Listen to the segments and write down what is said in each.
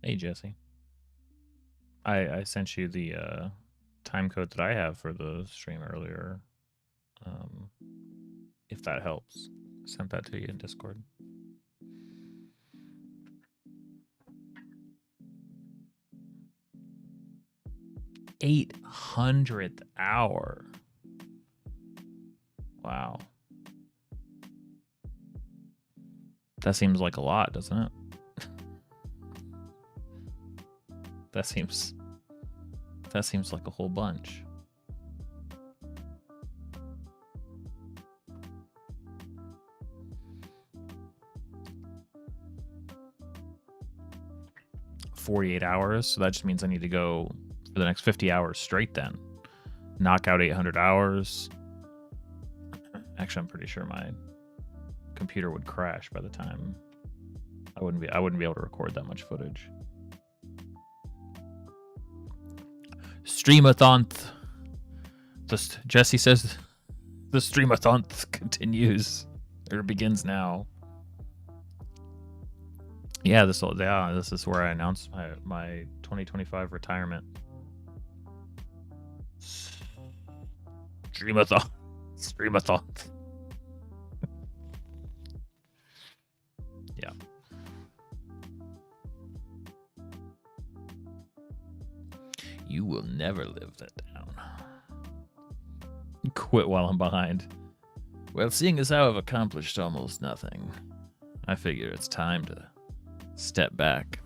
Hey, Jesse. I sent you the time code that I have for the stream earlier. If that helps. I sent that to you in Discord. $800th hour. Wow. That seems like a lot, doesn't it? That seems like a whole bunch. $48 hours, so that just means I need to go for the next 50 hours straight then. Knock out 800 hours. Actually, I'm pretty sure my computer would crash by the time I wouldn't be able to record that much footage. Streamathon. Jesse says the streamathon continues or begins now. Yeah, this is where I announced my 2025 retirement. Streamathon. Yeah. You will never live that down. Quit while I'm behind. Well, seeing as how I've accomplished almost nothing, I figure it's time to step back.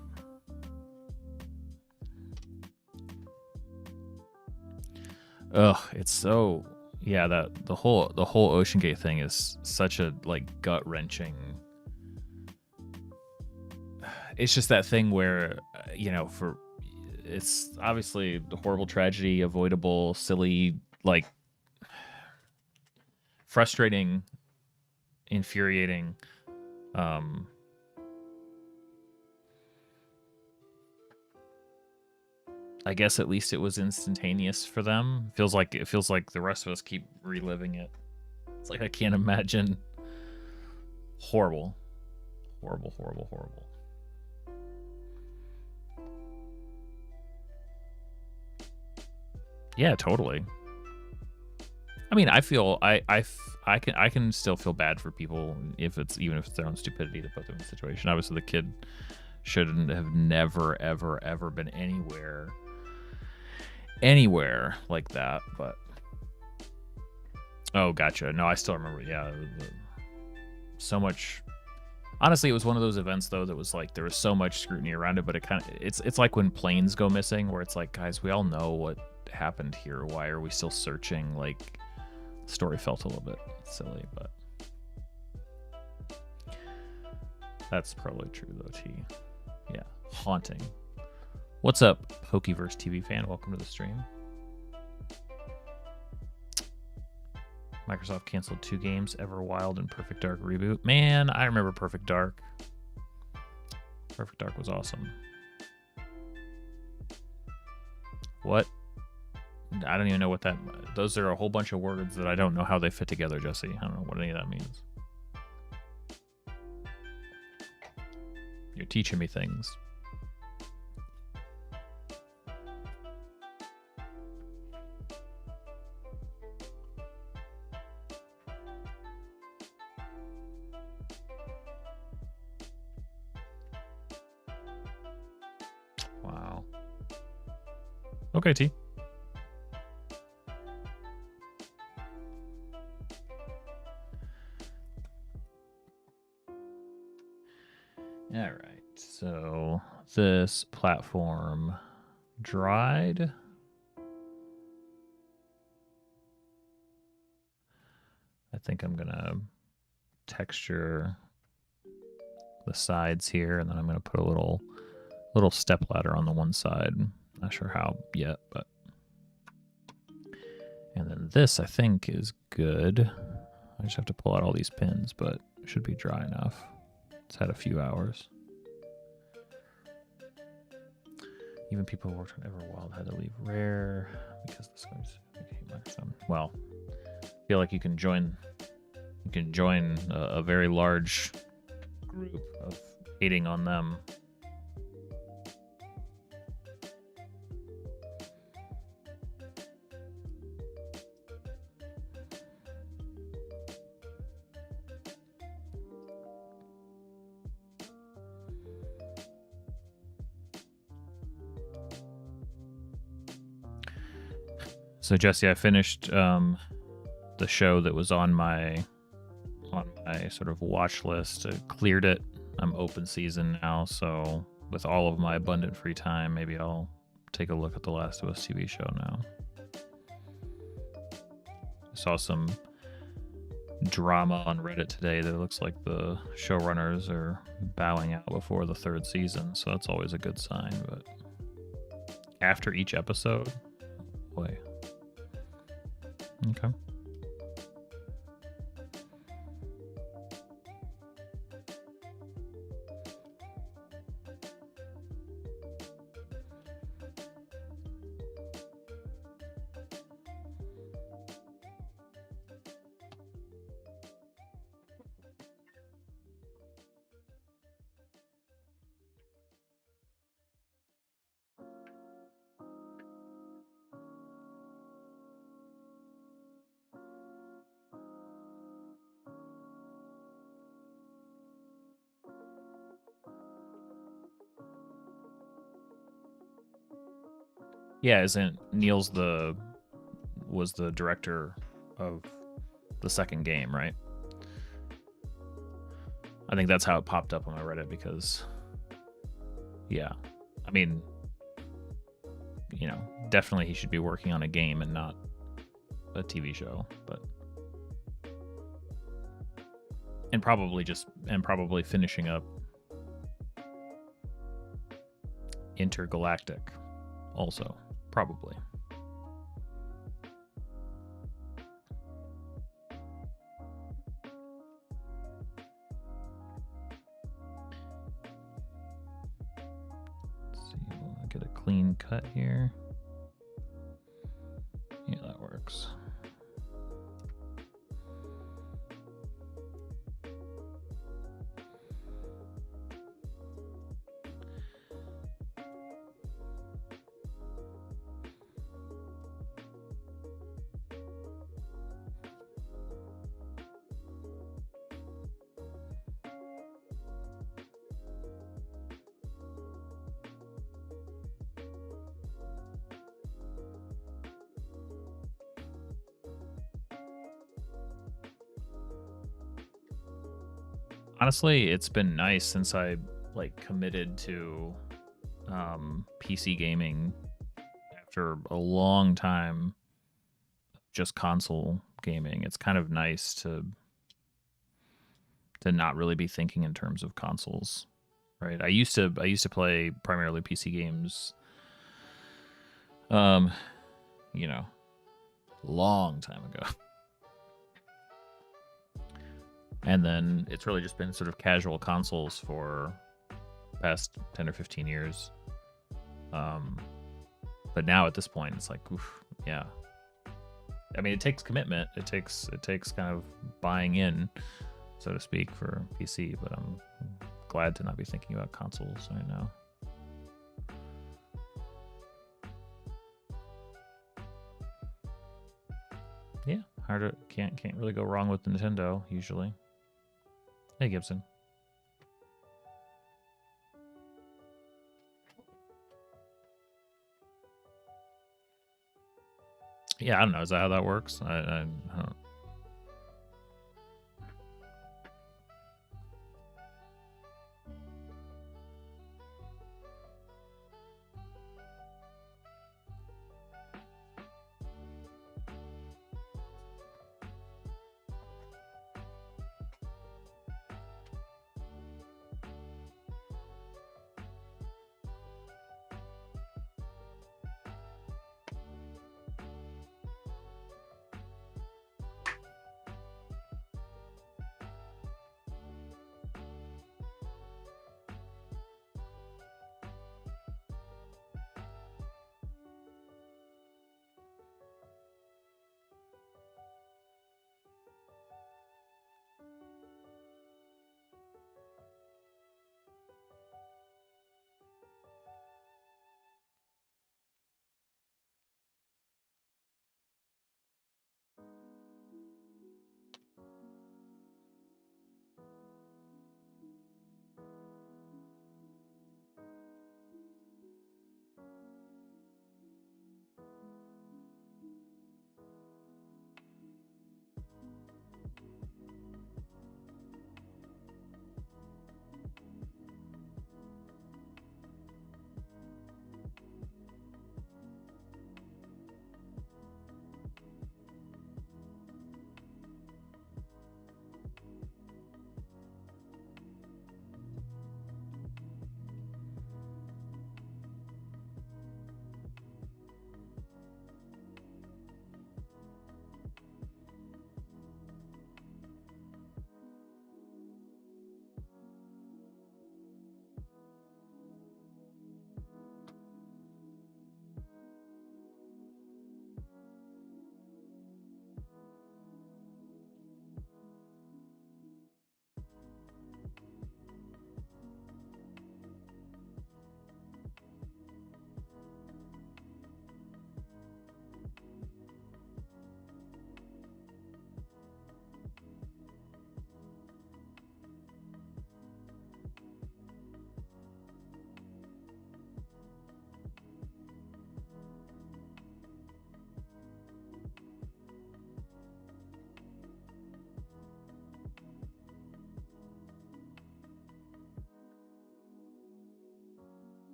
Ugh, it's so that the whole Ocean Gate thing is such a like gut wrenching. It's just that thing where it's obviously the horrible tragedy, avoidable, silly, like frustrating, infuriating. I guess at least it was instantaneous for them. It feels like the rest of us keep reliving it. It's like I can't imagine. Horrible. Yeah, totally. I mean, I feel I can still feel bad for people even if it's their own stupidity that put them in the situation. Obviously, the kid shouldn't have never ever been anywhere like that. But oh, gotcha. No, I still remember. Yeah, so much. Honestly, it was one of those events though that was like there was so much scrutiny around it, but it's like when planes go missing, where it's like, guys, we all know what happened here. Why are we still searching? Like, the story felt a little bit silly, but that's probably true though. Yeah, haunting. What's up, Pokeverse TV fan? Welcome to the stream. Microsoft canceled 2 games, Everwild and Perfect Dark reboot. Man, I remember Perfect Dark. Perfect Dark was awesome. What? I don't even know what that... Those are a whole bunch of words that I don't know how they fit together, Jesse. I don't know what any of that means. You're teaching me things. Wow. Okay, T. All right, so this platform dried. I think I'm gonna texture the sides here, and then I'm gonna put a little step ladder on the one side. Not sure how yet, but. And then this, I think, is good. I just have to pull out all these pins, but it should be dry enough. It's had a few hours. Even people who worked on Everwild had to leave rare because the screens became some. Well, I feel like you can join a very large group of hating on them. So Jesse, I finished the show that was on my sort of watch list. I cleared it. I'm open season now, so with all of my abundant free time, maybe I'll take a look at the Last of Us TV show now. I saw some drama on Reddit today that looks like the showrunners are bowing out before the 3rd season, so that's always a good sign. But after each episode, boy. Okay. Yeah, isn't Niels was the director of the 2nd game, right? I think that's how it popped up on my Reddit because, yeah, I mean, you know, definitely he should be working on a game and not a TV show, but and probably finishing up Intergalactic also, probably. Let's see, we'll get a clean cut here. Yeah, that works. Honestly, it's been nice since I like committed to PC gaming after a long time just console gaming. It's kind of nice to not really be thinking in terms of consoles, right? I used to play primarily PC games you know, long time ago. And then it's really just been sort of casual consoles for the past 10 or 15 years. But now at this point, it's like, oof, yeah. I mean, it takes commitment. It takes kind of buying in, so to speak, for PC. But I'm glad to not be thinking about consoles right now. Yeah, can't really go wrong with Nintendo usually. Hey, Gibson. Yeah, I don't know. Is that how that works? I don't.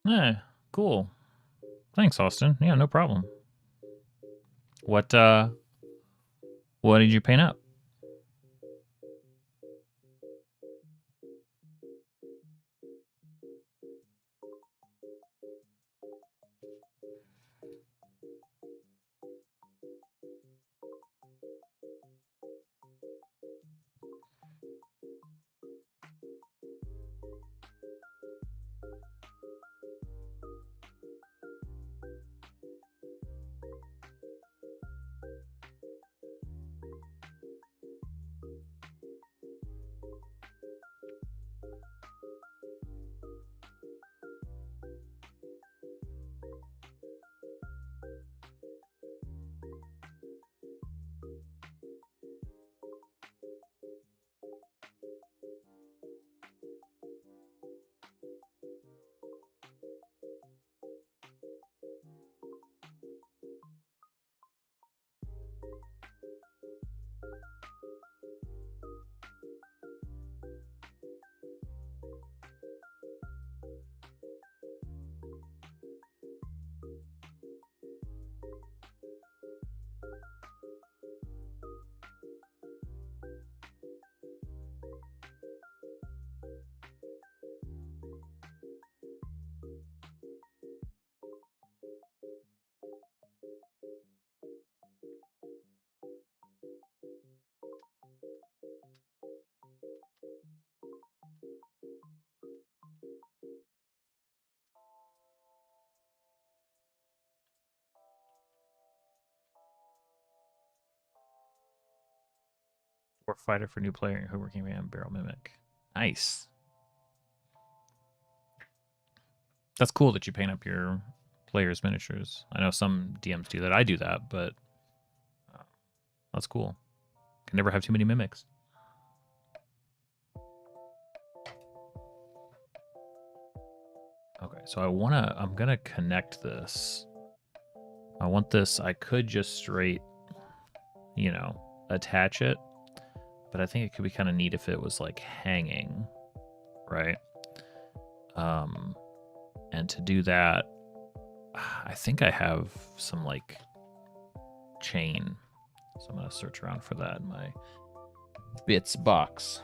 Yeah, cool. Thanks, Austin. Yeah, no problem. What did you paint up? Or fighter for new player who working man barrel mimic. Nice. That's cool that you paint up your players' miniatures. I know some DMs do that. I do that, but that's cool. Can never have too many mimics. Okay, so I'm gonna connect this. I want this, I could just straight, attach it, but I think it could be kind of neat if it was like hanging, right? And to do that, I think I have some like chain. So I'm gonna search around for that in my bits box.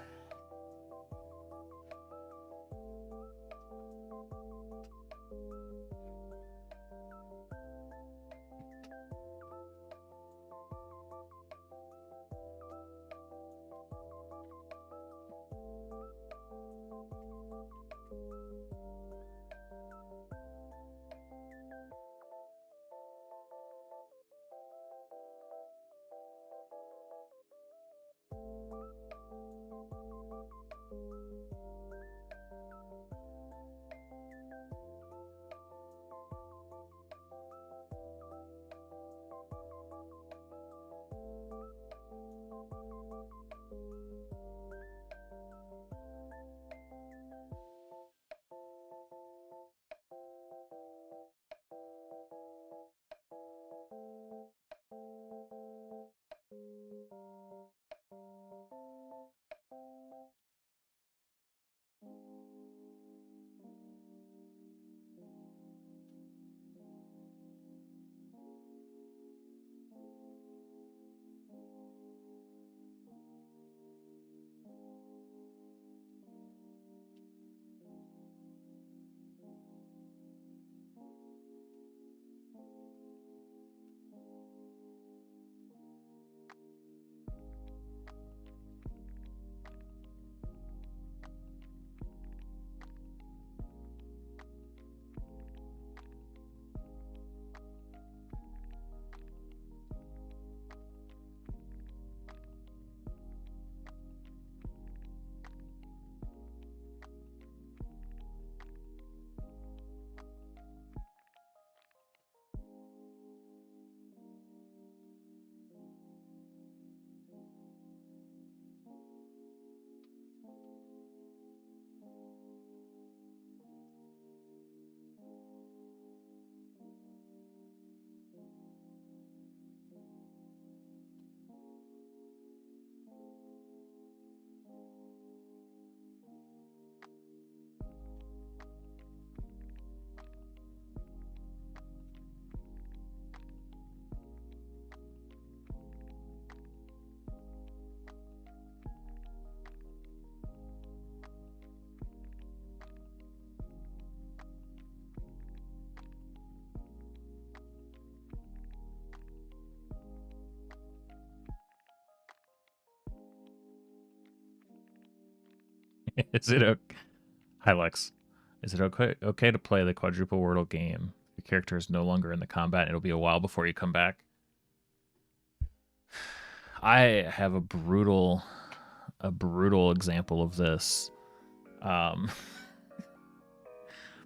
Is it okay? Hi, Lex. Is it okay to play the quadruple wordle game? Your character is no longer in the combat. It'll be a while before you come back. I have a brutal example of this,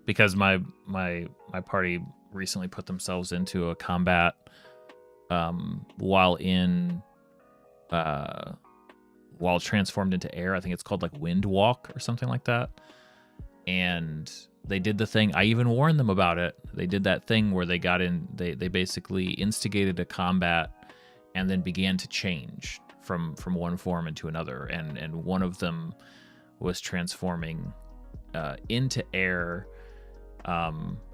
because my party recently put themselves into a combat while transformed into air. I think it's called like Wind Walk or something like that. And they did the thing. I even warned them about it. They did that thing where they got in. They basically instigated a combat and then began to change from one form into another. And one of them was transforming into air.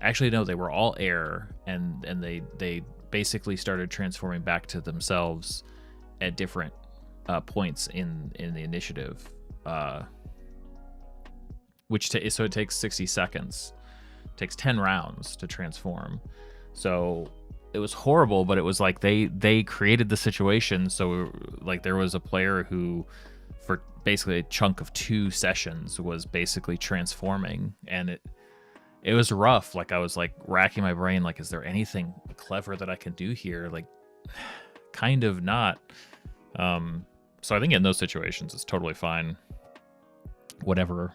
Actually, no, they were all air, and they basically started transforming back to themselves at different points in the initiative. So it takes 60 seconds. It takes 10 rounds to transform. So it was horrible, but it was like they created the situation. So like there was a player who, for basically a chunk of 2 sessions, was basically transforming, and it was rough. Like I was like racking my brain, like, is there anything clever that I can do here? Like, kind of not. So I think in those situations it's totally fine. Whatever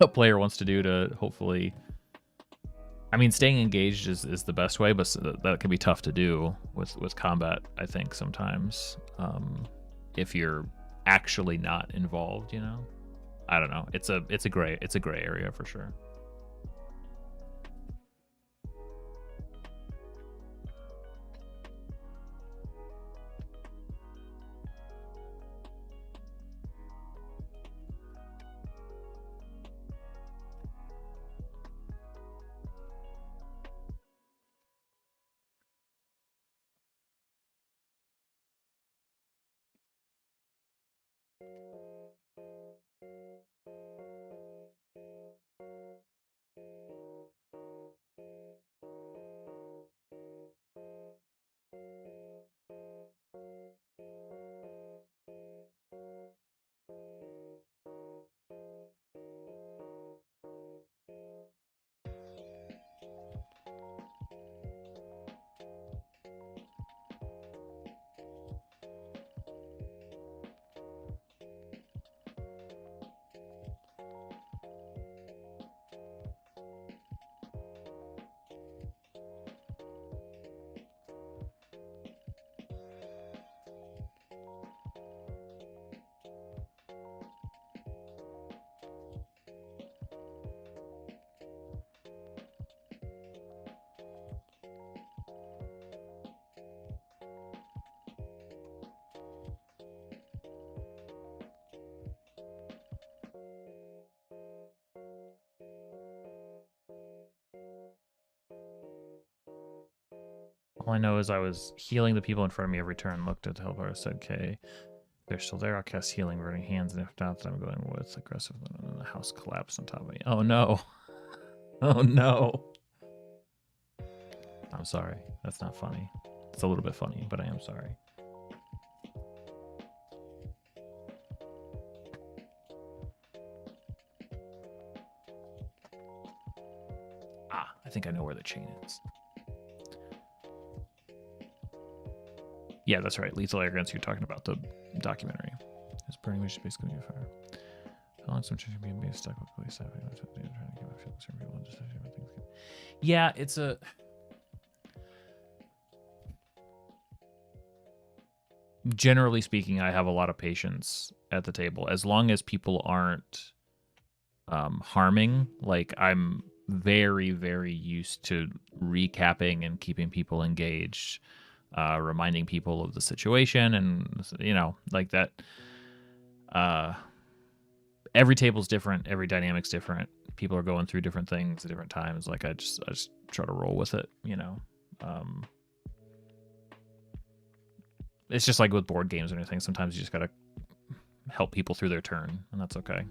a player wants to do to hopefully, I mean, staying engaged is the best way, but that can be tough to do with combat, I think, sometimes, if you're actually not involved, you know. I don't know. It's a gray area for sure. All I know is I was healing the people in front of me every turn, looked at the helper, said, okay, they're still there, I'll cast healing, burning hands, and if not, then I'm going with aggressive, and then the house collapsed on top of me. Oh no. Oh no. I'm sorry. That's not funny. It's a little bit funny, but I am sorry. I think I know where the chain is. Yeah, that's right. Lethal Arrogance, you're talking about the documentary. It's burning, which is basically a fire. How long some children being stuck with police staff? Yeah, it's a... Generally speaking, I have a lot of patience at the table. As long as people aren't harming, like I'm very, very used to recapping and keeping people engaged, reminding people of the situation, and you know, like that. Every table's different, every dynamic's different. People are going through different things at different times. Like I just try to roll with it, you know. It's just like with board games or anything. Sometimes you just gotta help people through their turn, and that's okay.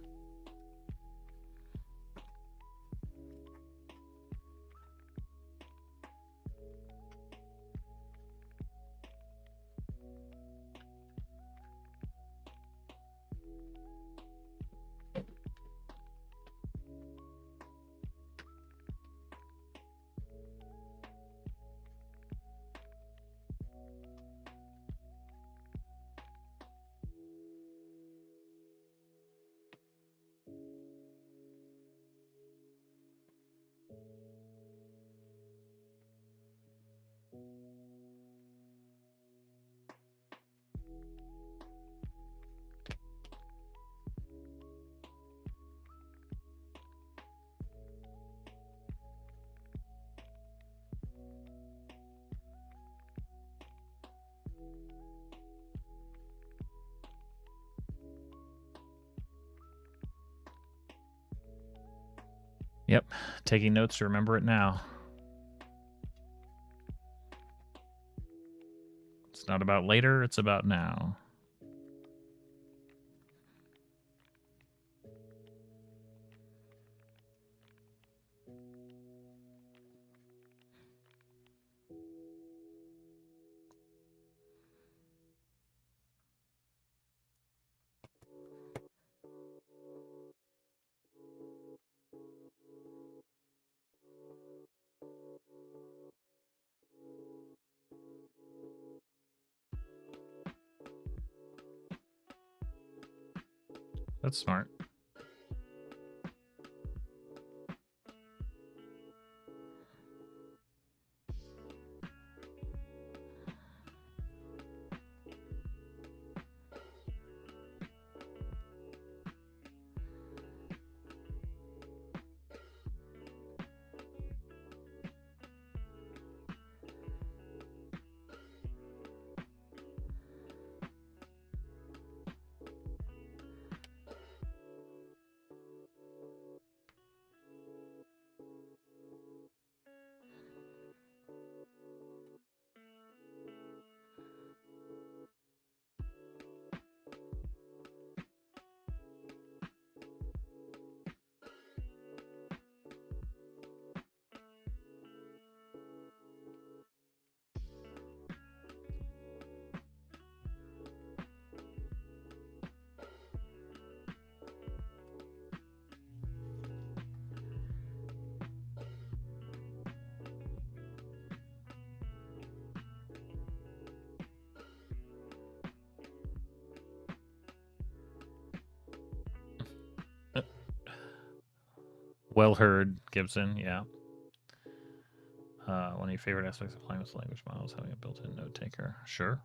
Yep, taking notes to remember it now. It's not about later, it's about now. That's smart. Well heard, Gibson. Yeah. One of your favorite aspects of playing with language models, having a built-in note taker. Sure.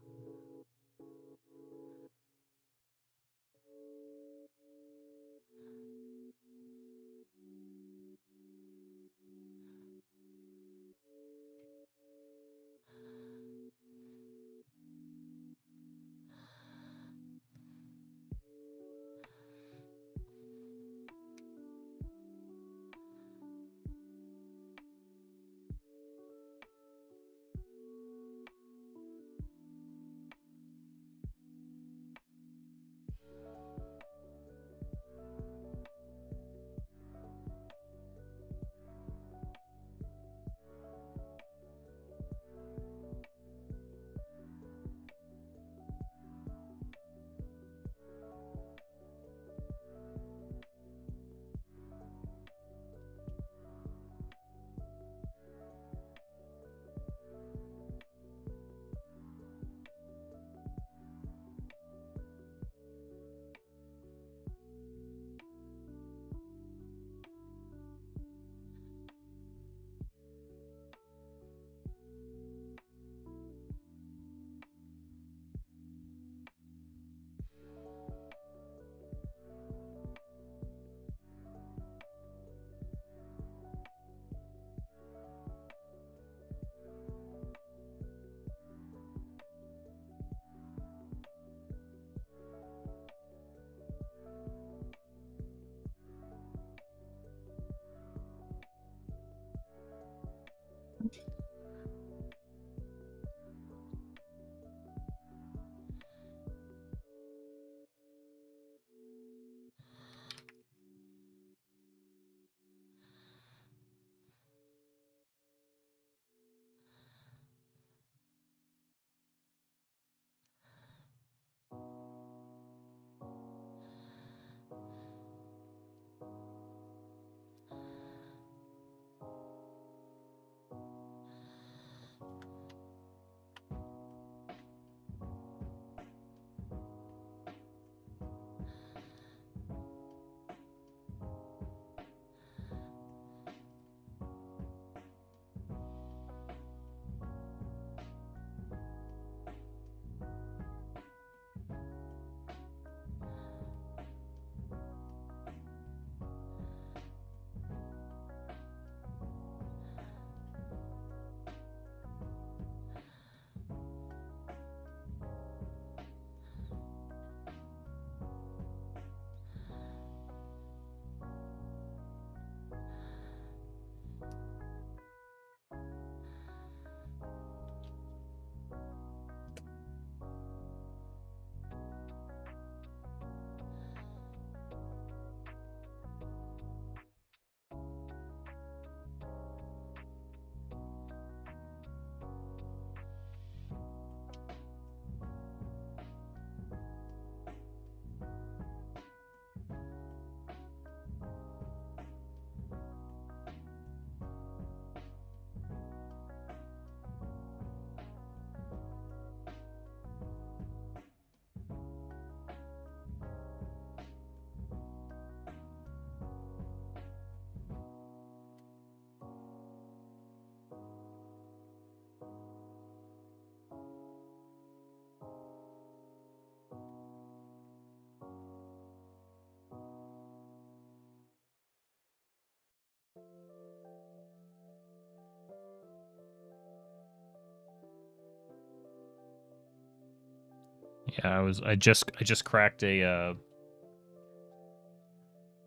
Yeah, I just cracked a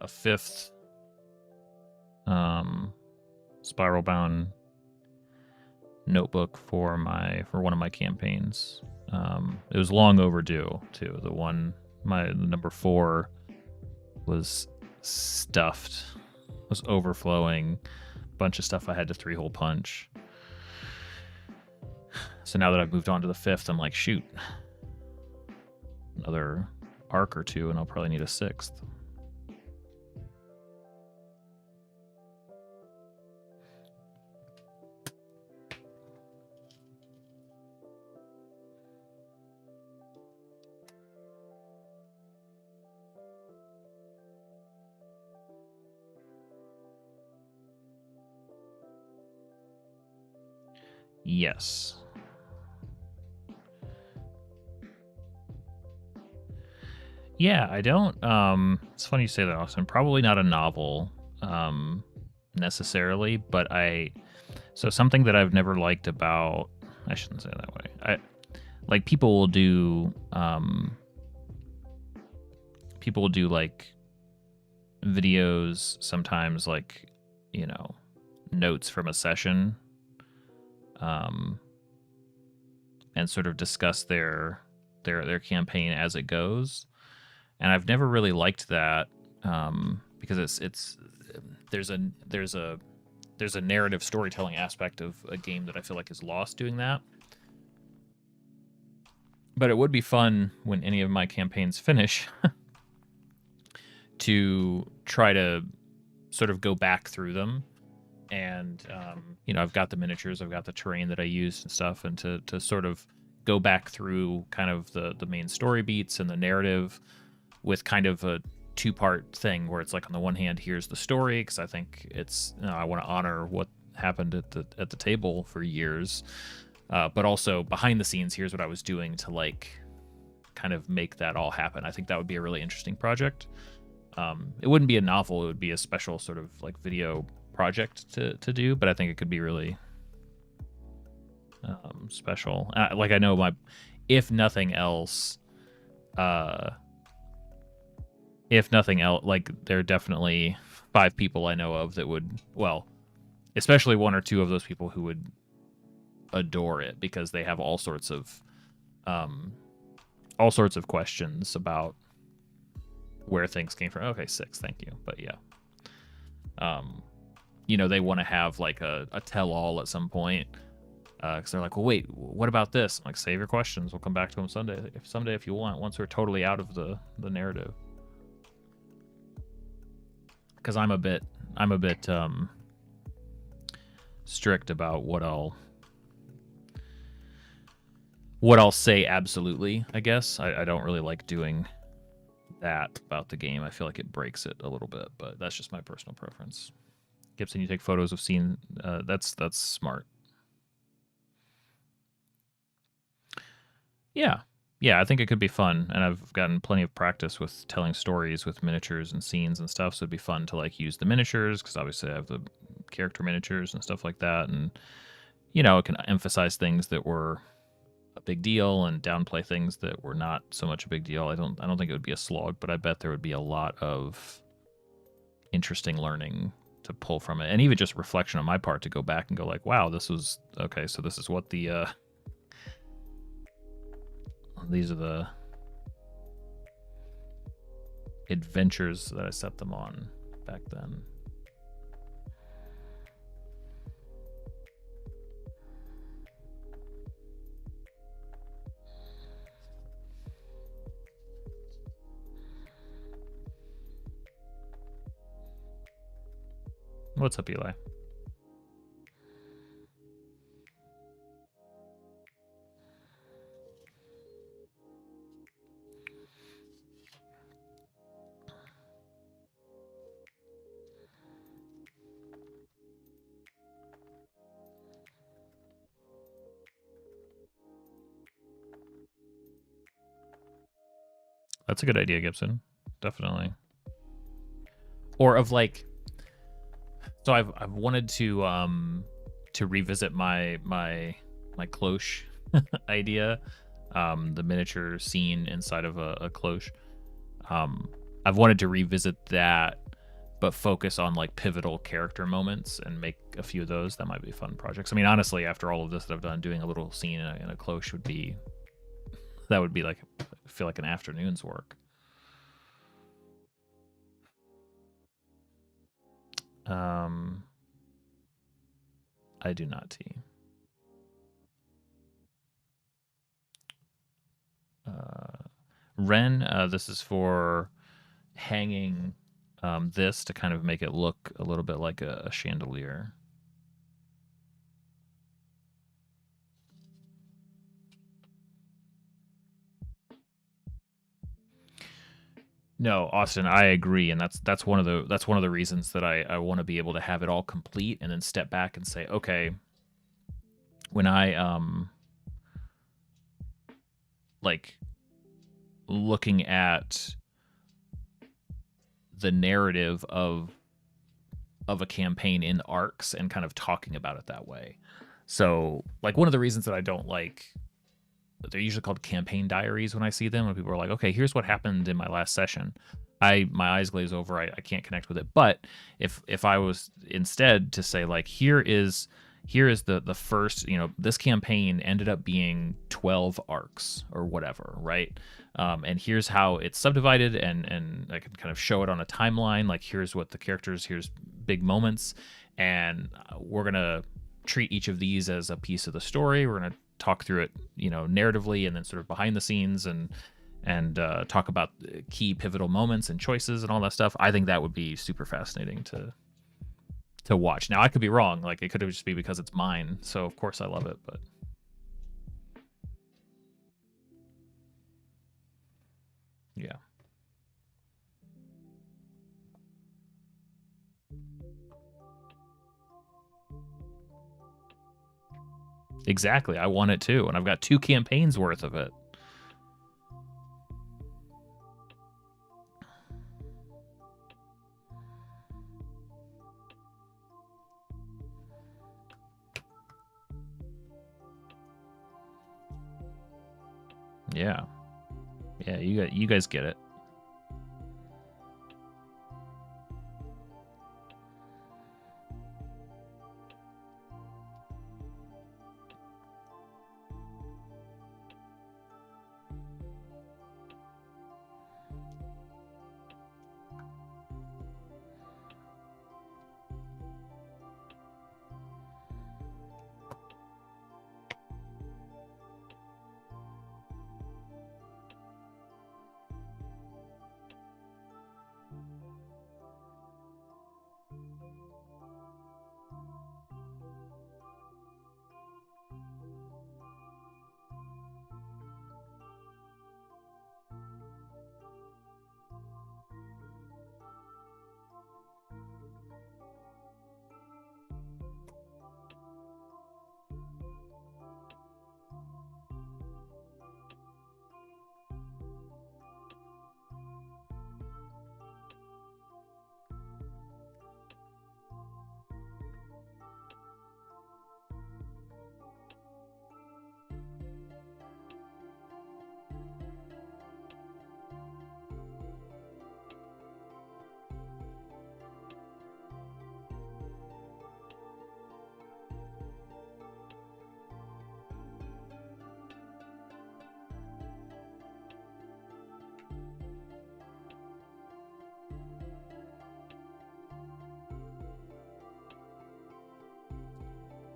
fifth spiral bound notebook for one of my campaigns. It was long overdue too. The number 4 was stuffed, was overflowing, bunch of stuff I had to 3-hole punch. So now that I've moved on to the 5th, I'm like, shoot, another arc or 2 and I'll probably need a 6th. Yes. Yeah, I don't. It's funny you say that, Austin. Probably not a novel, necessarily, but so something that I've never liked about. I shouldn't say it that way. Like people will do like videos sometimes, like, you know, notes from a session, and sort of discuss their campaign as it goes. And I've never really liked that, because there's a narrative storytelling aspect of a game that I feel like is lost doing that. But it would be fun when any of my campaigns finish to try to sort of go back through them. And, you know, I've got the miniatures, I've got the terrain that I use and stuff, and to sort of go back through kind of the main story beats and the narrative with kind of a 2-part thing where it's like, on the one hand, here's the story, because I think it's, you know, I want to honor what happened at the table for years, but also behind the scenes, here's what I was doing to like kind of make that all happen. I think that would be a really interesting project. It wouldn't be a novel, it would be a special sort of like video project to do, but I think it could be really special. Like, I know if nothing else, like, there are definitely 5 people I know of that would, well, especially 1 or 2 of those people who would adore it, because they have all sorts of questions about where things came from. Okay, 6, thank you. But yeah, you know, they want to have like a tell-all at some point, because they're like, well, wait, what about this? I'm like, save your questions, we'll come back to them someday if you want, once we're totally out of the narrative. Because I'm a bit strict about what I'll say absolutely, I guess. I don't really like doing that about the game. I feel like it breaks it a little bit, but that's just my personal preference. Gibson, you take photos of scene. That's smart. Yeah, I think it could be fun, and I've gotten plenty of practice with telling stories with miniatures and scenes and stuff, so it'd be fun to like use the miniatures, because obviously I have the character miniatures and stuff like that, and, you know, it can emphasize things that were a big deal and downplay things that were not so much a big deal. I don't think it would be a slog, but I bet there would be a lot of interesting learning to pull from it, and even just reflection on my part to go back and go like, wow, this was okay, so this is what the these are the adventures that I set them on back then. What's up, Eli? That's a good idea, Gibson. Definitely. Or of like, so I've wanted to revisit my cloche idea, the miniature scene inside of a cloche. I've wanted to revisit that, but focus on like pivotal character moments and make a few of those. That might be fun projects. I mean, honestly, after all of this that I've done, doing a little scene in a cloche would be like, I feel like an afternoon's work. I do not T. Ren, this is for hanging this to kind of make it look a little bit like a chandelier. No, Austin, I agree, and that's one of the reasons that I want to be able to have it all complete and then step back and say, okay, when I like looking at the narrative of a campaign in arcs and kind of talking about it that way. So, like, one of the reasons that I don't like, they're usually called campaign diaries when I see them, when people are like, okay, here's what happened in my last session. My eyes glaze over. I can't connect with it. But if I was instead to say, like, here is the first, this campaign ended up being 12 arcs or whatever, right? And here's how it's subdivided, and I can kind of show it on a timeline. Like, here's what the characters, here's big moments, and we're gonna treat each of these as a piece of the story. We're gonna talk through it, narratively, and then sort of behind the scenes, and talk about key pivotal moments and choices and all that stuff. I think that would be super fascinating to watch. Now, I could be wrong. Like, it could just be because it's mine. So of course I love it, but yeah. Exactly. I want it too, and I've got 2 campaigns worth of it. Yeah. Yeah, you guys get it.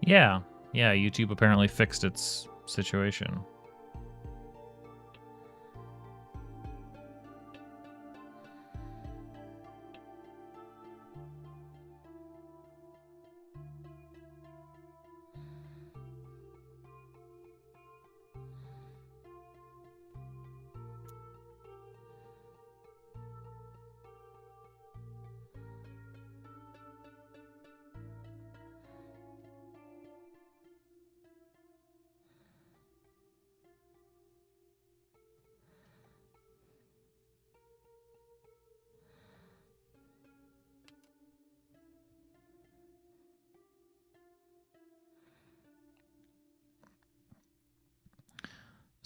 Yeah. Yeah, YouTube apparently fixed its situation.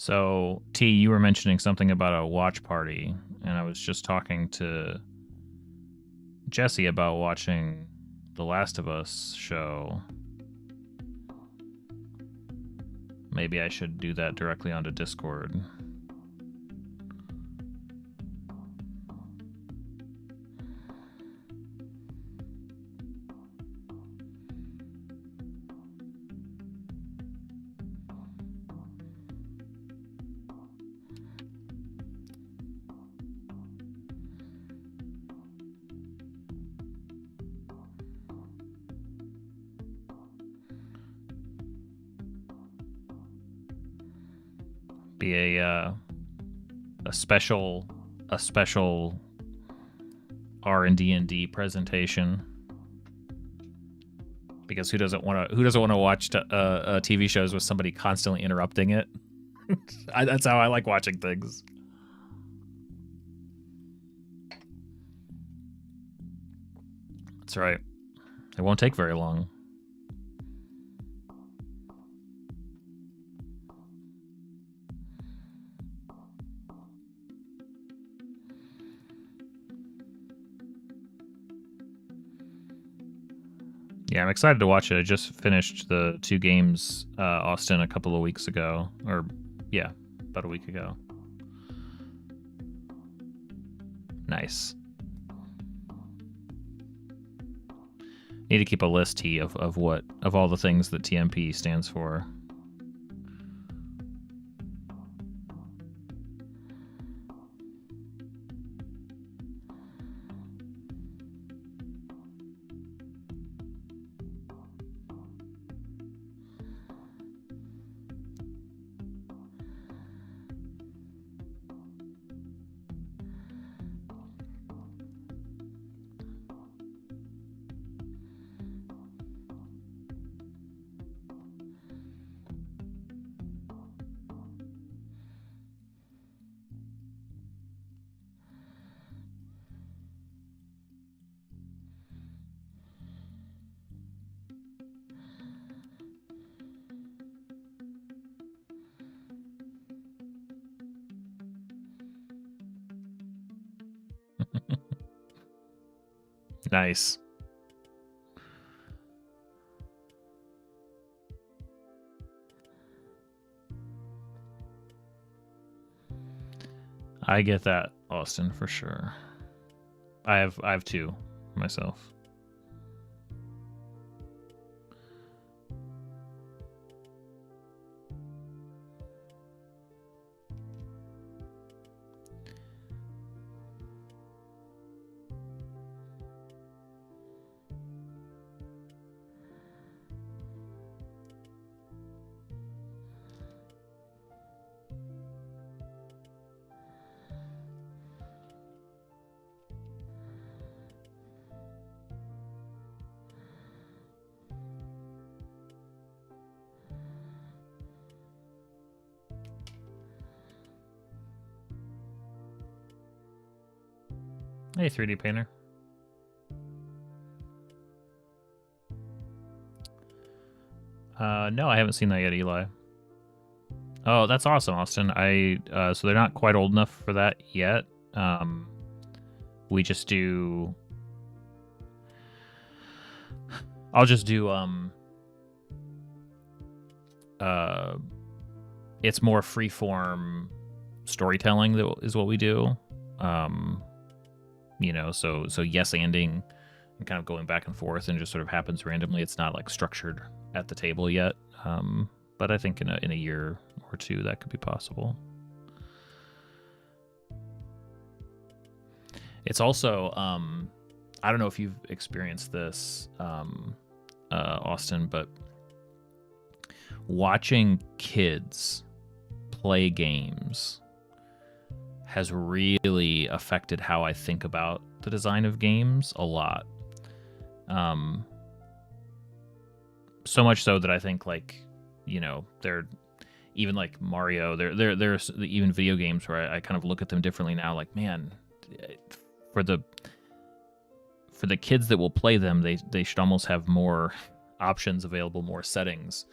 So, T, you were mentioning something about a watch party, and I was just talking to Jesse about watching the Last of Us show. Maybe I should do that directly onto Discord. Be a special R&D presentation, because who doesn't want to watch TV shows with somebody constantly interrupting it? That's how I like watching things. That's right. It won't take very long. Yeah, I'm excited to watch it. I just finished the 2 games, Austin, a couple of weeks ago. Or, yeah, about a week ago. Nice. Need to keep a list, T, of all the things that TMP stands for. Nice. I get that, Austin, for sure. I have 2 myself. Hey, 3D Painter. No, I haven't seen that yet, Eli. Oh, that's awesome, Austin. So they're not quite old enough for that yet. We just do. I'll just do. It's more freeform storytelling that is what we do. So yes, anding and kind of going back and forth, and just sort of happens randomly. It's not like structured at the table yet. But I think in a year or 2 that could be possible. It's also I don't know if you've experienced this, Austin, but watching kids play games has really affected how I think about the design of games a lot. So much so that I think, like, they're even like Mario. There's even video games where I kind of look at them differently now. Like, man, for the kids that will play them, they should almost have more options available, more settings.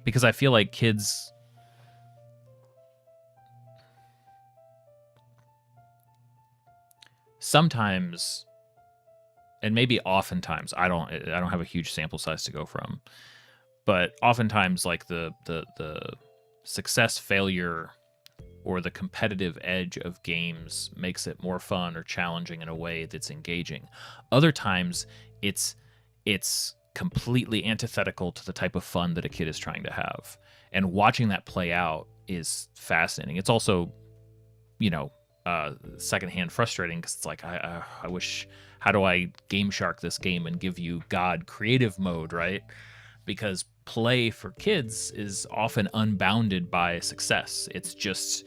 Because I feel like kids sometimes, and maybe oftentimes, I don't have a huge sample size to go from, but oftentimes like the success, failure, or the competitive edge of games makes it more fun or challenging in a way that's engaging. Other times it's completely antithetical to the type of fun that a kid is trying to have. And watching that play out is fascinating. It's also, secondhand frustrating, because it's like, I wish, how do I Game Shark this game and give you God creative mode, right? Because play for kids is often unbounded by success. It's just,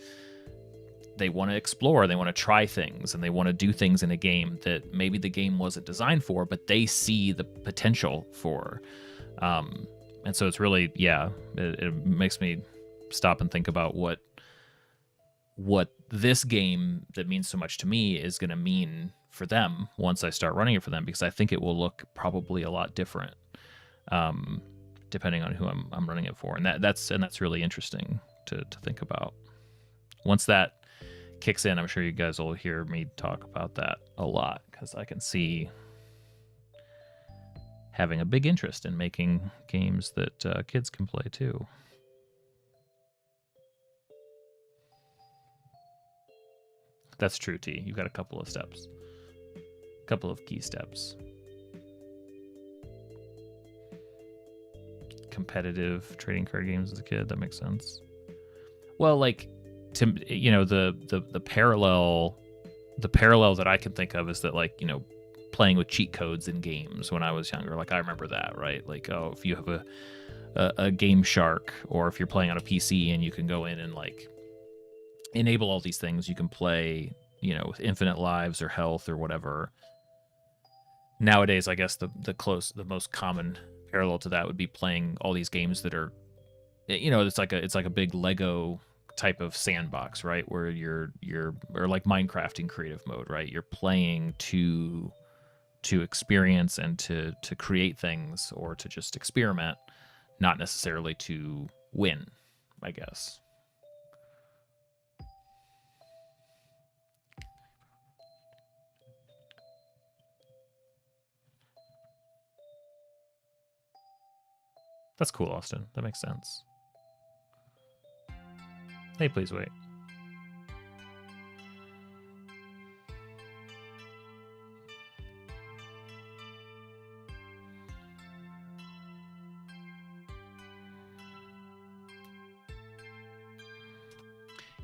they want to explore, they want to try things, and they want to do things in a game that maybe the game wasn't designed for, but they see the potential for. And so it's really, it makes me stop and think about what this game that means so much to me is going to mean for them once I start running it for them, because I think it will look probably a lot different, depending on who I'm running it for. And that's really interesting to think about. Once that kicks in, I'm sure you guys will hear me talk about that a lot, because I can see having a big interest in making games that kids can play too. That's true, T. You've got a couple of steps. A couple of key steps. Competitive trading card games as a kid, that makes sense. Well, like, the parallel that I can think of is that, like, playing with cheat codes in games when I was younger. Like, I remember that, right? Like, oh, if you have a Game Shark, or if you're playing on a PC and you can go in and like enable all these things, you can play, with infinite lives or health or whatever. Nowadays, I guess the most common parallel to that would be playing all these games that are, it's like a big Lego type of sandbox, right? Where you're or like Minecraft in creative mode, right? You're playing to experience and to create things, or to just experiment, not necessarily to win, I guess. That's cool, Austin. That makes sense. Hey, please wait.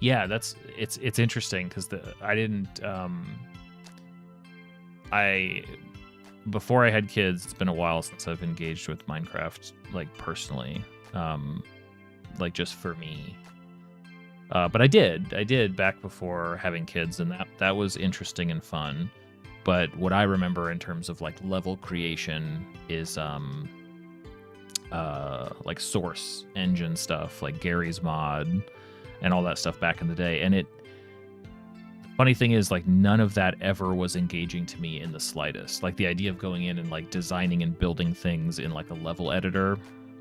Yeah, it's interesting, because before I had kids, it's been a while since I've engaged with Minecraft, like, personally, like, just for me. But I did back before having kids, and that was interesting and fun. But what I remember in terms of like level creation is like source engine stuff, like Gary's mod and all that stuff back in the day. And the funny thing is, like, none of that ever was engaging to me in the slightest. Like, the idea of going in and like designing and building things in like a level editor,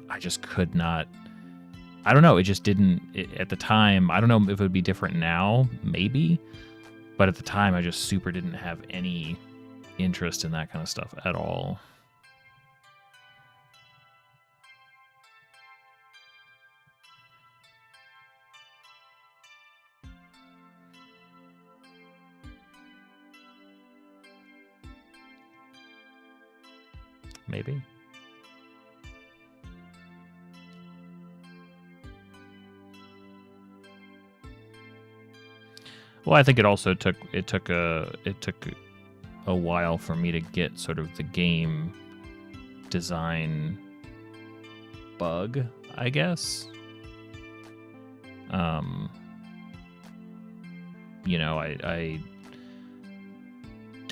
I just could not. I don't know. It just didn't at the time. I don't know if it would be different now, maybe. But at the time, I just super didn't have any interest in that kind of stuff at all. Maybe. Well, I think it also took a while for me to get sort of the game design bug, I guess.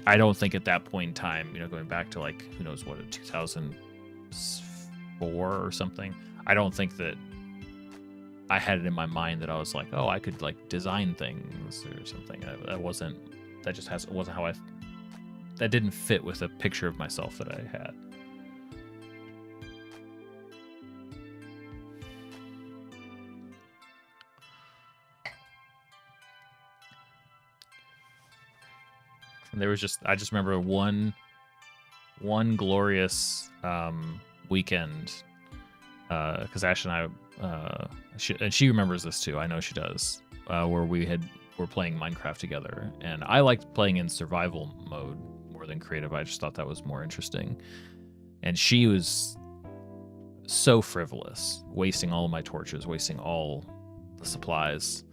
I don't think at that point in time, going back to like, who knows what, 2004 or something, I don't think that I had it in my mind that I was like, oh, I could like design things or something. That didn't fit with a picture of myself that I had. And there was just I just remember one glorious weekend, because Ash and I, she remembers this too. I know she does. Where were playing Minecraft together, and I liked playing in survival mode more than creative. I just thought that was more interesting. And she was so frivolous, wasting all of my torches, wasting all the supplies.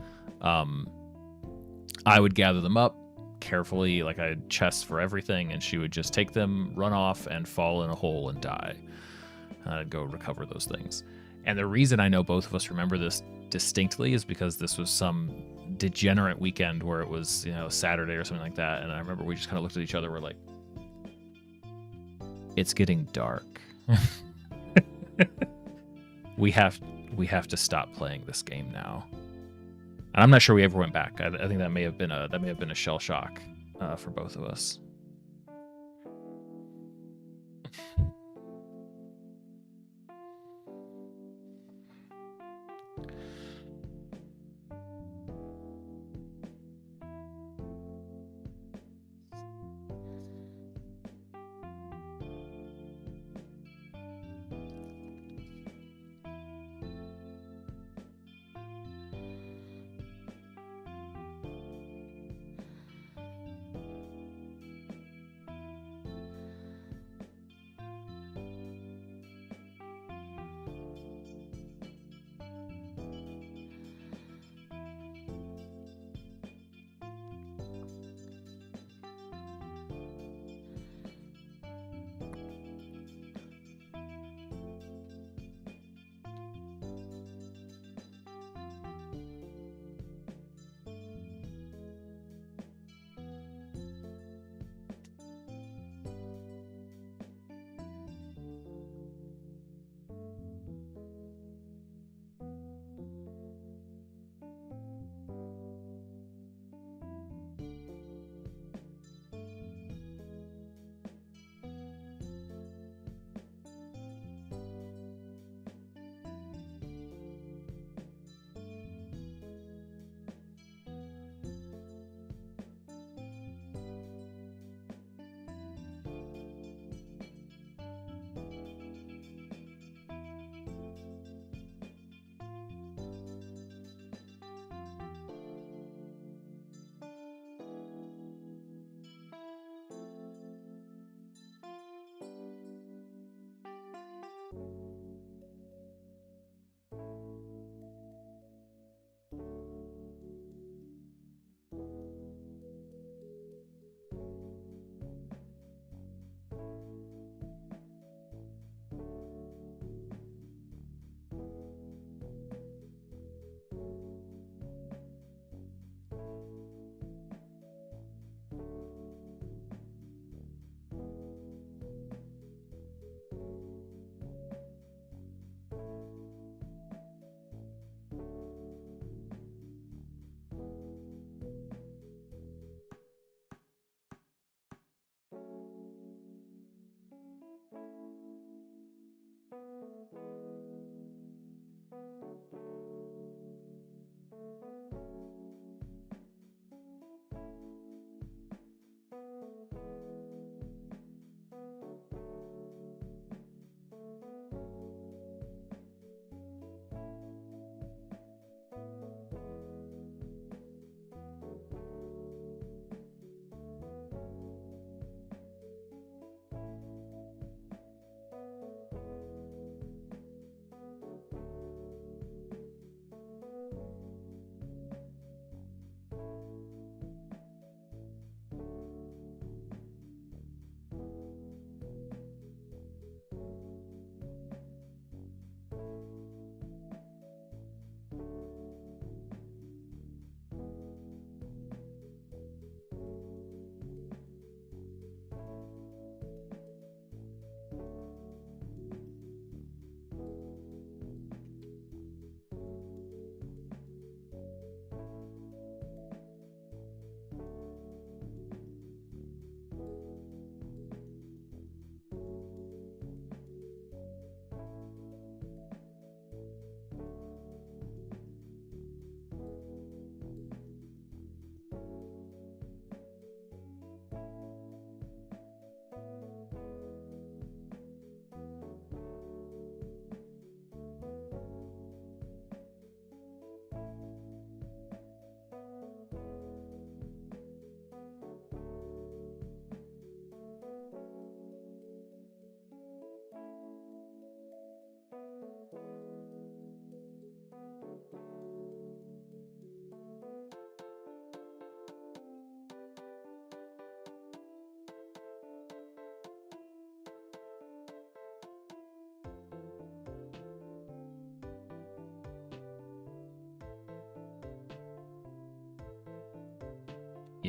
I would gather them up carefully, like I had chests for everything, and she would just take them, run off, and fall in a hole and die. I'd go recover those things. And the reason I know both of us remember this distinctly is because this was some degenerate weekend where it was, Saturday or something like that. And I remember we just kind of looked at each other. We're like, it's getting dark. we have to stop playing this game now. And I'm not sure we ever went back. I think that may have been a shell shock for both of us.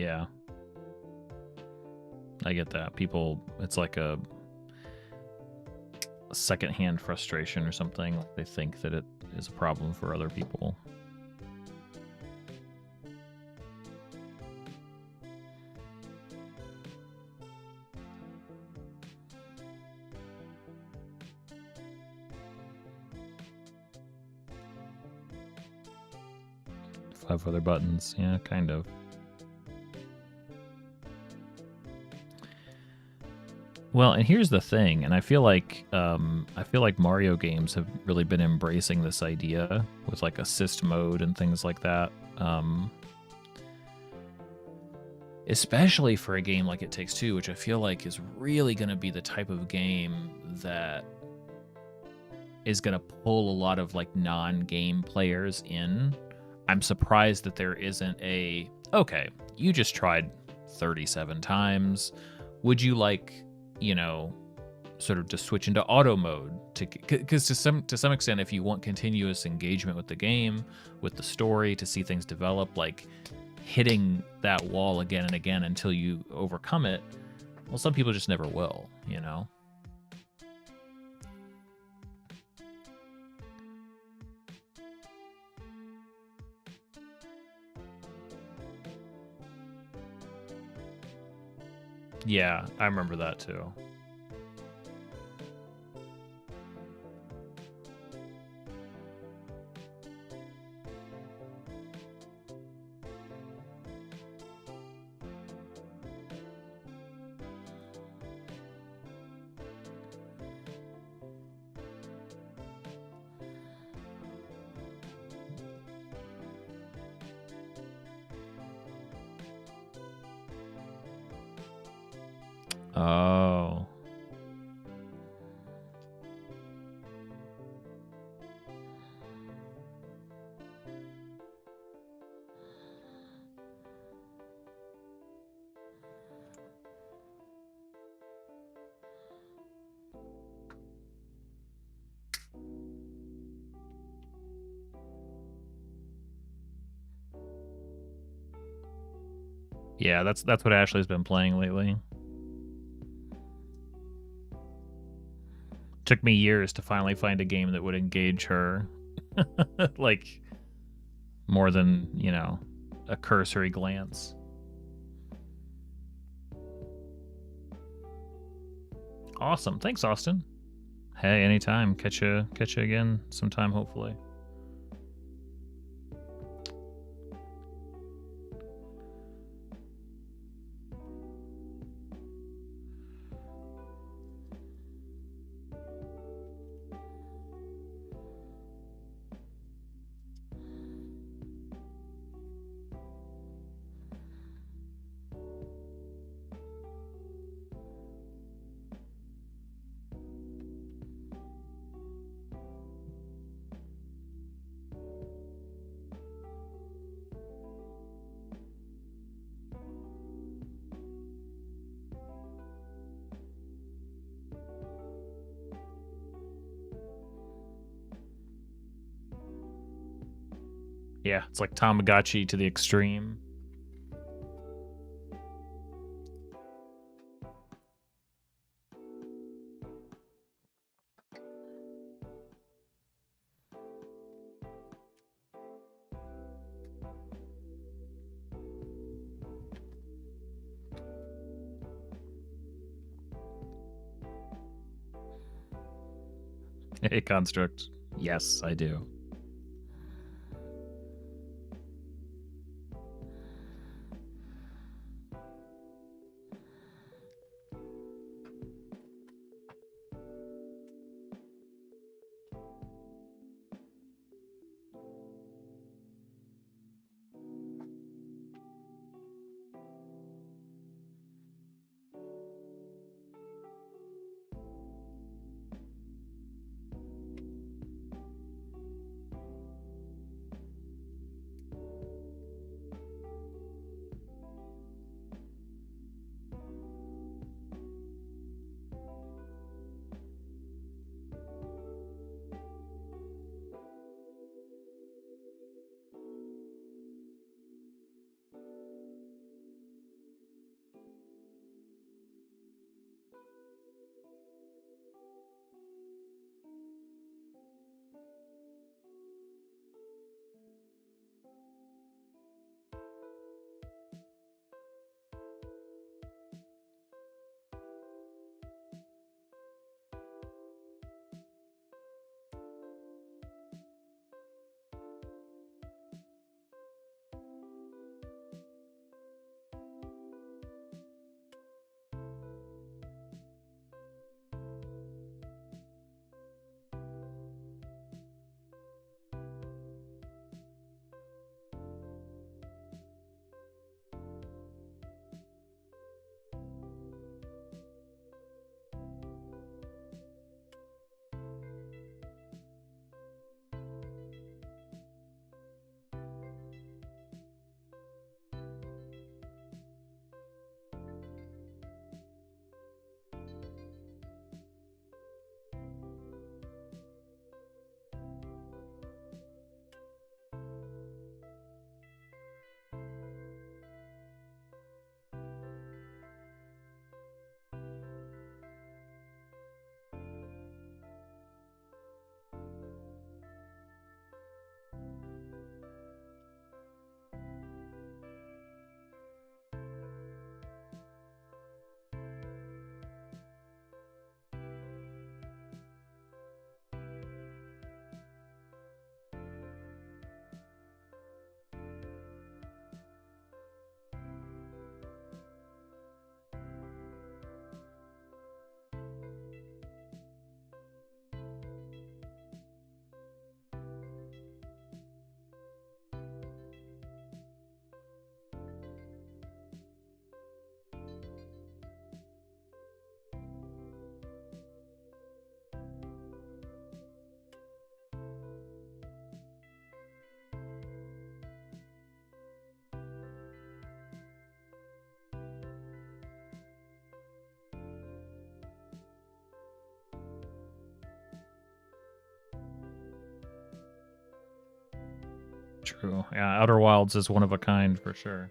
Yeah. I get that. People, it's like a secondhand frustration or something. They think that it is a problem for other people. Five other buttons. Yeah, kind of. Well, and here's the thing, and I feel like Mario games have really been embracing this idea with like assist mode and things like that. Especially for a game like It Takes Two, which I feel like is really going to be the type of game that is going to pull a lot of like non-game players in. I'm surprised that there isn't okay, you just tried 37 times. Would you like, sort of to switch into auto mode because to some extent, if you want continuous engagement with the game, with the story, to see things develop, like hitting that wall again and again until you overcome it, well, some people just never will, Yeah, I remember that too. Oh. Yeah, that's what Ashley's been playing lately. Took me years to finally find a game that would engage her like more than, a cursory glance. Awesome. Thanks, Austin. Hey, anytime. Catch you again sometime, hopefully. Yeah, it's like Tamagotchi to the extreme. Hey, Construct. Yes, I do. True. Yeah, Outer Wilds is one of a kind for sure.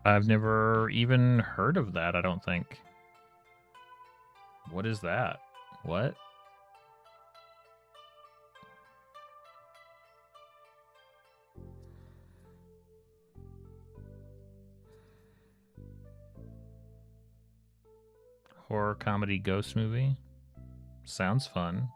I've never even heard of that, I don't think. What is that? What? Horror comedy ghost movie? Sounds fun.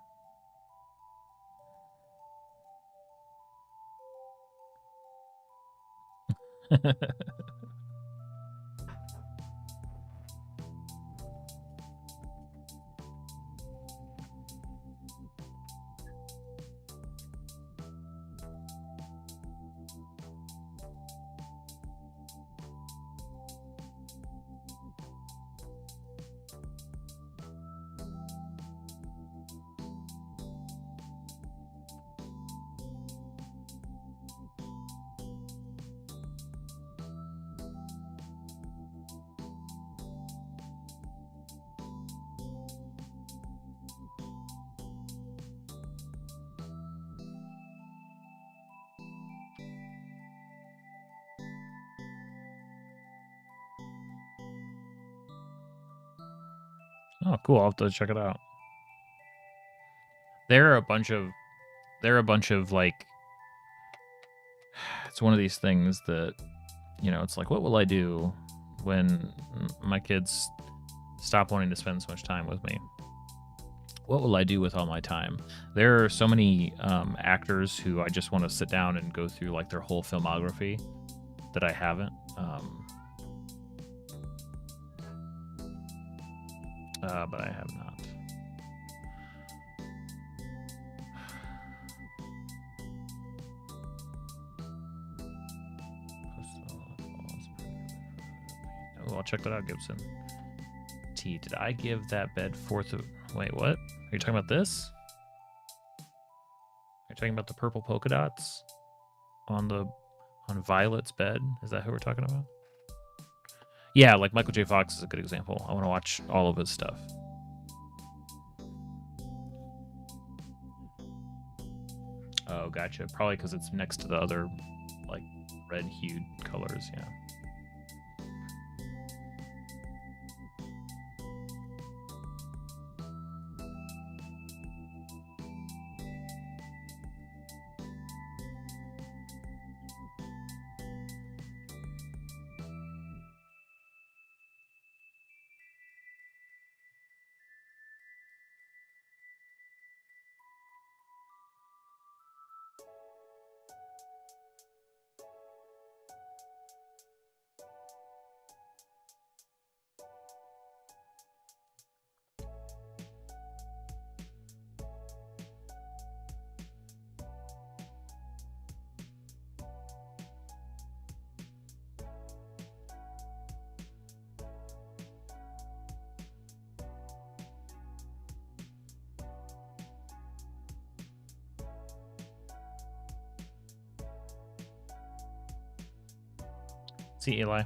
Oh, cool. I'll have to check it out. There are a bunch of like, it's one of these things that, you know, it's like, what will I do when my kids stop wanting to spend so much time with me? What will I do with all my time? There are so many actors who I just want to sit down and go through like their whole filmography that I haven't. But I have not. Oh, I'll check that out, Gibson. T, did I give that bed fourth of... Wait, what? Are you talking about this? Are you talking about the purple polka dots on Violet's bed? Is that who we're talking about? Yeah, like Michael J. Fox is a good example. I want to watch all of his stuff. Oh, gotcha. Probably because it's next to the other, like, red-hued colors, yeah. See, Eli.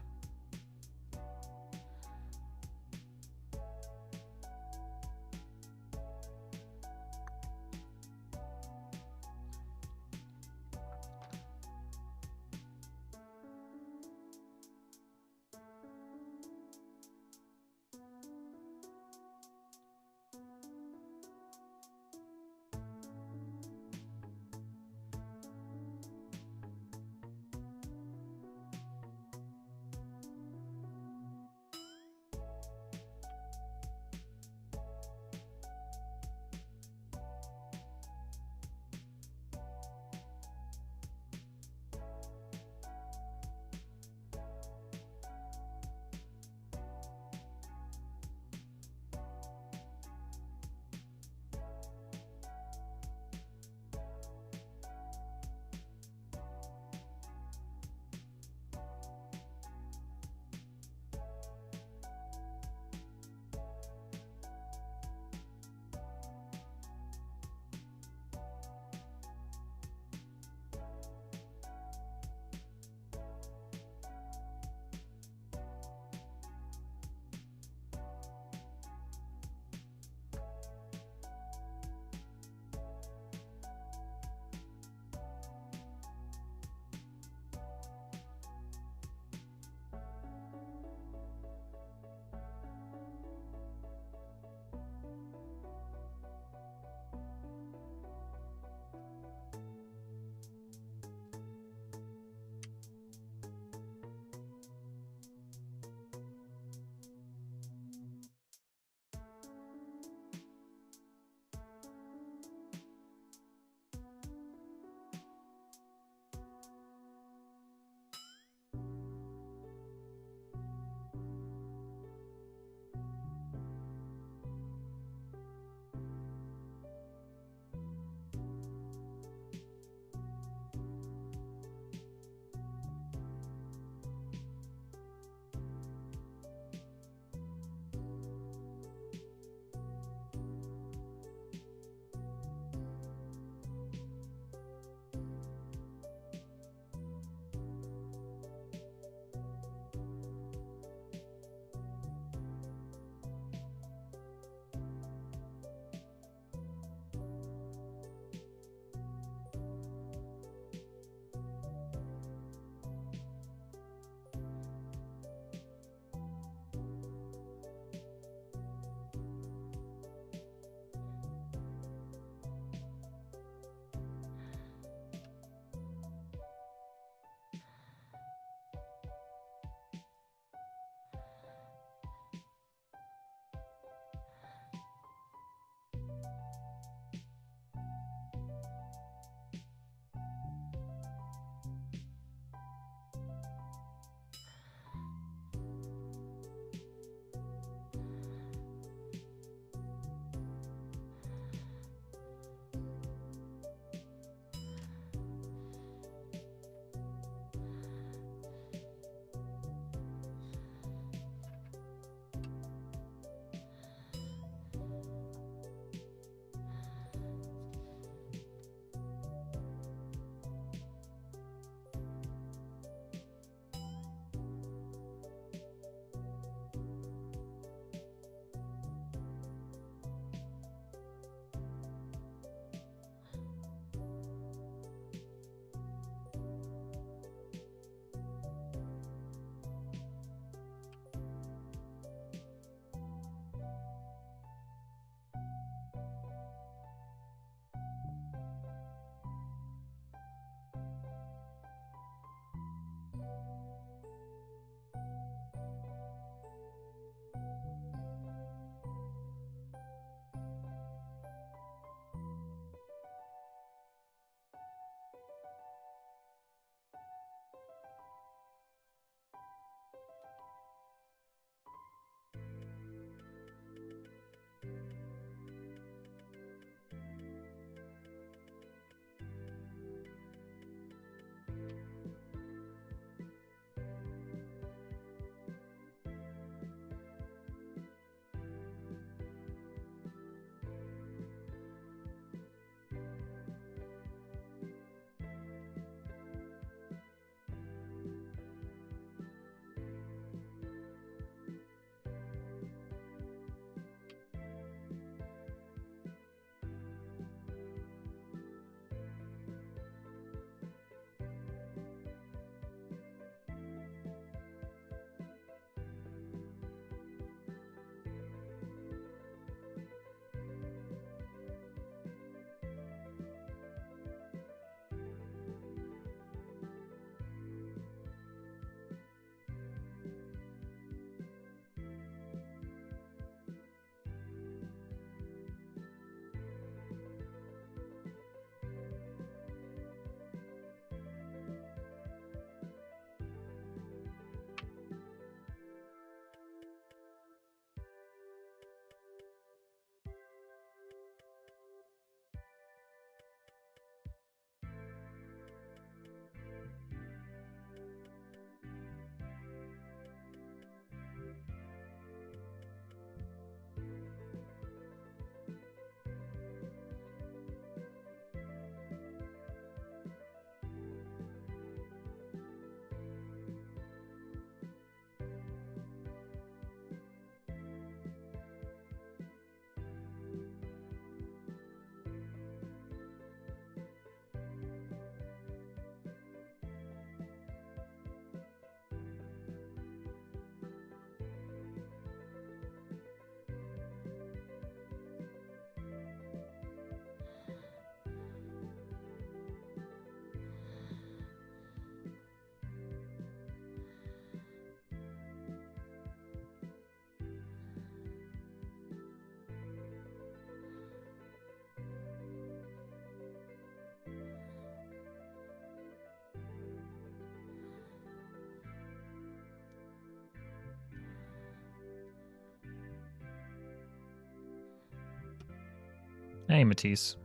Hey, Matisse.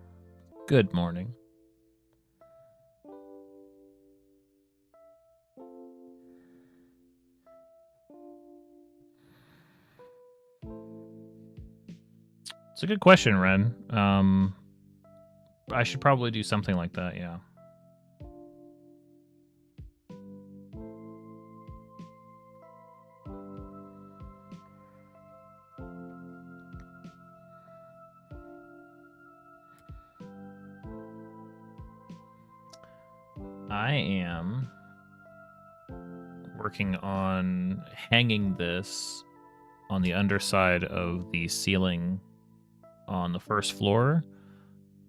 Good morning. It's a good question, Ren. I should probably do something like that, yeah. I am working on hanging this on the underside of the ceiling on the first floor,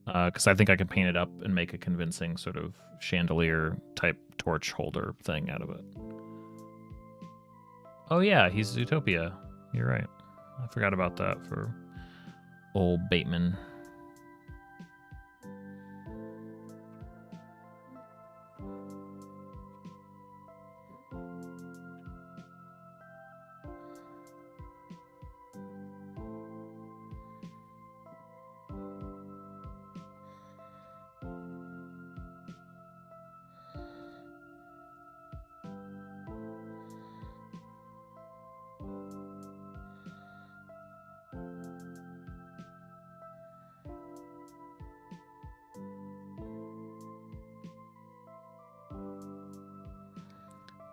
because I think I can paint it up and make a convincing sort of chandelier type torch holder thing out of it. Oh yeah, he's Zootopia. You're right. I forgot about that for old Bateman.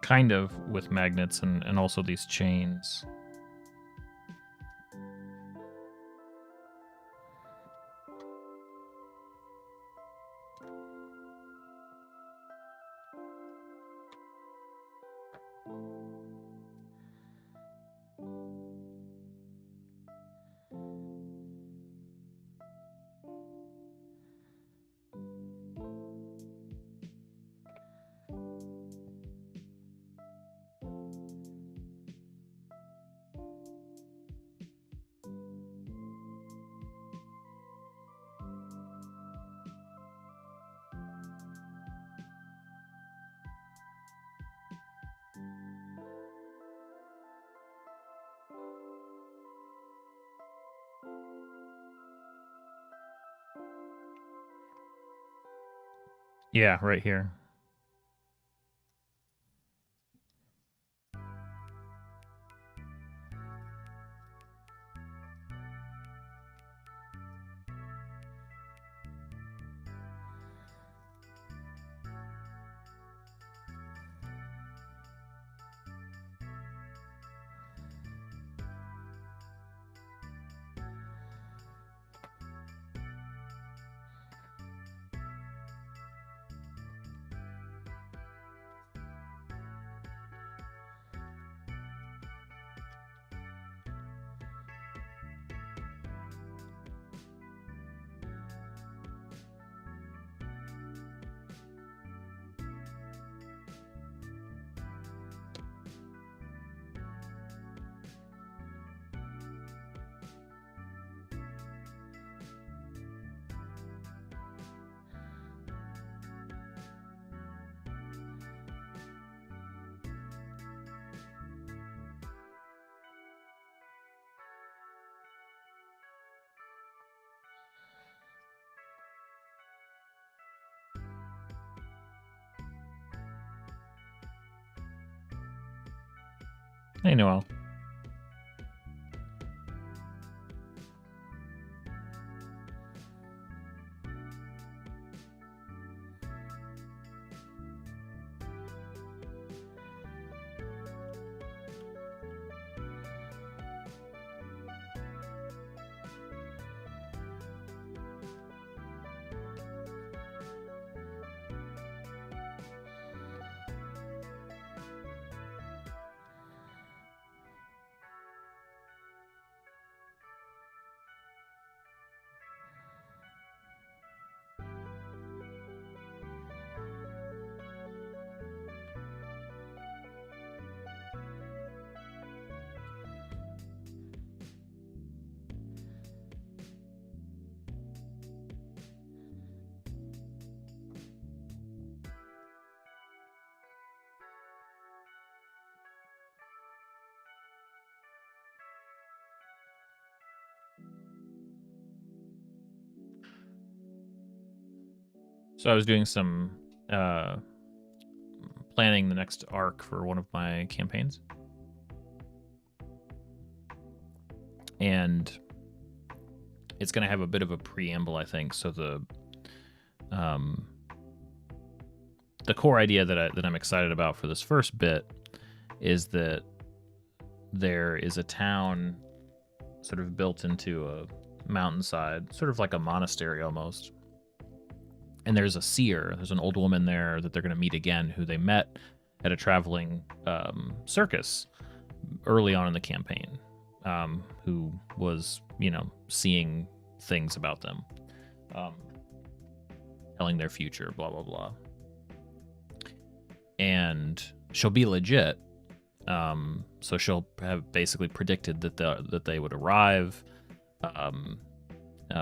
Kind of with magnets and also these chains. Yeah, right here. Hey, Noel. So I was doing some planning the next arc for one of my campaigns. And it's going to have a bit of a preamble, I think. So the core idea that I'm excited about for this first bit is that there is a town sort of built into a mountainside, sort of like a monastery almost. And there's a seer, there's an old woman there that they're going to meet again, who they met at a traveling circus early on in the campaign, who was, seeing things about them, telling their future, blah, blah, blah. And she'll be legit. So she'll have basically predicted that they would arrive.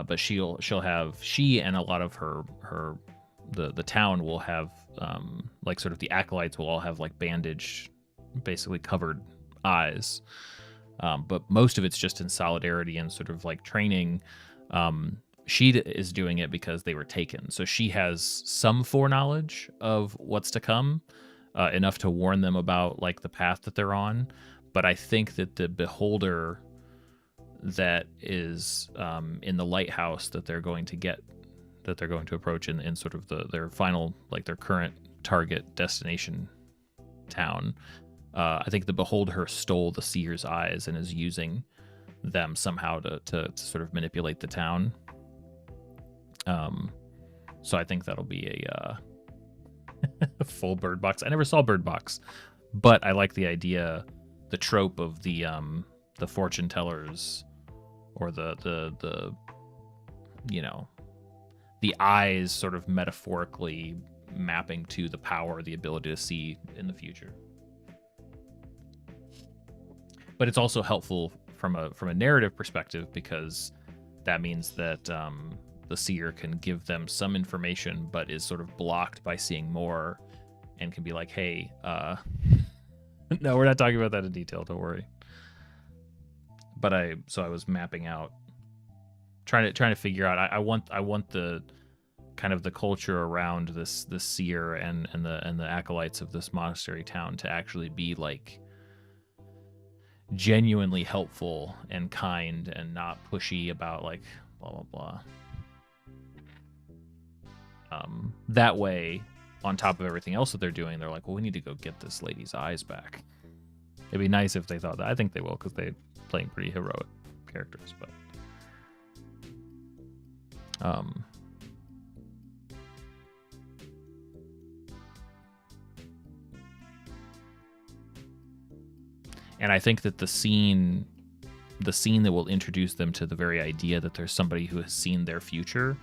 But she and a lot of the town will have, like sort of the acolytes will all have like bandaged, basically covered eyes. But most of it's just in solidarity and sort of like training. She is doing it because they were taken. So she has some foreknowledge of what's to come, enough to warn them about like the path that they're on. But I think that the beholder that is in the lighthouse that they're going to approach in sort of their final, like their current target destination town, I think the beholder stole the seer's eyes and is using them somehow to sort of manipulate the town. So I think that'll be a full Bird Box. I never saw Bird Box, but I like the idea, the trope of the fortune tellers, or the eyes sort of metaphorically mapping to the power, the ability to see in the future. But it's also helpful from a narrative perspective, because that means that the seer can give them some information, but is sort of blocked by seeing more, and can be like, hey, no, we're not talking about that in detail, don't worry. But I was mapping out, trying to figure out. I want the kind of the culture around this seer and the acolytes of this monastery town to actually be like genuinely helpful and kind, and not pushy about like blah blah blah. That way, on top of everything else that they're doing, they're like, well, we need to go get this lady's eyes back. It'd be nice if they thought that. I think they will, because they're playing pretty heroic characters, but and I think that the scene that will introduce them to the very idea that there's somebody who has seen their future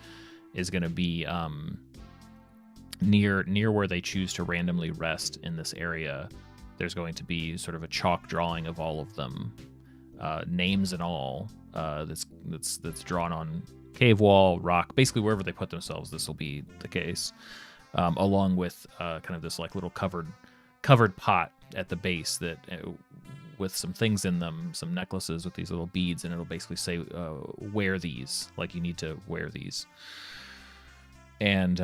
is going to be near where they choose to randomly rest in this area. There's going to be sort of a chalk drawing of all of them, names and all, that's drawn on cave wall, rock, basically wherever they put themselves. This will be the case, along with kind of this like little covered pot at the base that with some things in them, some necklaces with these little beads, and it'll basically say, wear these, like you need to wear these. And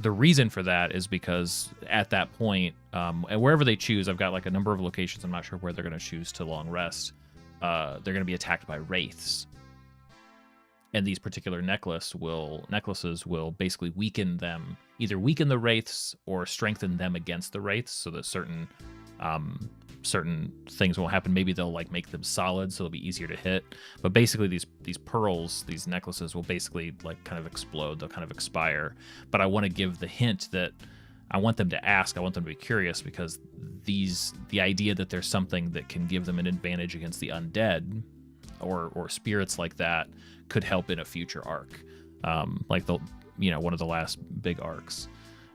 the reason for that is because at that point, and wherever they choose, I've got like a number of locations. I'm not sure where they're going to choose to long rest. They're going to be attacked by wraiths, and these particular necklaces will basically weaken them, either weaken the wraiths or strengthen them against the wraiths, so that certain things won't happen. Maybe they'll like make them solid, so it'll be easier to hit. But basically, these pearls, these necklaces will basically like kind of explode. They'll kind of expire. But I want to give the hint that I want them to ask. I want them to be curious, because the idea that there's something that can give them an advantage against the undead or spirits like that could help in a future arc, like one of the last big arcs.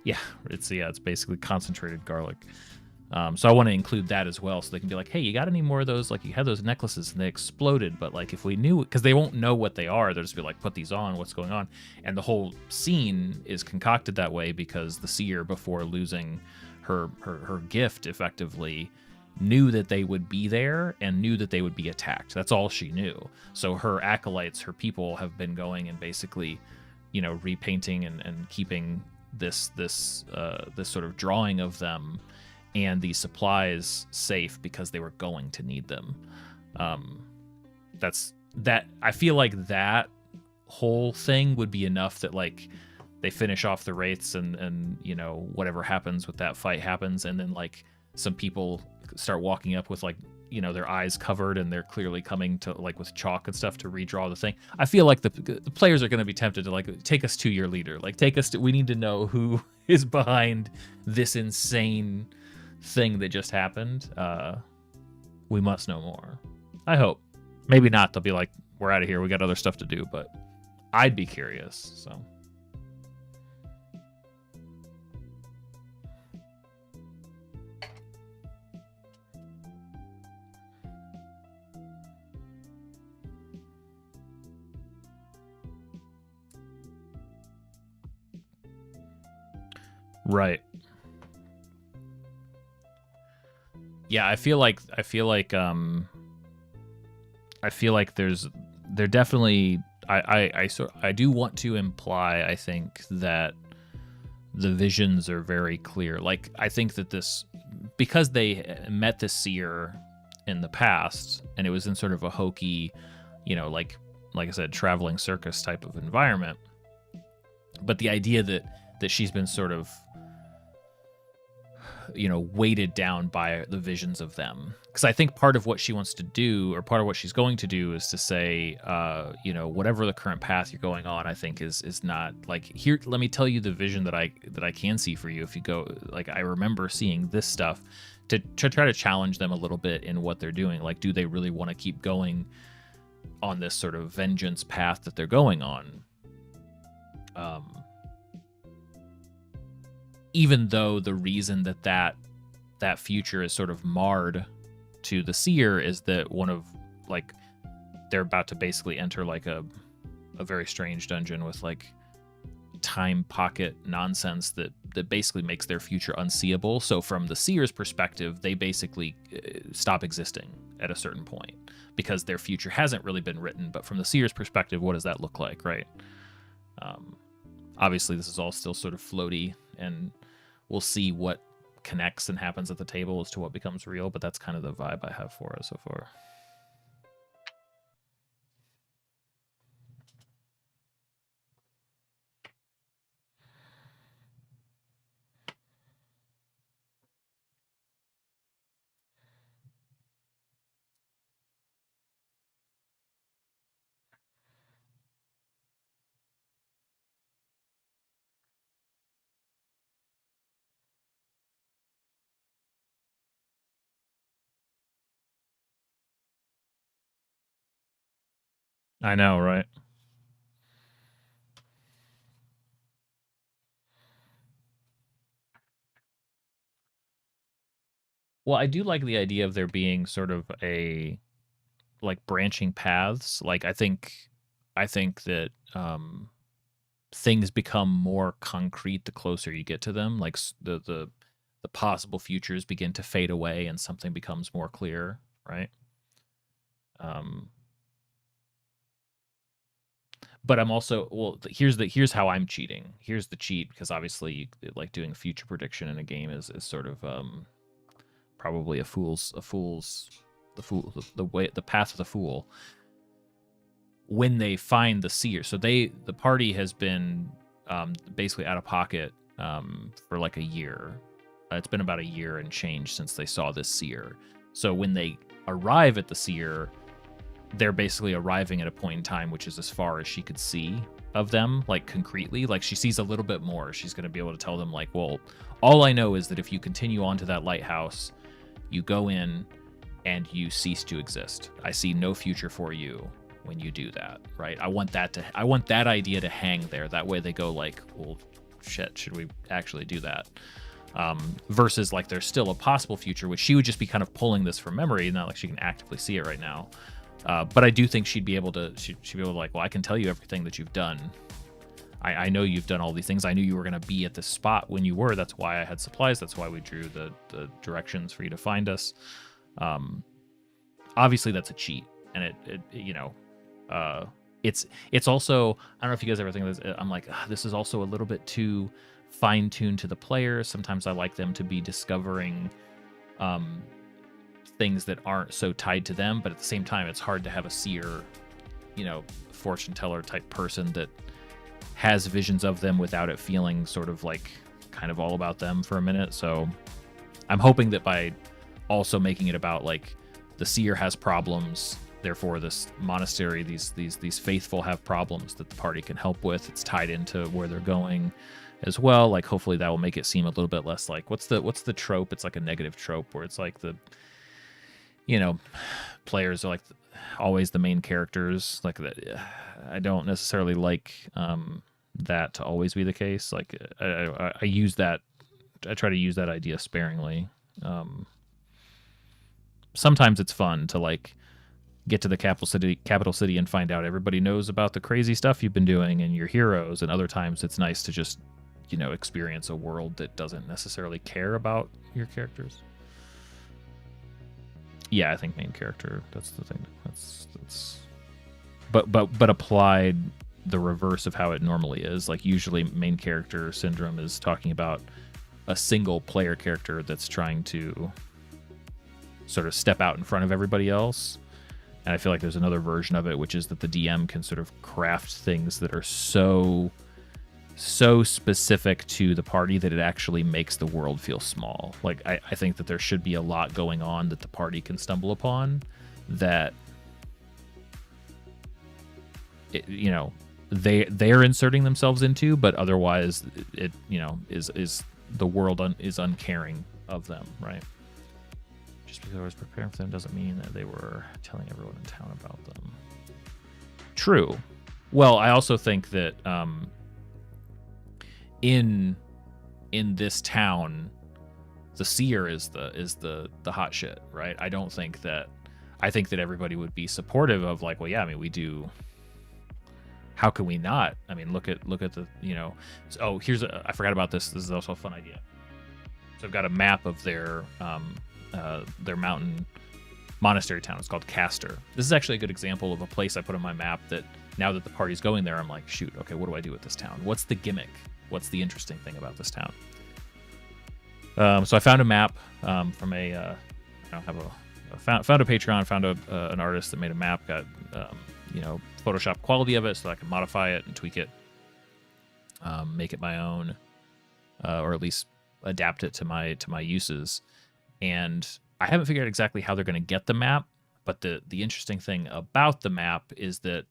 Yeah, it's basically concentrated garlic. So I want to include that as well, so they can be like, hey, you got any more of those? Like, you had those necklaces and they exploded, but like if we knew, because they won't know what they are, they'll just be like, put these on, what's going on? And the whole scene is concocted that way because the seer, before losing her gift effectively, knew that they would be there and knew that they would be attacked. That's all she knew. So her acolytes, her people, have been going and basically repainting and keeping this sort of drawing of them and these supplies safe because they were going to need them. I feel like that whole thing would be enough that like they finish off the wraiths and whatever happens with that fight happens, and then like some people start walking up with like their eyes covered and they're clearly coming to like with chalk and stuff to redraw the thing. I feel like the players are going to be tempted to like take us to your leader, like we need to know who is behind this insane thing that just happened. We must know more. I hope. Maybe not. They'll be like, we're out of here, we got other stuff to do, but I'd be curious. So right. Yeah, I feel like they're definitely I do want to imply, I think, that the visions are very clear. Like I think that this, because they met the seer in the past and it was in sort of a hokey, like I said, traveling circus type of environment. But the idea that she's been sort of weighted down by the visions of them, because I think part of what she wants to do, or part of what she's going to do, is to say whatever the current path you're going on, I think is not like, here, let me tell you the vision that I can see for you if you go, like, I remember seeing this stuff, to try to challenge them a little bit in what they're doing. Like, do they really want to keep going on this sort of vengeance path that they're going on, even though the reason that future is sort of marred to the seer is that one of, like, they're about to basically enter like a very strange dungeon with like time pocket nonsense that basically makes their future unseeable. So from the seer's perspective, they basically stop existing at a certain point because their future hasn't really been written. But from the seer's perspective, what does that look like, right? Obviously, this is all still sort of floaty, and we'll see what connects and happens at the table as to what becomes real, but that's kind of the vibe I have for it so far. I know, right? Well, I do like the idea of there being sort of a, like, branching paths. Like, I think that things become more concrete the closer you get to them. Like the possible futures begin to fade away and something becomes more clear, right? Um, but I'm also, well, here's how I'm cheating. Here's the cheat, because obviously, like, doing future prediction in a game is sort of probably the path of the fool. When they find the seer, so the party has been basically out of pocket for like a year. It's been about a year and change since they saw this seer. So when they arrive at the seer, they're basically arriving at a point in time which is as far as she could see of them, like, concretely. Like, she sees a little bit more. She's going to be able to tell them, like, well, all I know is that if you continue on to that lighthouse, you go in and you cease to exist. I see no future for you when you do that, right? I want that idea to hang there. That way they go like, well, shit, should we actually do that? Versus, like, there's still a possible future, which she would just be kind of pulling this from memory, not like she can actively see it right now. But I do think she'd be able to like, well, I can tell you everything that you've done. I know you've done all these things. I knew you were going to be at this spot when you were. That's why I had supplies. That's why we drew the directions for you to find us. Obviously, that's a cheat, and it it's also, I don't know if you guys ever think of this. I'm like, this is also a little bit too fine-tuned to the player. Sometimes I like them to be discovering things that aren't so tied to them, but at the same time, it's hard to have a seer, fortune teller type person that has visions of them without it feeling sort of like kind of all about them for a minute. So I'm hoping that by also making it about like the seer has problems, therefore this monastery, these faithful have problems that the party can help with. It's tied into where they're going as well. Like hopefully that will make it seem a little bit less like what's the trope? It's like a negative trope where it's like the players are like always the main characters. Like that, I don't necessarily like that to always be the case. Like I use that. I try to use that idea sparingly. Sometimes it's fun to like get to the capital city and find out everybody knows about the crazy stuff you've been doing and your heroes. And other times it's nice to just experience a world that doesn't necessarily care about your characters. Yeah, I think main character. That's the thing. That's. But applied the reverse of how it normally is. Like usually, main character syndrome is talking about a single player character that's trying to sort of step out in front of everybody else. And I feel like there's another version of it, which is that the DM can sort of craft things that are so specific to the party that it actually makes the world feel small. Like I think that there should be a lot going on that the party can stumble upon that they're inserting themselves into, but otherwise it is the world is uncaring of them, right? Just because I was preparing for them doesn't mean that they were telling everyone in town about them. True. Well, I also think that in this town, the seer is the hot shit, right? I think that everybody would be supportive of like, well, yeah, I mean, we do. How can we not? I mean, look at the, oh, I forgot about this. This is also a fun idea. So I've got a map of their mountain monastery town. It's called Castor. This is actually a good example of a place I put on my map that now that the party's going there, I'm like, shoot, okay, what do I do with this town? What's the gimmick? What's the interesting thing about this town? So I found a map from a, found a Patreon, found an artist that made a map, got, Photoshop quality of it so that I can modify it and tweak it, make it my own, or at least adapt it to my uses. And I haven't figured out exactly how they're going to get the map, but the interesting thing about the map is that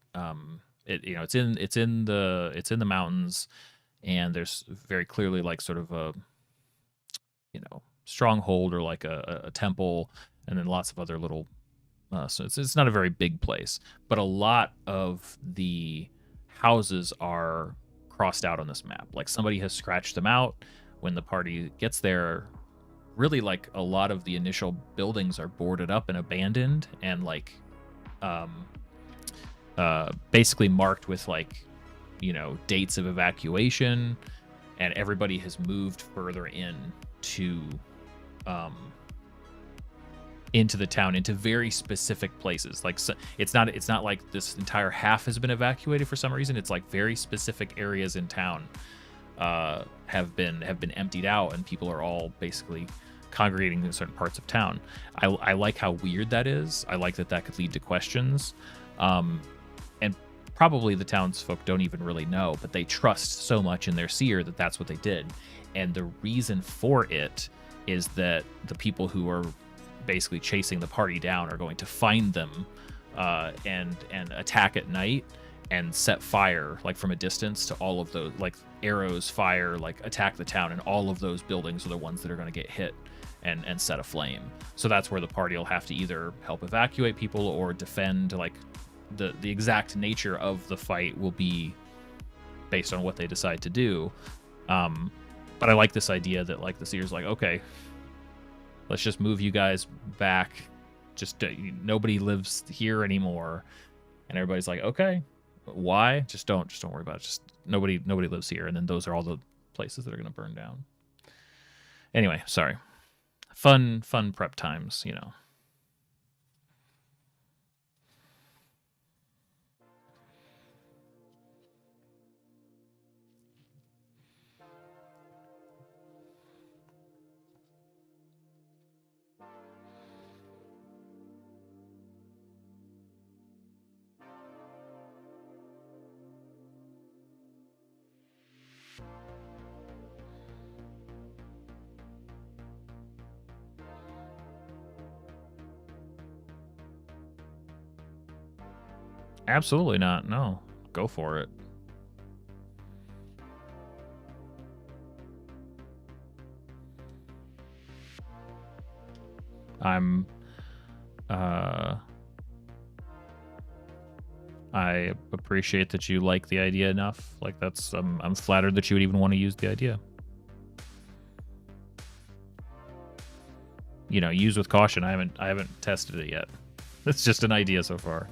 it's in the mountains, and there's very clearly like sort of a stronghold or like a temple, and then lots of other little. So it's not a very big place, but a lot of the houses are crossed out on this map. Like somebody has scratched them out. When the party gets there, really like a lot of the initial buildings are boarded up and abandoned and like basically marked with like dates of evacuation, and everybody has moved further into the town, into very specific places. Like so, it's not like this entire half has been evacuated for some reason. It's like very specific areas in town have been emptied out, and people are all basically congregating in certain parts of town. I like how weird that is. I like that could lead to questions, and probably the townsfolk don't even really know, but they trust so much in their seer that that's what they did. And the reason for it is that the people who are basically chasing the party down are going to find them and attack at night and set fire like from a distance to all of those, like arrows fire, like attack the town, and all of those buildings are the ones that are going to get hit and set aflame. So that's where the party will have to either help evacuate people or defend. Like the exact nature of the fight will be based on what they decide to do. But I like this idea that like the seer's like, okay, let's just move you guys back. Just nobody lives here anymore, and everybody's like, okay, why? Just don't worry about it. Just nobody lives here, and then those are all the places that are going to burn down. Anyway, sorry. Fun prep times, Absolutely not. No. Go for it. I'm I appreciate that you like the idea enough. Like that's I'm flattered that you would even want to use the idea. You know, use with caution. I haven't tested it yet. It's just an idea so far.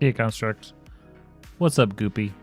See you, Construct. What's up, Goopy?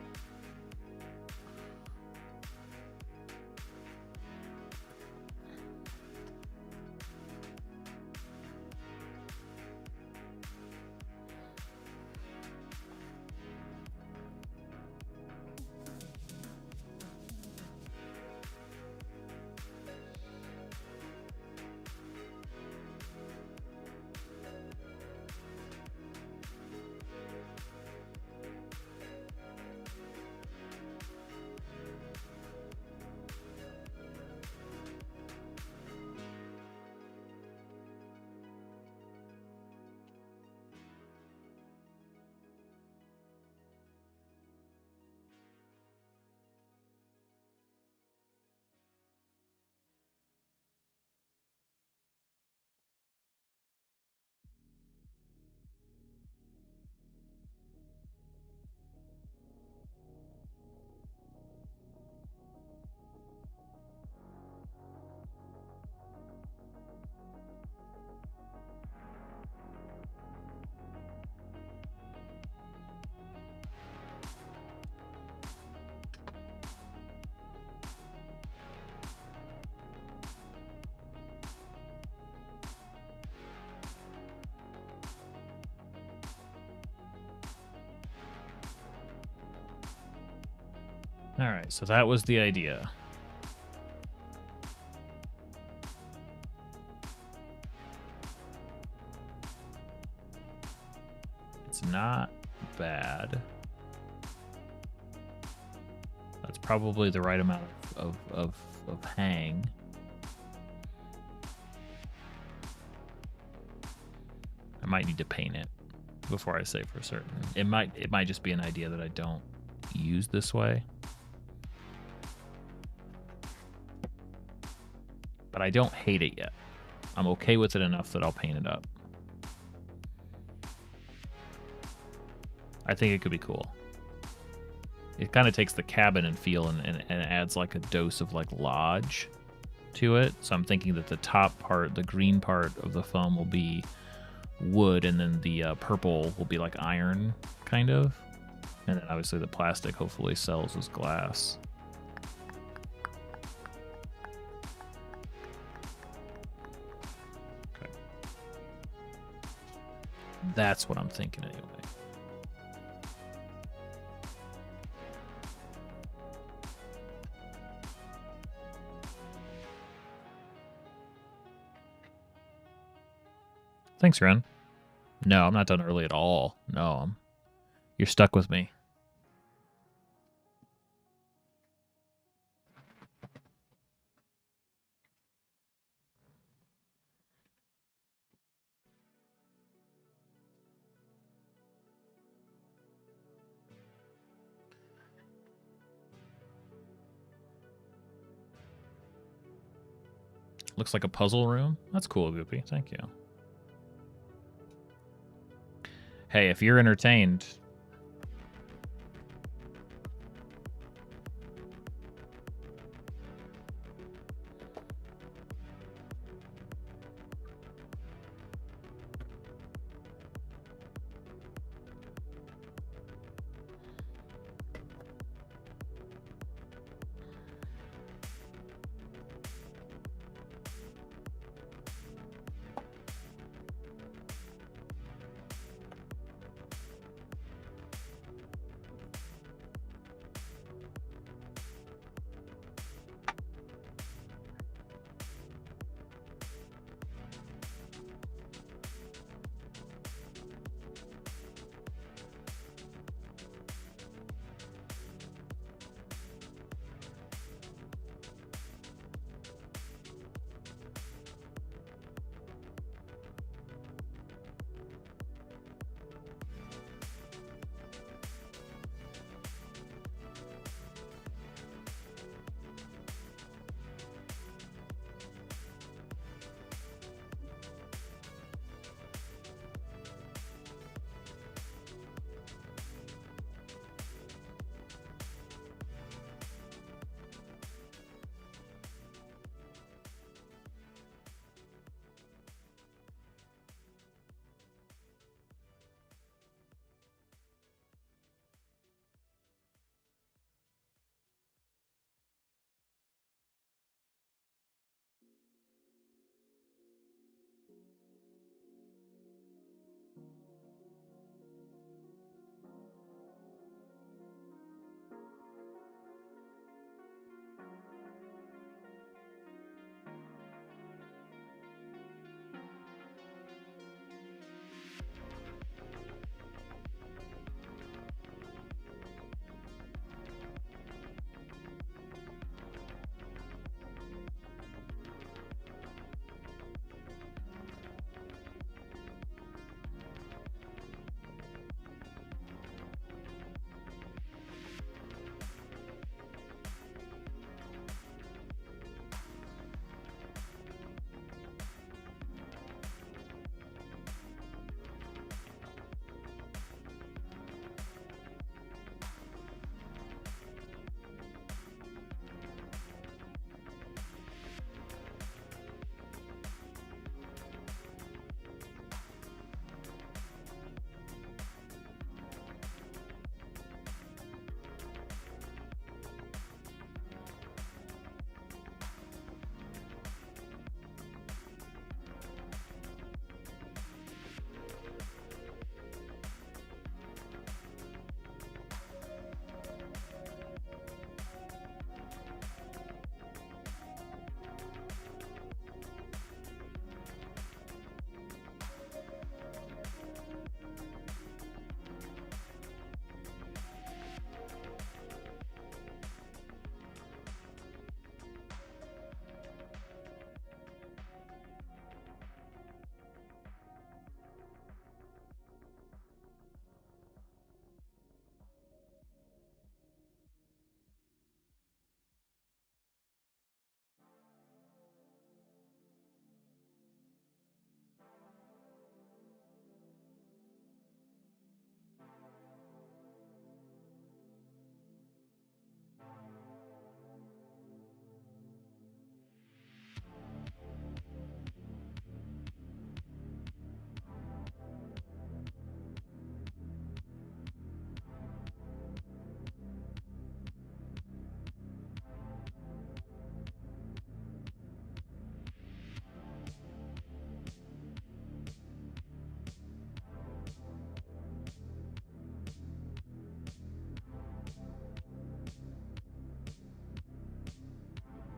All right, so that was the idea. It's not bad. That's probably the right amount of hang. I might need to paint it before I say for certain. It might just be an idea that I don't use this way. But I don't hate it yet. I'm okay with it enough that I'll paint it up. I think it could be cool. It kind of takes the cabin and feel and adds like a dose of like lodge to it. So I'm thinking that the top part, the green part of the foam will be wood, and then the purple will be like iron, kind of. And then obviously the plastic hopefully sells as glass. That's what I'm thinking anyway. Thanks, Ren. No, I'm not done early at all. No, you're stuck with me. Looks like a puzzle room. That's cool, Goopy. Thank you. Hey, if you're entertained...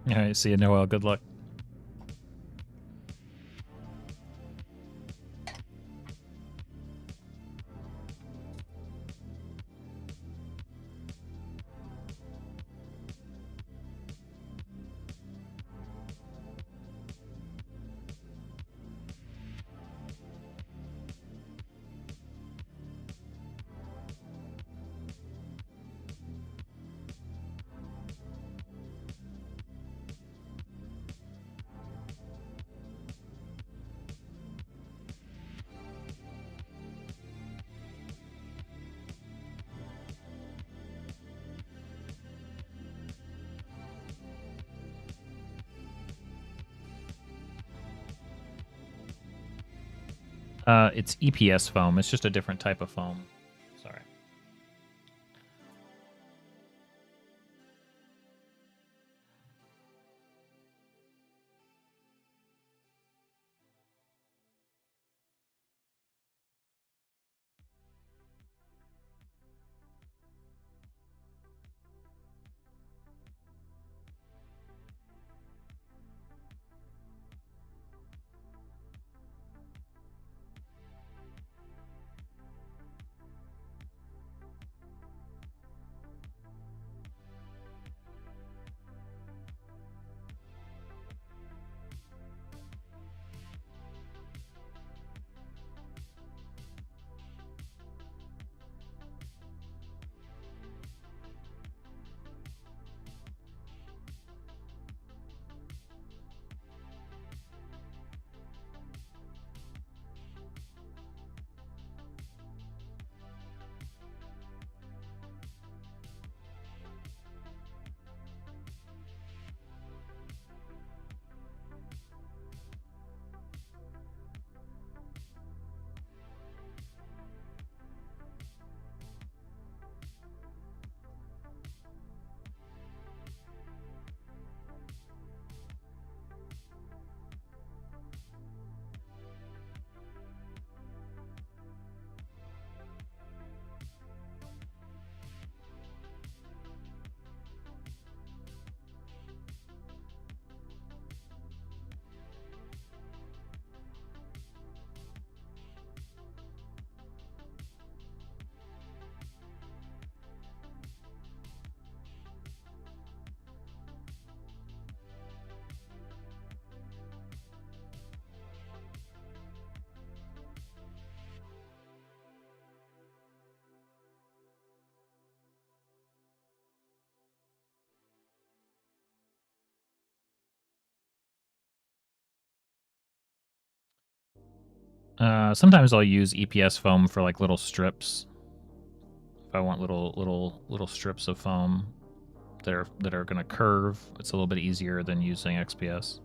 All right, see you, Noel. Good luck. It's EPS foam. It's just a different type of foam. Sorry. Sometimes I'll use EPS foam for like little strips. If I want little strips of foam that are gonna curve, it's a little bit easier than using XPS.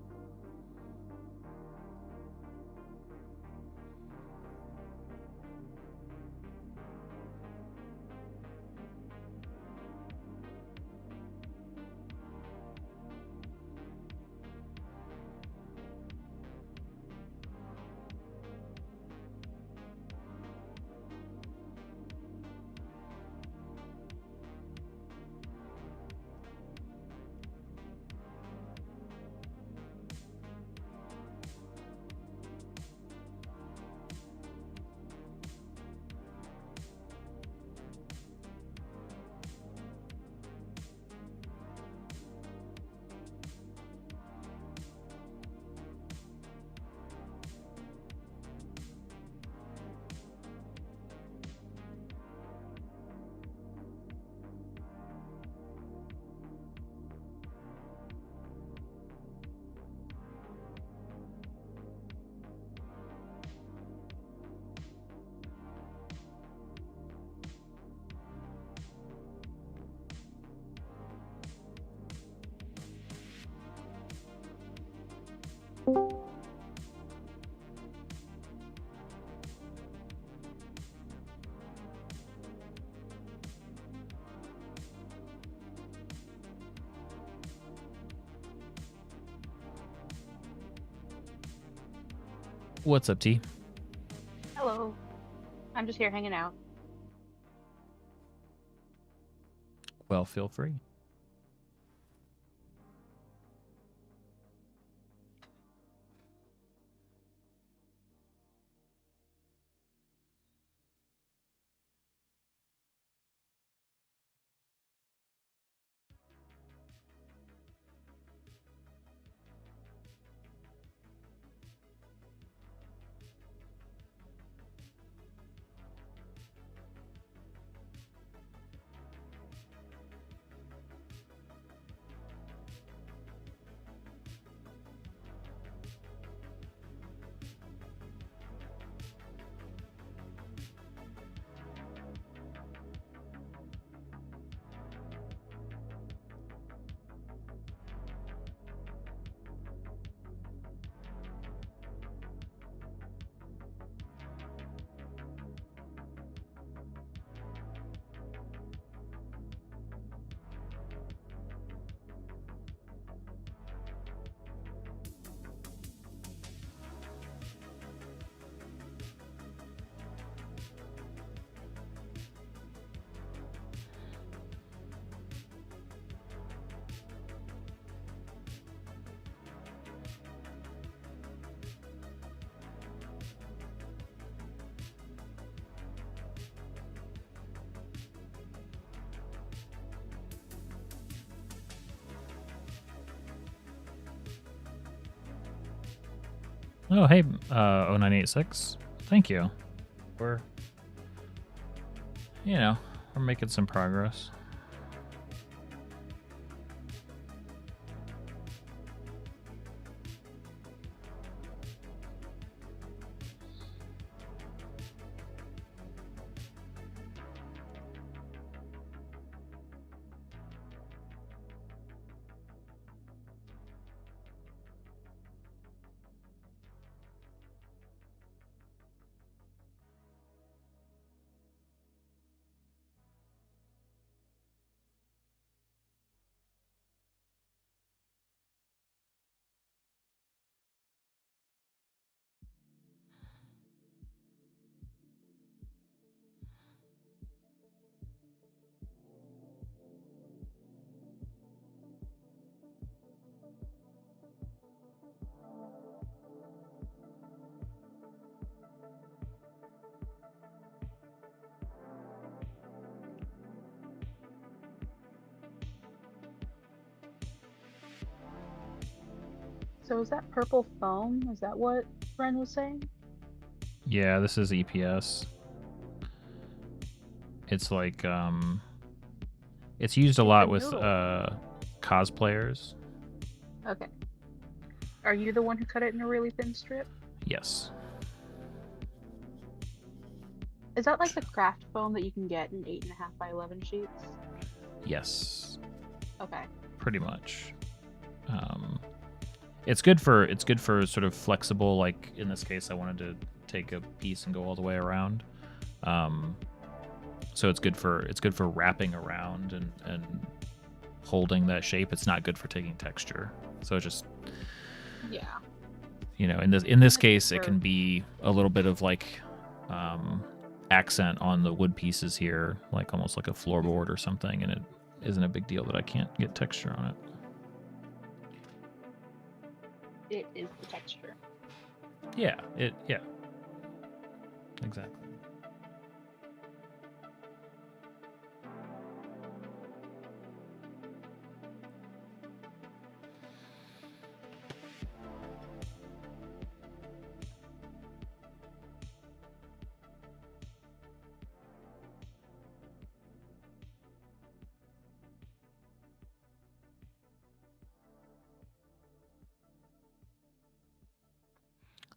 What's up, T? Hello. I'm just here hanging out. Well, feel free. Oh, hey, 0986. Thank you. We're, we're making some progress. So is that purple foam? Is that what Ren was saying? Yeah, this is EPS. It's like, it's used a lot with cosplayers. Okay. Are you the one who cut it in a really thin strip? Yes. Is that like the craft foam that you can get in 8.5 by 11 sheets? Yes. Okay. Pretty much. It's good for sort of flexible, like in this case I wanted to take a piece and go all the way around. So it's good for wrapping around and holding that shape. It's not good for taking texture. So it just, yeah, in this case it can be a little bit of like accent on the wood pieces here, like almost like a floorboard or something, and it isn't a big deal that I can't get texture on it. It is the texture. Yeah, exactly.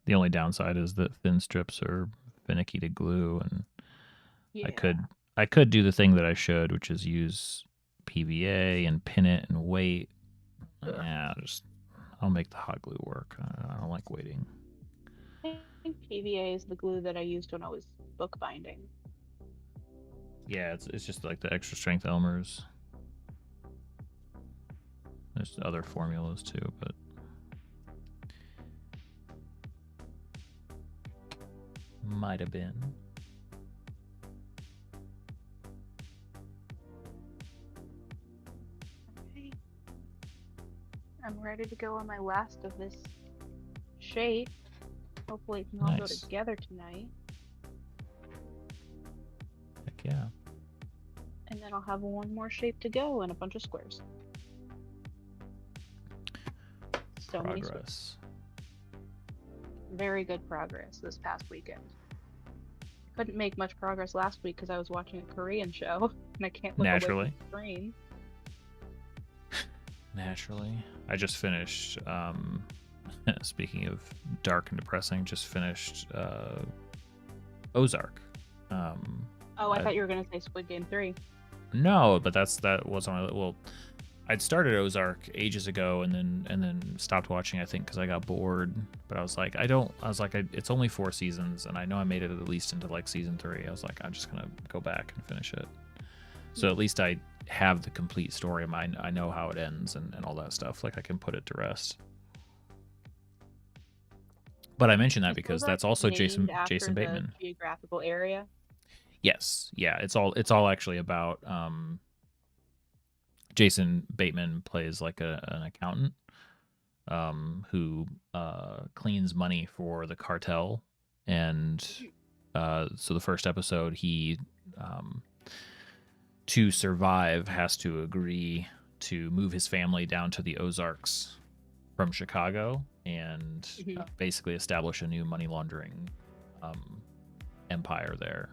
The only downside is that thin strips are finicky to glue, and Yeah. I could do the thing that I should, which is use PVA and pin it and wait. Yeah, I'll make the hot glue work. I don't like waiting. I think PVA is the glue that I used when I was bookbinding. Yeah, it's just like the extra strength Elmer's. There's other formulas too, but might have been. Okay. I'm ready to go on my last of this shape. Hopefully it can all go together tonight. Heck yeah. And then I'll have one more shape to go and a bunch of squares. So many squares. Very good progress this past weekend. Couldn't make much progress last week because I was watching a Korean show and I can't look away from the screen. Naturally. I just finished, speaking of dark and depressing, just finished Ozark. I thought you were going to say Squid Game 3. No, but that was on. Well, I'd started Ozark ages ago and then stopped watching, I think, because I got bored. But I was like, it's only 4 seasons, and I know I made it at least into like season 3. I was like, I'm just gonna go back and finish it. So at least I have the complete story of mine. I know how it ends and all that stuff. Like I can put it to rest. But I mention that because that's also Jason Bateman. The geographical area. Yes, yeah, it's all actually about. Jason Bateman plays like an accountant who cleans money for the cartel, and so the first episode, he to survive has to agree to move his family down to the Ozarks from Chicago, and basically establish a new money laundering empire there.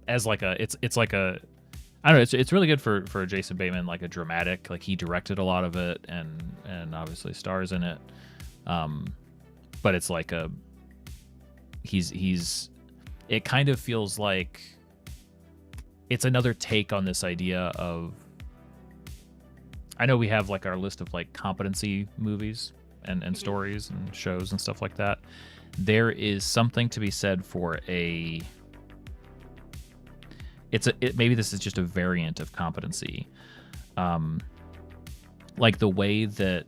As like it's like a, I don't know, it's really good for Jason Bateman, like a dramatic, like he directed a lot of it and obviously stars in it. But it's like he's it kind of feels like it's another take on this idea of, I know we have like our list of like competency movies and stories and shows and stuff like that. There is something to be said for maybe this is just a variant of competency. Like the way that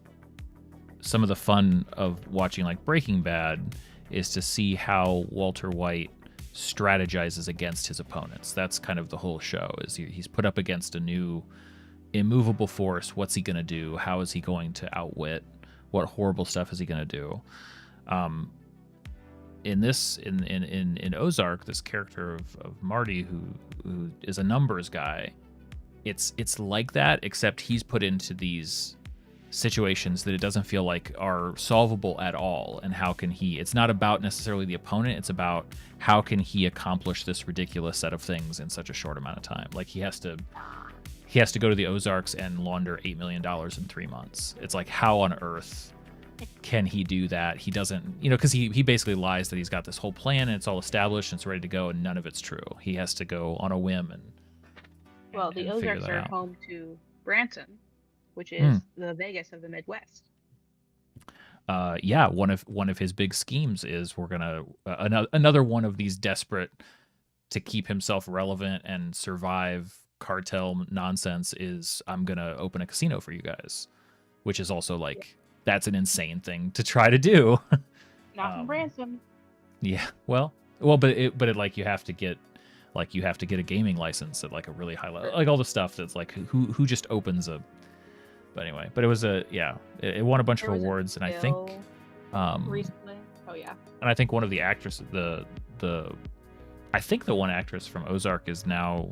some of the fun of watching like Breaking Bad is to see how Walter White strategizes against his opponents. That's kind of the whole show, is he's put up against a new immovable force. What's he going to do? How is he going to outwit? What horrible stuff is he going to do? In Ozark, this character of Marty, who is a numbers guy, it's like that, except he's put into these situations that it doesn't feel like are solvable at all. And how can he, it's not about necessarily the opponent, it's about how can he accomplish this ridiculous set of things in such a short amount of time. Like he has to go to the Ozarks and launder $8 million in 3 months. It's like, how on earth can he do that? He doesn't, because he basically lies that he's got this whole plan and it's all established and it's ready to go, and none of it's true. He has to go on a whim the Ozarks are home to Branson, which is the Vegas of the Midwest. One of his big schemes is we're gonna another one of these desperate to keep himself relevant and survive cartel nonsense is, I'm gonna open a casino for you guys, which is also like, that's an insane thing to try to do. Not from Branson. Yeah, well, but it like you have to get a gaming license at like a really high level, like all the stuff that's like who just opens a. But anyway, it was it won a bunch of awards, and I think recently. Oh yeah. And I think one of the actresses, I think the one actress from Ozark is now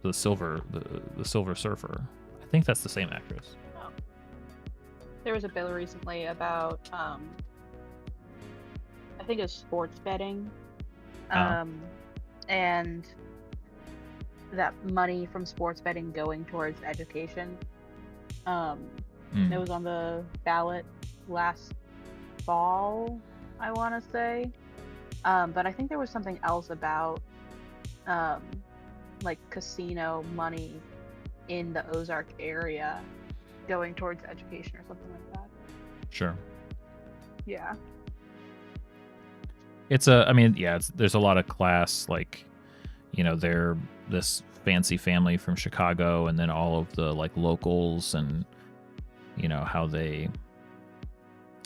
the Silver Surfer. I think that's the same actress. Oh. There was a bill recently about I think it was sports betting. And that money from sports betting going towards education. It was on the ballot last fall, I want to say. But I think there was something else about like casino money in the Ozark area going towards education or something like that. Sure. Yeah. There's a lot of class, like, they're this fancy family from Chicago, and then all of the like locals, and how they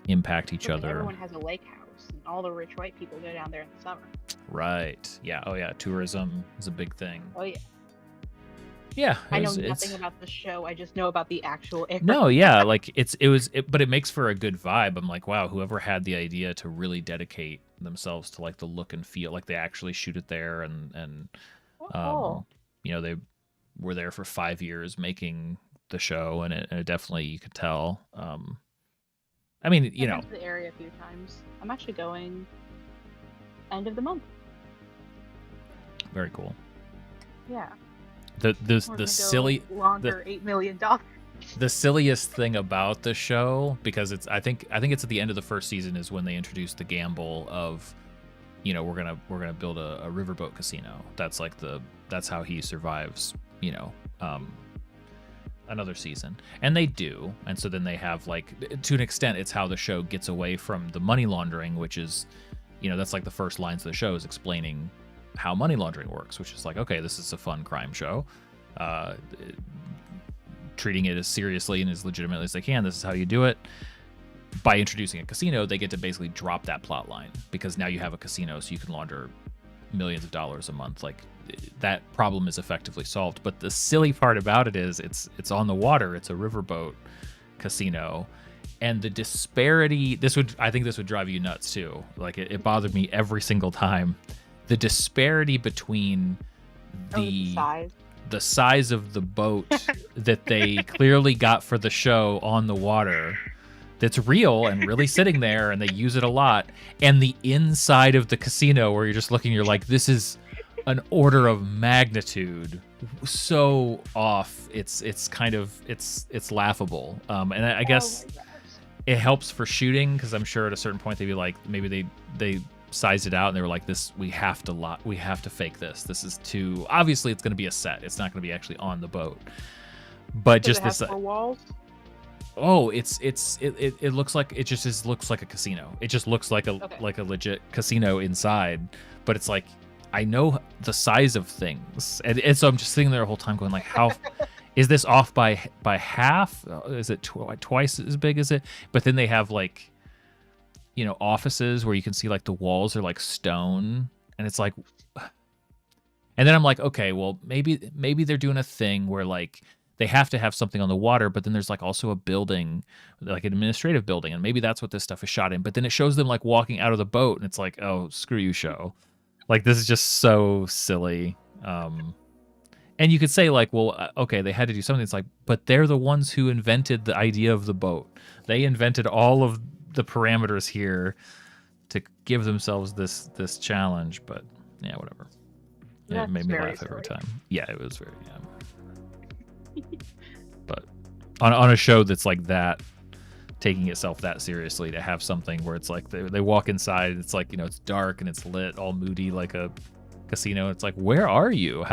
impact each other. Everyone has a lake house, and all the rich white people go down there in the summer. Right. Yeah. Oh yeah. Tourism is a big thing. Oh yeah. Yeah. I know nothing about the show. I just know about the actual area. No, yeah, like but it makes for a good vibe. I'm like, wow, whoever had the idea to really dedicate themselves to like the look and feel, like they actually shoot it there, and they were there for 5 years making the show, and it definitely, you could tell. I've been to the area a few times. I'm actually going end of the month. Very cool. Yeah. The silly longer $8 million. The silliest thing about the show, because I think it's at the end of the first season, is when they introduce the gamble of, we're gonna build a riverboat casino. That's like that's how he survives, another season. And they do. And so then they have, like, to an extent, it's how the show gets away from the money laundering, which is, that's like the first lines of the show is explaining how money laundering works, which is like, okay, this is a fun crime show. Treating it as seriously and as legitimately as they can. This is how you do it. By introducing a casino, they get to basically drop that plot line, because now you have a casino, so you can launder millions of dollars a month. Like, that problem is effectively solved. But the silly part about it is it's on the water. It's a riverboat casino, and the disparity. I think this would drive you nuts too. Like, it bothered me every single time. The disparity between the size of the boat that they clearly got for the show on the water, that's real and really sitting there, and they use it a lot. And the inside of the casino where you're just looking, you're like, this is an order of magnitude so off. It's kind of it's laughable. And I guess it helps for shooting, because I'm sure at a certain point they'd be like, maybe they sized it out and they were like, this, we have to fake this. This is too, obviously it's going to be a set. It's not going to be actually on the boat. But Does just it have this 4 walls? Oh, it looks like it just looks like a casino. It just looks like a like a legit casino inside, but it's like, I know the size of things, and so I'm just sitting there the whole time going like, how is this off by half? Is it twice as big as it? But then they have like, you know, offices where you can see like the walls are like stone, and it's like, and then I'm like, okay, well maybe they're doing a thing where like they have to have something on the water, but then there's like also a building, like an administrative building, and maybe that's what this stuff is shot in. But then it shows them like walking out of the boat, and it's like, oh, screw you, show. Like, this is just so silly. And you could say like, well, okay, they had to do something. It's like, but they're the ones who invented the idea of the boat. They invented all of the parameters here to give themselves this challenge. But yeah, whatever. It made me laugh every time. Yeah, it was very, yeah. But on a show that's like that, taking itself that seriously, to have something where it's like they walk inside, it's like, you know, it's dark and it's lit, all moody like a casino. It's like, where are you?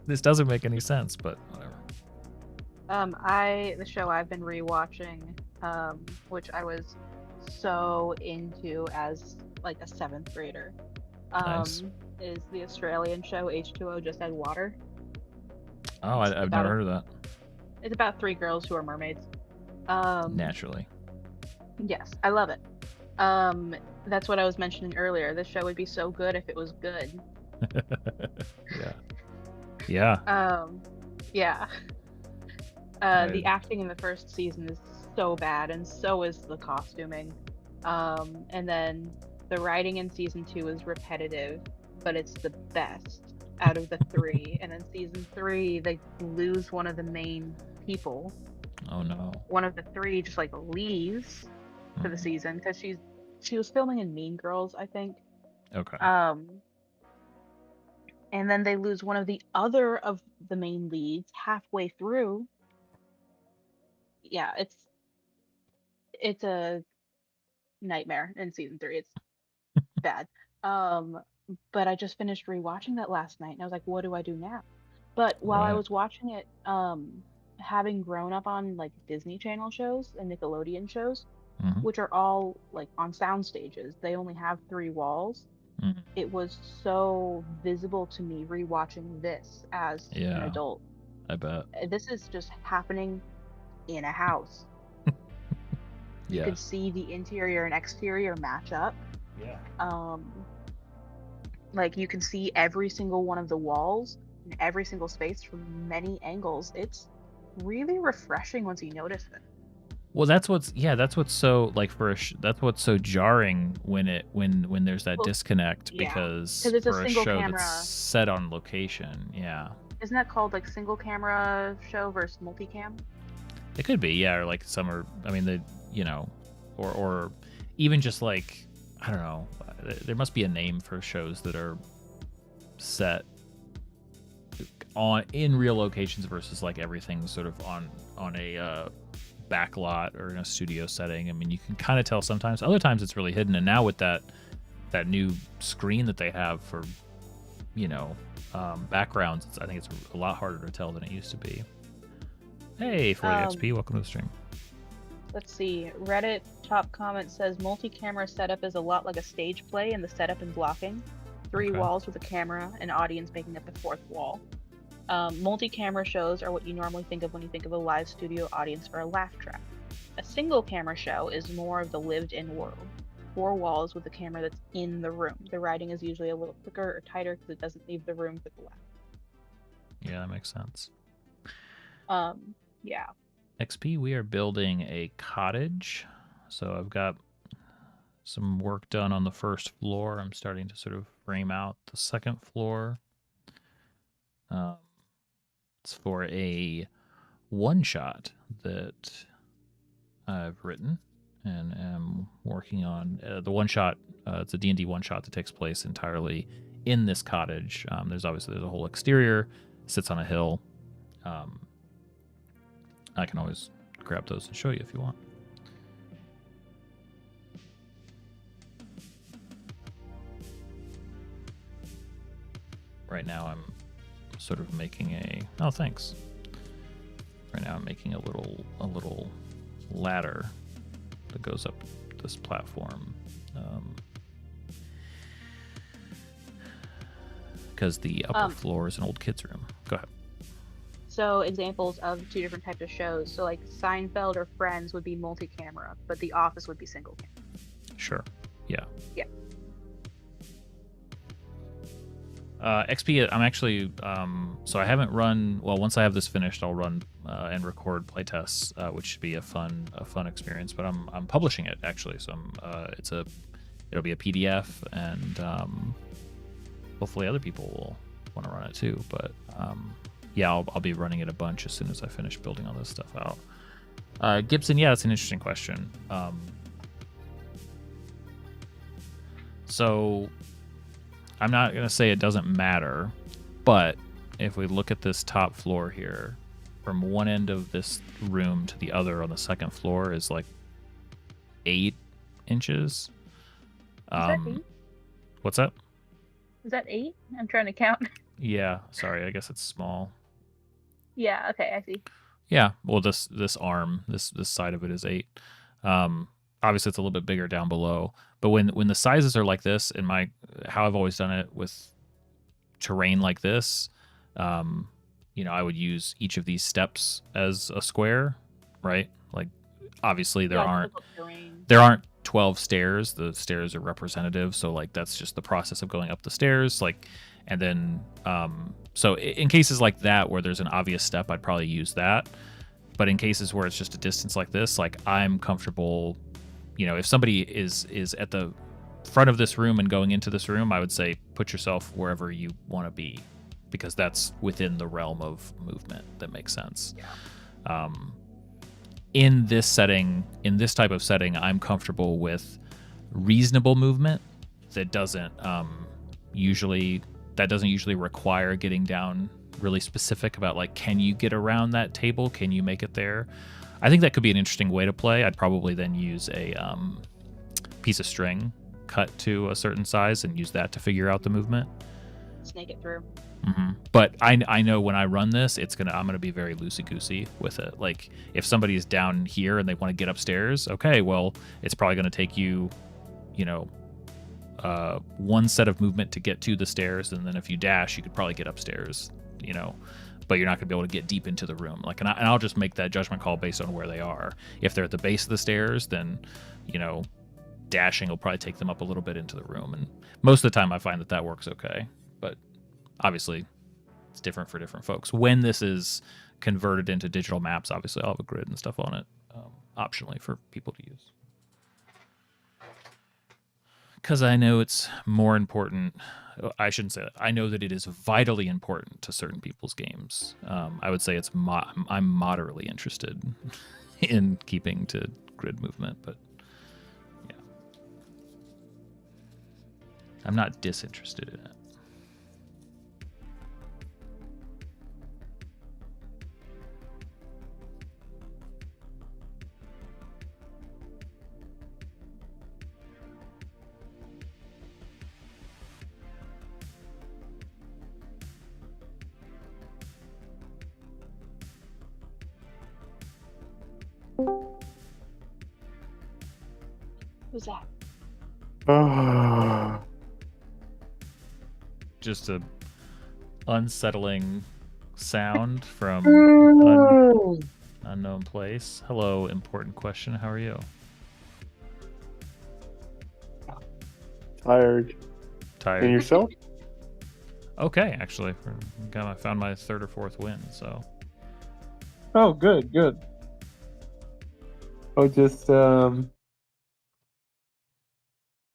This doesn't make any sense, but whatever. The show I've been rewatching, which I was so into as like a 7th grader, Nice. is the Australian show H2O Just Add Water. Oh, I've never heard of that. It's about 3 girls who are mermaids. Naturally. Yes, I love it. That's what I was mentioning earlier. This show would be so good if it was good. Yeah. Yeah. The acting in the first season is so bad, and so is the costuming. And then the writing in season 2 is repetitive, but it's the best out of the 3. And in season 3, they lose one of the main people. Oh no. One of the 3 just like leaves for the season, because she was filming in Mean Girls, I think. Okay. And then they lose one of the other of the main leads halfway through. Yeah, it's a nightmare in season 3. It's bad. But I just finished rewatching that last night, and I was like, what do I do now? But while I was watching it, having grown up on like Disney Channel shows and Nickelodeon shows, which are all like on sound stages, they only have 3 walls. It was so visible to me rewatching this as an adult. I bet. This is just happening in a house. You could see the interior and exterior match up. Yeah. Like you can see every single one of the walls and every single space from many angles. It's really refreshing once you notice it. Well, that's what's so like that's what's so jarring when there's that disconnect, because it's for a a single show camera that's set on location. Yeah. Isn't that called like single camera show versus multicam? It could be, yeah, or like some are, I mean, the, you know, or even just like, I don't know, there must be a name for shows that are set in real locations versus like everything's sort of on a back lot or in a studio setting. I mean, you can kind of tell sometimes. Other times it's really hidden. And now with that new screen that they have for, you know, backgrounds, I think it's a lot harder to tell than it used to be. Hey, 40XP, welcome to the stream. Let's see. Reddit top comment says multi-camera setup is a lot like a stage play in the setup and blocking. 3 walls with a camera, and audience making up the 4th wall. Multi-camera shows are what you normally think of when you think of a live studio audience or a laugh track. A single camera show is more of the lived-in world. 4 walls with a camera that's in the room. The writing is usually a little thicker or tighter because it doesn't leave the room for the laugh. Yeah, that makes sense. Yeah. XP, we are building a cottage. So I've got some work done on the first floor. I'm starting to sort of frame out the second floor. It's for a one-shot that I've written and am working on the one shot. It's a D&D one shot that takes place entirely in this cottage. There's a whole exterior, sits on a hill. I can always grab those and show you if you want. Right now I'm sort of making oh, thanks. Right now I'm making a little ladder that goes up this platform. Because the upper floor is an old kid's room. Go ahead. So examples of two different types of shows. So like Seinfeld or Friends would be multi-camera, but The Office would be single camera. Sure. Yeah. Yeah. XP, I'm actually, so I haven't run, well, once I have this finished, I'll run and record playtests, which should be a fun experience, but I'm publishing it actually. So it'll be a PDF, and hopefully other people will want to run it too. But yeah, I'll be running it a bunch as soon as I finish building all this stuff out. Gibson, yeah, that's an interesting question. So I'm not going to say it doesn't matter, but if we look at this top floor here, from one end of this room to the other on the second floor is like 8 inches. Is that 8? What's that? Is that 8? I'm trying to count. Yeah, sorry, I guess it's small. Yeah, okay, I see. Yeah, well, this arm, this side of it is 8. Obviously, it's a little bit bigger down below. But when the sizes are like this, how I've always done it with terrain like this, I would use each of these steps as a square, right? Like, obviously there aren't 12 stairs. The stairs are representative, so like that's just the process of going up the stairs. Like, and then so in cases like that where there's an obvious step, I'd probably use that. But in cases where it's just a distance like this, like I'm comfortable. If somebody is at the front of this room and going into this room, I would say put yourself wherever you want to be, because that's within the realm of movement. That makes sense. Yeah. In this setting, in this type of setting, I'm comfortable with reasonable movement that doesn't usually require getting down really specific about like, can you get around that table? Can you make it there? I think that could be an interesting way to play. I'd probably then use a piece of string cut to a certain size and use that to figure out the movement. Snake it through. Mm-hmm. But I know when I run this, I'm gonna be very loosey-goosey with it. Like if somebody's down here and they want to get upstairs, okay, well it's probably gonna take you, one set of movement to get to the stairs, and then if you dash, you could probably get upstairs, but you're not going to be able to get deep into the room. Like, and I'll just make that judgment call based on where they are. If they're at the base of the stairs, then, dashing will probably take them up a little bit into the room. And most of the time I find that works okay. But obviously it's different for different folks. When this is converted into digital maps, obviously I'll have a grid and stuff on it, optionally for people to use. Because I know it's more important. I shouldn't say that. I know that it is vitally important to certain people's games. I would say I'm moderately interested in keeping to grid movement, but yeah, I'm not disinterested in it. Who's that? Just a unsettling sound from unknown place. Hello, important question. How are you? Tired. Tired. And yourself? Okay, actually, I found my 3rd or 4th win. So. Oh, good.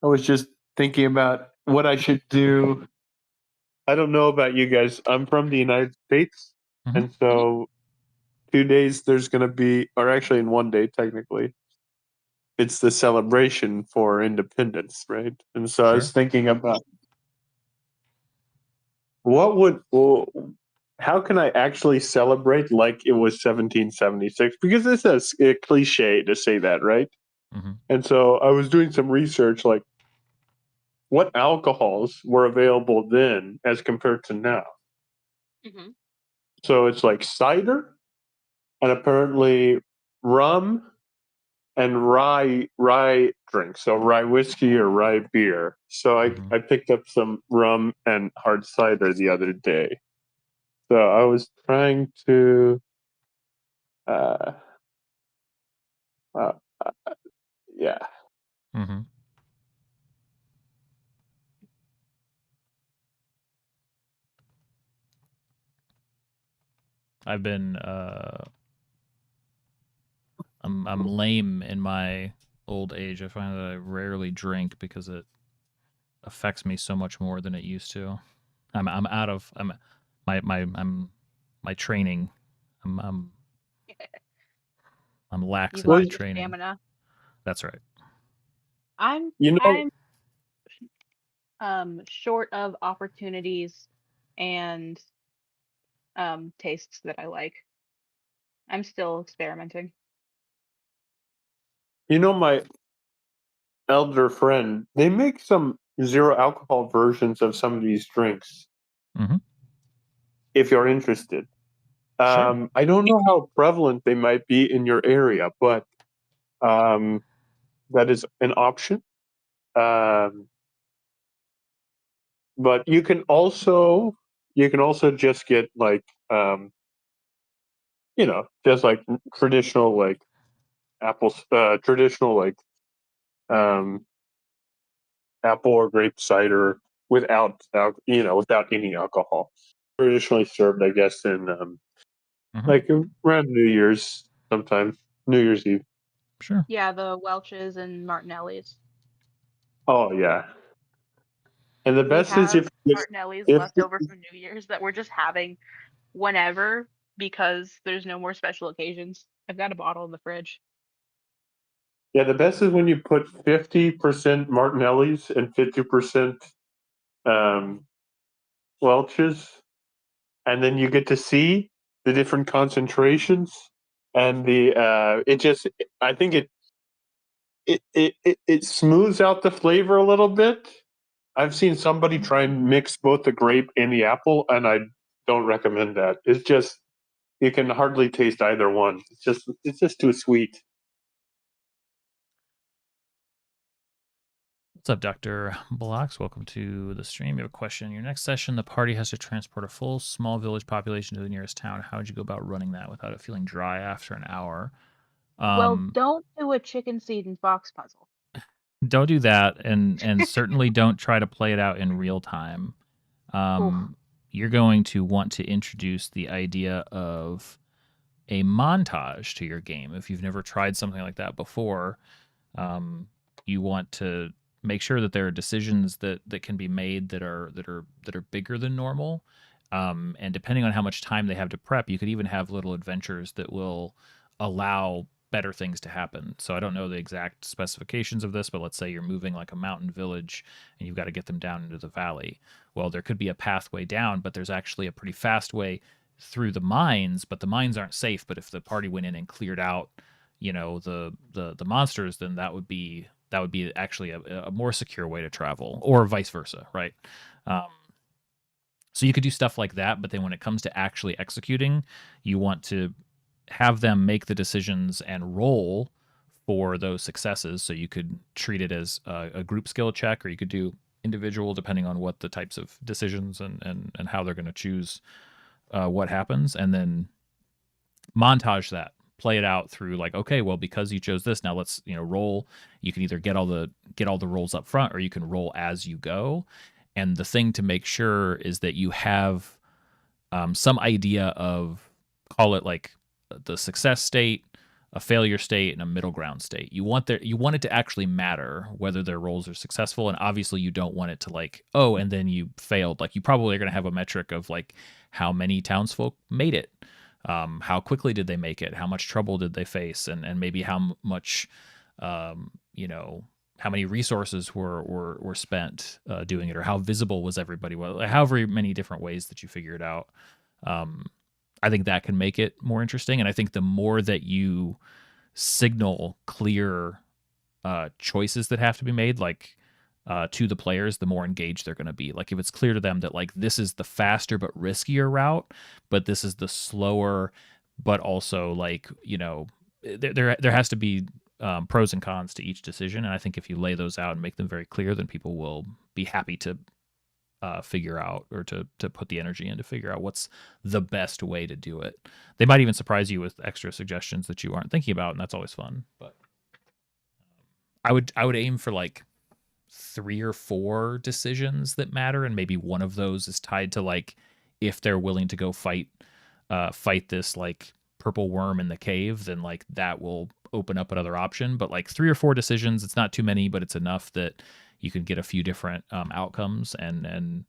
I was just thinking about what I should do. I don't know about you guys. I'm from the United States, and so 2 days there's going to be, or actually in 1 day technically, it's the celebration for independence, right? And so I was thinking about how can I actually celebrate like it was 1776? Because this is a cliche to say that, right? Mm-hmm. And so I was doing some research, like what alcohols were available then as compared to now. Mm-hmm. So it's like cider and apparently rum and rye drinks, so rye whiskey or rye beer. So I picked up some rum and hard cider the other day. So I was trying to uh, uh, yeah. Mm-hmm. I've been I'm lame in my old age. I find that I rarely drink because it affects me so much more than it used to. I'm out of my training. I'm lax You've in my lost your training. stamina. That's right. I'm short of opportunities and tastes that I like. I'm still experimenting. My elder friend, they make some zero alcohol versions of some of these drinks. Mm-hmm. If you're interested. Sure. I don't know how prevalent they might be in your area, but that is an option. But you can also just get like just like traditional like traditional like um apple or grape cider without without any alcohol. Traditionally served, I guess, in Mm-hmm. like around New Year's sometime, New Year's Eve. Sure. Yeah, the Welch's and Martinelli's. Oh yeah, and the We best is have if Martinelli's if left over from New Year's that we're just having whenever because there's no more special occasions. I've got a bottle in the fridge. yeah, the best is when you put 50% Martinelli's and 50% um, Welch's, and then you get to see the different concentrations and the it just I think it smooths out the flavor a little bit. I've seen somebody try and mix both the grape and the apple, and I don't recommend that. It's just you can hardly taste either one. It's just too sweet. What's up, Dr. Blocks? Welcome to the stream. You have a question. In your next session, the party has to transport a full small village population to the nearest town. How would you go about running that without it feeling dry after an hour? Well, don't do a chicken seed and fox puzzle. Don't do that, and certainly don't try to play it out in real time. You're going to want to introduce the idea of a montage to your game. If you've never tried something like that before, you want to make sure that there are decisions that can be made that are bigger than normal. And depending on how much time they have to prep, you could even have little adventures that will allow better things to happen. So I don't know the exact specifications of this, but let's say you're moving like a mountain village and you've got to get them down into the valley. Well, there could be a pathway down, but there's actually a pretty fast way through the mines, but the mines aren't safe. But if the party went in and cleared out, the monsters, then that would be actually a more secure way to travel, or vice versa, right? So you could do stuff like that, but then when it comes to actually executing, you want to have them make the decisions and roll for those successes. So you could treat it as a group skill check, or you could do individual, depending on what the types of decisions and how they're going to choose what happens, and then montage that, play it out through like, okay, well, because you chose this, now let's roll. You can either get all the rolls up front, or you can roll as you go. And the thing to make sure is that you have some idea of, call it like the success state, a failure state, and a middle ground state. You want it to actually matter whether their rolls are successful, and obviously you don't want it to like, oh, and then you failed. Like, you probably are going to have a metric of like how many townsfolk made it, how quickly did they make it, how much trouble did they face, and maybe how much You know, how many resources were spent doing it, or how visible was everybody? Well, however many different ways that you figure it out. I think that can make it more interesting. And I think the more that you signal clear choices that have to be made, like to the players, the more engaged they're going to be. Like if it's clear to them that like this is the faster but riskier route, but this is the slower, but also like, you know, there has to be pros and cons to each decision. And I think if you lay those out and make them very clear, then people will be happy to figure out, or to put the energy in to figure out what's the best way to do it. They might even surprise you with extra suggestions that you aren't thinking about, and that's always fun. But I would aim for like 3 or 4 decisions that matter, and maybe one of those is tied to like if they're willing to go fight this like purple worm in the cave, then like that will open up another option. But like 3 or 4 decisions, it's not too many, but it's enough that you can get a few different outcomes, and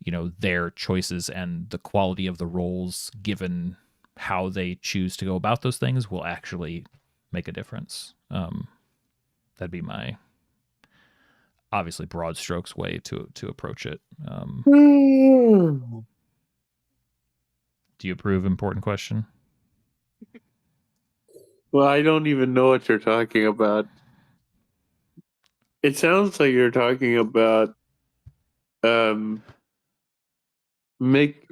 you know, their choices and the quality of the roles given how they choose to go about those things will actually make a difference. That'd be my obviously broad strokes way to approach it. Do you approve? Important question. Well, I don't even know what you're talking about. It sounds like you're talking about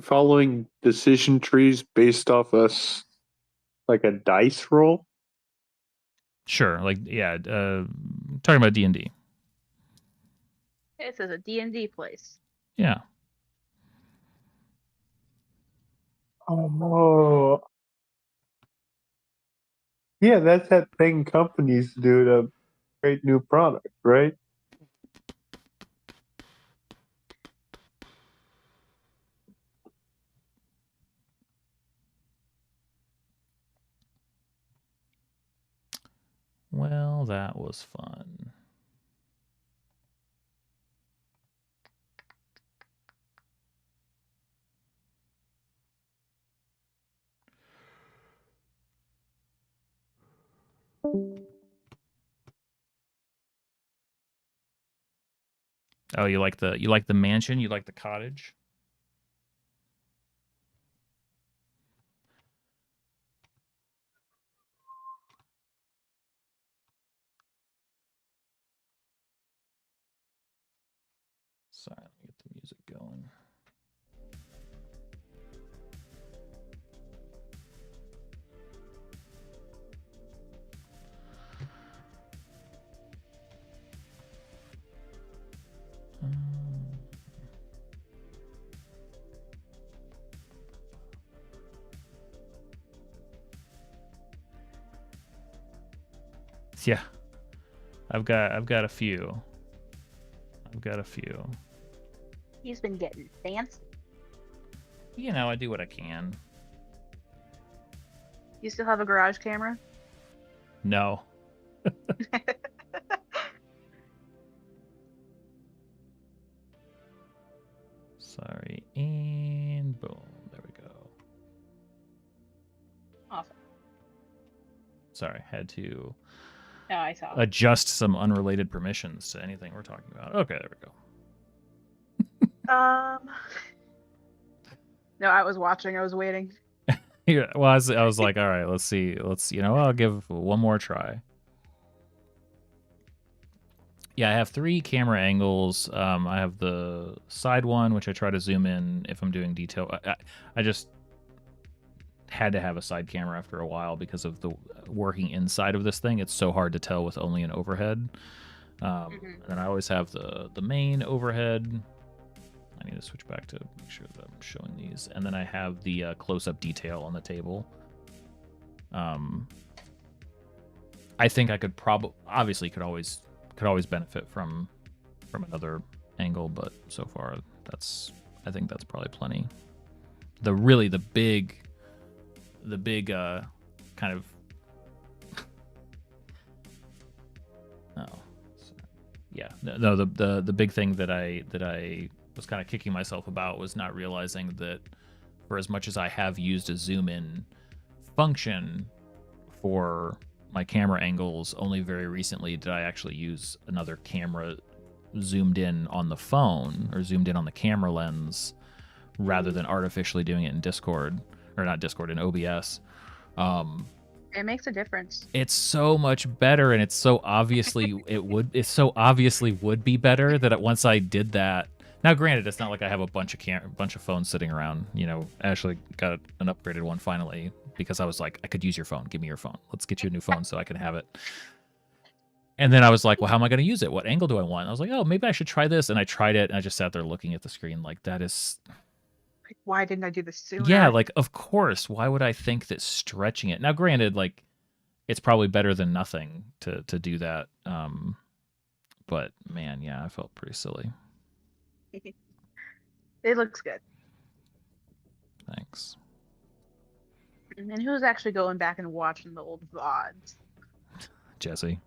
following decision trees based off us like a dice roll. Sure, like yeah, talking about D&D. It says a D&D place. Yeah. Oh, yeah, that's that thing companies do to create new product, right? Well, that was fun. Oh, you like the mansion? You like the cottage? Sorry, let me get the music going. Yeah, I've got a few. I've got a few. He's been getting fancy. You know, I do what I can. You still have a garage camera? No. Sorry, and boom. There we go. Awesome. Sorry, had to Oh, I saw. adjust some unrelated permissions to anything we're talking about. Okay, there we go. No, I was watching. I was waiting. Yeah, well, I was like, all right, let's see. You know, I'll give one more try. Yeah, I have 3 camera angles. I have the side one, which I try to zoom in if I'm doing detail. I just had to have a side camera after a while because of the working inside of this thing. It's so hard to tell with only an overhead. And then I always have the main overhead. I need to switch back to make sure that I'm showing these. And then I have the close-up detail on the table. I think I could obviously could always benefit from another angle, but so far I think that's probably plenty. The big kind of the big thing that I was kind of kicking myself about was not realizing that for as much as I have used a zoom in function for my camera angles. Only very recently did I actually use another camera zoomed in on the phone or zoomed in on the camera lens rather than artificially doing it in Discord, or not Discord, in OBS. It makes a difference. It's so much better, and it's so obviously would be better that once I did that. Now, granted, it's not like I have a bunch of phones sitting around. You know, Ashley got an upgraded one finally because I was like, I could use your phone. Give me your phone. Let's get you a new phone so I can have it. And then I was like, well, how am I going to use it? What angle do I want? And I was like, oh, maybe I should try this. And I tried it, and I just sat there looking at the screen like, that is... Like, why didn't I do this sooner? Yeah, like, of course. Why would I think that stretching it... Now, granted, like, it's probably better than nothing to do that. But, man, yeah, I felt pretty silly. It looks good. Thanks. And then who's actually going back and watching the old VODs? Jesse.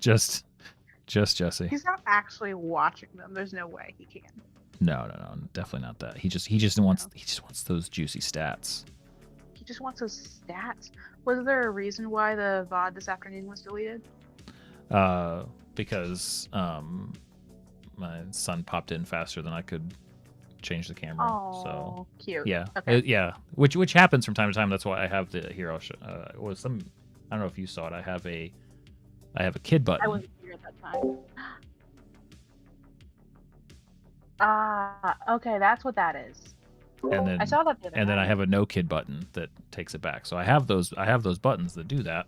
Just Jesse. He's not actually watching them. There's no way he can. No, definitely not that. He just wants those juicy stats. He just wants those stats. Was there a reason why the VOD this afternoon was deleted? Because my son popped in faster than I could change the camera. Oh, so cute. Yeah, okay. Yeah. Which happens from time to time. That's why I have the here. I'll show. I don't know if you saw it. I have a kid button. I wasn't here at that time. Okay, that's what that is. And then I saw that the other and then night. I have a no kid button that takes it back. So I have those buttons that do that.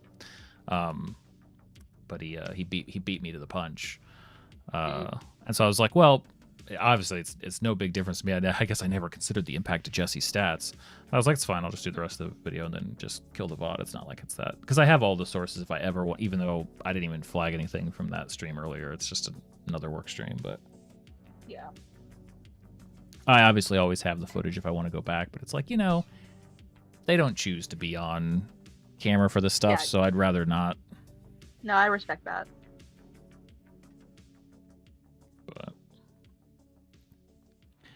But he beat me to the punch. And so I was like, well, obviously it's no big difference to me. I guess I never considered the impact of Jesse's stats. I was like, it's fine. I'll just do the rest of the video and then just kill the VOD. It's not like it's that, because I have all the sources if I ever want, even though I didn't even flag anything from that stream earlier. It's just another work stream, but yeah. I obviously always have the footage if I want to go back, but it's like, you know, they don't choose to be on camera for this stuff, so I'd rather not. No, I respect that.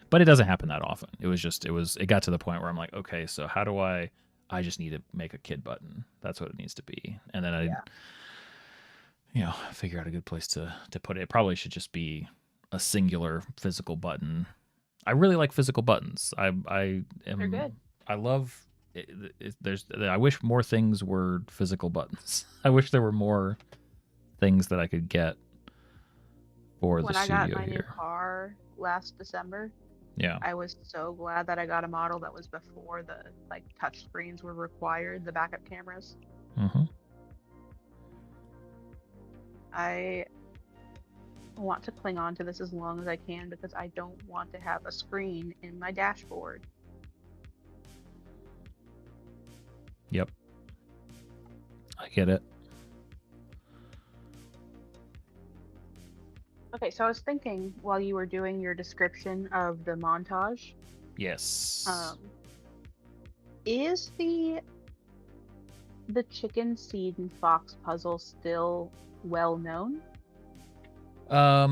But it doesn't happen that often. It got to the point where I'm like, okay, so how do I just need to make a kid button. That's what it needs to be. And then figure out a good place to put it. It probably should just be a singular physical button. I really like physical buttons. They're good. I love I wish more things were physical buttons. I wish there were more things that I could get for the studio here. When I got my new car last December, I was so glad that I got a model that was before the touch screens were required, the backup cameras. Mm-hmm. I want to cling on to this as long as I can because I don't want to have a screen in my dashboard. Yep. I get it. Okay, so I was thinking while you were doing your description of the montage. Yes. Is the chicken seed and fox puzzle still well known? I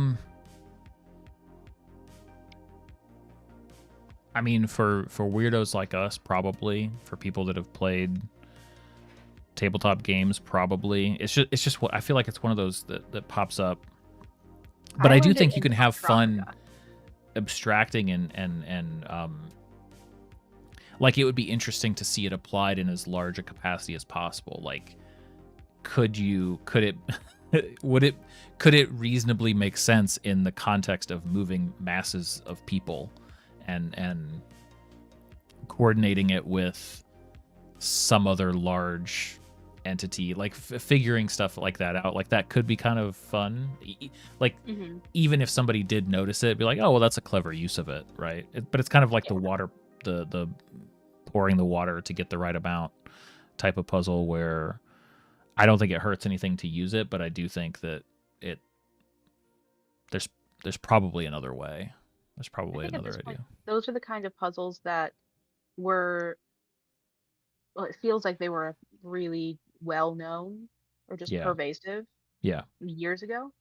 mean, for weirdos like us, probably. For people that have played tabletop games, probably. It's just what I feel like it's one of those that pops up. But I do think you can have fun abstracting and like it would be interesting to see it applied in as large a capacity as possible. Like, could it reasonably make sense in the context of moving masses of people and coordinating it with some other large entity, like figuring stuff like that out, like that could be kind of fun. Like, even if somebody did notice it, be like, oh, well, that's a clever use of it, right? But it's kind of like the water, the pouring the water to get the right amount type of puzzle, where I don't think it hurts anything to use it, but I do think that there's probably another way. There's probably another idea. Those are the kind of puzzles that were, well, it feels like they were really well known or just pervasive years ago.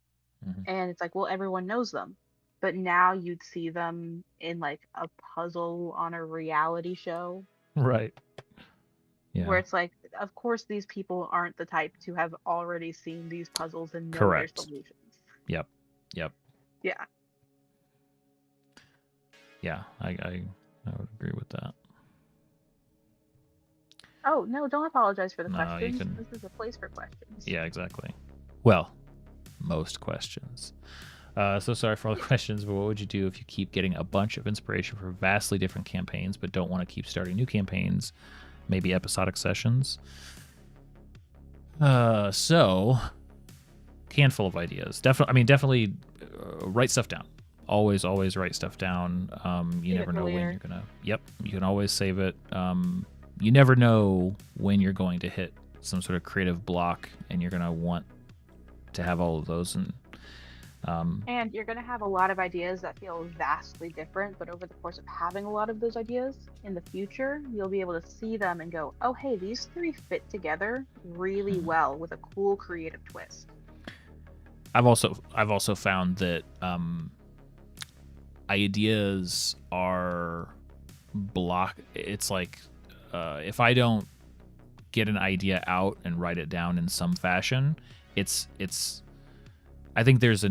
And it's like, well, everyone knows them, but now you'd see them in like a puzzle on a reality show, right? Where it's like of course, these people aren't the type to have already seen these puzzles and know their Correct. solutions. Yep. Yeah. Yeah, I would agree with that. Oh, no, don't apologize for the No, you questions. can. This is a place for questions. Yeah, exactly. Well, most questions. So sorry for all the questions, but what would you do if you keep getting a bunch of inspiration for vastly different campaigns, but don't want to keep starting new campaigns, maybe episodic sessions? So handful of ideas. Definitely write stuff down. Always write stuff down. You never know when you're gonna. Yep, you can always save it. You never know when you're going to hit some sort of creative block, and you're gonna want to have all of those. And you're going to have a lot of ideas that feel vastly different, but over the course of having a lot of those ideas in the future, you'll be able to see them and go, oh, hey, these three fit together really well with a cool creative twist. I've also found that ideas are it's like if I don't get an idea out and write it down in some fashion, it's I think there's a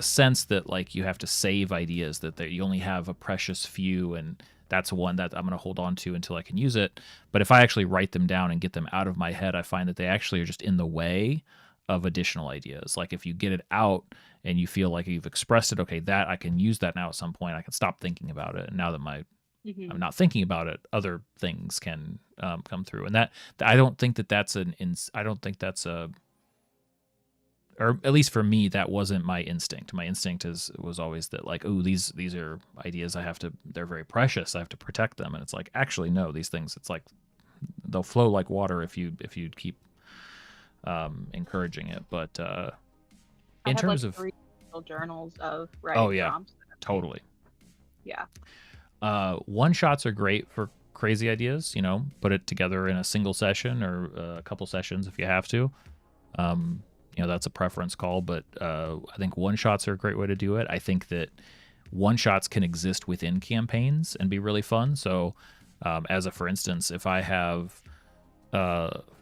sense that like you have to save ideas, that you only have a precious few, and that's one that I'm going to hold on to until I can use it. But if I actually write them down and get them out of my head, I find that they actually are just in the way of additional ideas. Like if you get it out and you feel like you've expressed it, okay, that I can use that now at some point. I can stop thinking about it. And now that I'm not thinking about it, other things can come through. And that I don't think that's or at least for me, that wasn't my instinct. My instinct was always that like, oh, these are ideas they're very precious. I have to protect them. And it's like, actually, no, these things, it's like they'll flow like water if you keep encouraging it. But in terms of 3 journals of writing prompts. Totally. Yeah. One shots are great for crazy ideas. Put it together in a single session or a couple sessions if you have to. That's a preference call, but I think one shots are a great way to do it. I think that one shots can exist within campaigns and be really fun. So, for instance, if I have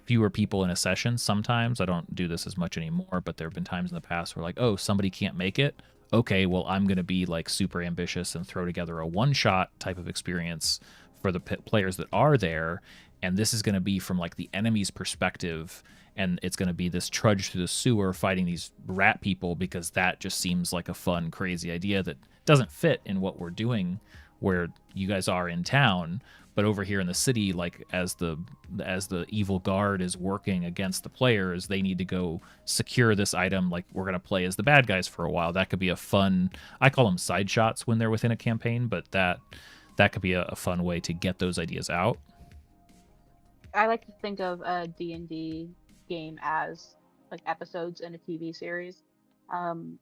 fewer people in a session, sometimes I don't do this as much anymore, but there have been times in the past where like, oh, somebody can't make it. Okay, well, I'm going to be like super ambitious and throw together a one shot type of experience for the players that are there. And this is going to be from like the enemy's perspective. And it's going to be this trudge through the sewer fighting these rat people, because that just seems like a fun, crazy idea that doesn't fit in what we're doing where you guys are in town. But over here in the city, like as the evil guard is working against the players, they need to go secure this item. Like we're going to play as the bad guys for a while. That could be a fun, I call them side shots when they're within a campaign, but that could be a fun way to get those ideas out. I like to think of a D&D game as like episodes in a TV series.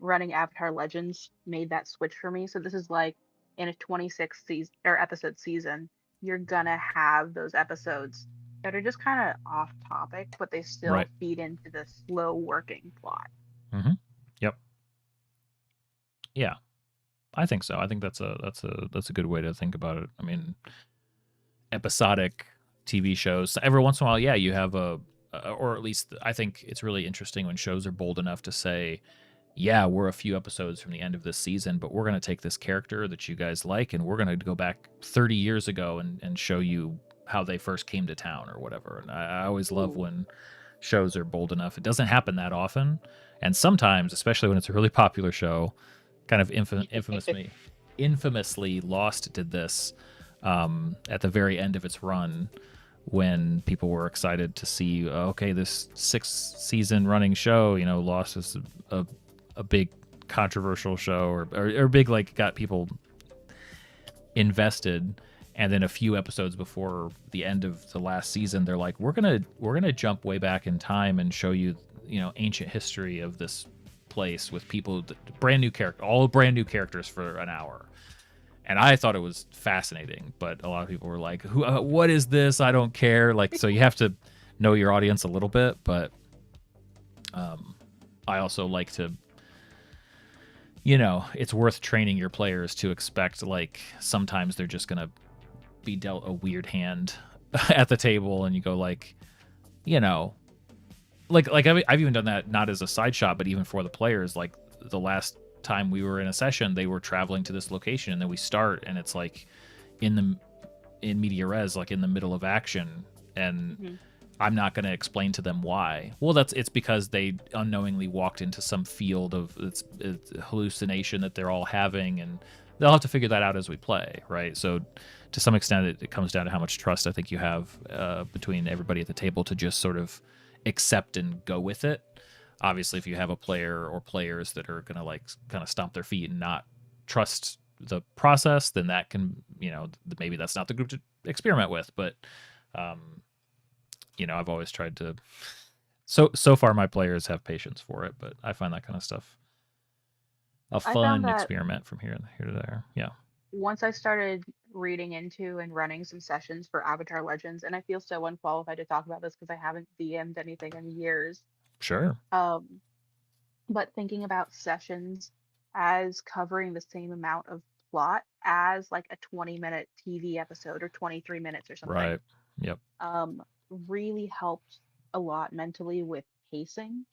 Running Avatar Legends made that switch for me. So this is like in a 26 season or episode season, you're gonna have those episodes that are just kind of off topic, but they still feed into the slow working plot. Mm-hmm. Yep. Yeah, I think so. I think that's a good way to think about it. I mean, episodic TV shows, every once in a while, yeah, you have or at least I think it's really interesting when shows are bold enough to say, yeah, we're a few episodes from the end of this season, but we're going to take this character that you guys like and we're going to go back 30 years ago and show you how they first came to town or whatever. And I always love when shows are bold enough. It doesn't happen that often. And sometimes, especially when it's a really popular show, kind of infamously Lost did this at the very end of its run, when people were excited to see, okay, this 6-season running show, Lost is a big controversial show or big, like, got people invested. And then a few episodes before the end of the last season, they're like, we're gonna jump way back in time and show you, ancient history of this place with people, all brand new characters for an hour. And I thought it was fascinating, but a lot of people were like, what is this? I don't care. Like, so you have to know your audience a little bit, but I also like to, it's worth training your players to expect, like, sometimes they're just going to be dealt a weird hand at the table and you go like, you know, like I've even done that, not as a side shot, but even for the players. Like the last time we were in a session, they were traveling to this location, and then we start, and it's like in media res, like in the middle of action, and I'm not going to explain to them why. Well, it's because they unknowingly walked into some field of it's hallucination that they're all having, and they'll have to figure that out as we play, right? So to some extent, it comes down to how much trust I think you have between everybody at the table to just sort of accept and go with it. Obviously, if you have a player or players that are going to like kind of stomp their feet and not trust the process, then that can, maybe that's not the group to experiment with. But I've always tried to. So far, my players have patience for it, but I find that kind of stuff a fun experiment from here to there. Yeah. Once I started reading into and running some sessions for Avatar Legends, and I feel so unqualified to talk about this because I haven't DM'd anything in years. Sure. But thinking about sessions as covering the same amount of plot as like a 20-minute TV episode or 23 minutes or something. Right. Yep. Really helped a lot mentally with pacing.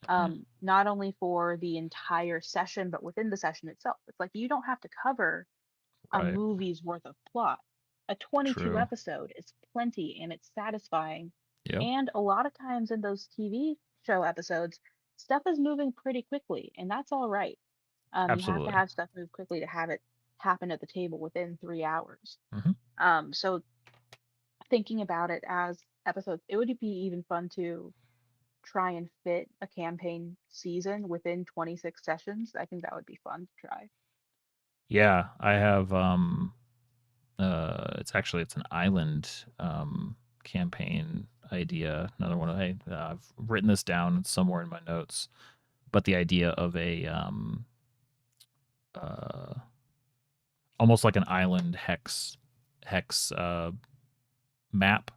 Not only for the entire session, but within the session itself. It's like you don't have to cover a movie's worth of plot. A 22 episode is plenty, and it's satisfying. Yep. And a lot of times in those TV show episodes, stuff is moving pretty quickly, and that's all right. Absolutely. You have to have stuff move quickly to have it happen at the table within 3 hours. So thinking about it as episodes, it would be even fun to try and fit a campaign season within 26 sessions. I think that would be fun to try. Yeah, I have it's an island campaign idea. Another one. I've written this down somewhere in my notes, but the idea of a almost like an island hex map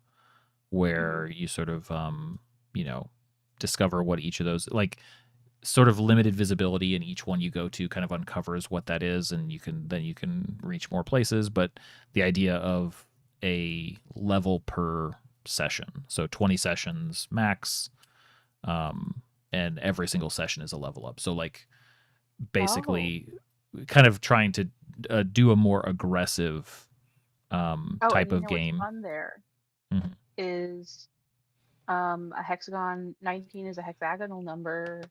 where you sort of discover what each of those, like, sort of limited visibility, and each one you go to kind of uncovers what that is, and you can reach more places. But the idea of a level per session, so 20 sessions max, and every single session is a level up. So like basically kind of trying to do a more aggressive type of game. What's fun there is a hexagon. 19 is a hexagonal number.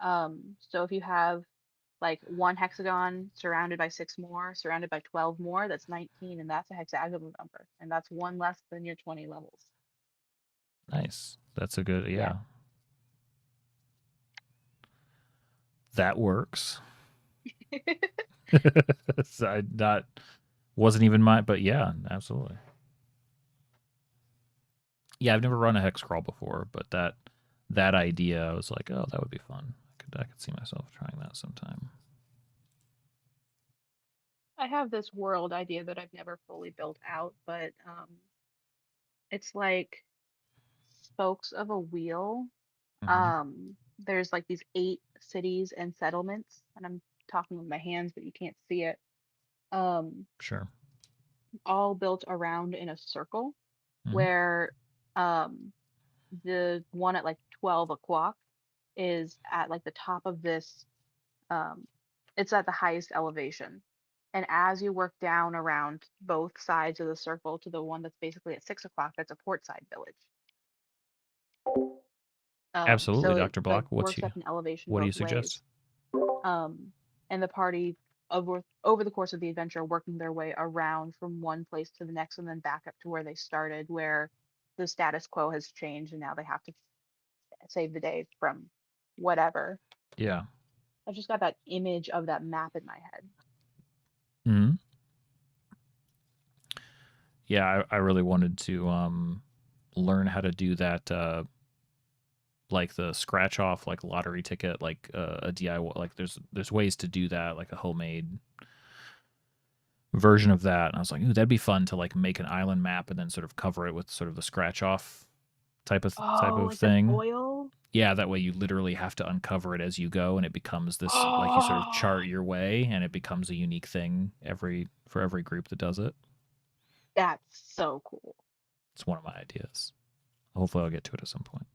So if you have like one hexagon surrounded by 6 more, surrounded by 12 more, that's 19, and that's a hexagonal number, and that's one less than your 20 levels. Nice. That's a good, yeah. That works. So wasn't even mine, but yeah, absolutely. Yeah, I've never run a hex crawl before, but that idea, I was like, oh, that would be fun. I could see myself trying that sometime. I have this world idea that I've never fully built out, but it's like spokes of a wheel. There's like these 8 cities and settlements, and I'm talking with my hands, but you can't see it. Sure. All built around in a circle, where the one at like 12 o'clock is at like the top of this. It's at the highest elevation, and as you work down around both sides of the circle to the one that's basically at 6 o'clock, that's a portside village. Absolutely, so Dr. Block. What do you suggest? And the party over the course of the adventure, working their way around from one place to the next, and then back up to where they started, where the status quo has changed, and now they have to save the day from whatever. Yeah. I've just got that image of that map in my head. Yeah, I really wanted to learn how to do that, like the scratch off, like lottery ticket, like a DIY. Like there's ways to do that, like a homemade version of that. And I was like, ooh, that'd be fun to like make an island map and then sort of cover it with sort of the scratch off type of like thing. Oil? Yeah, that way you literally have to uncover it as you go, and it becomes this like you sort of chart your way, and it becomes a unique thing for every group that does it. That's so cool. It's one of my ideas. Hopefully I'll get to it at some point.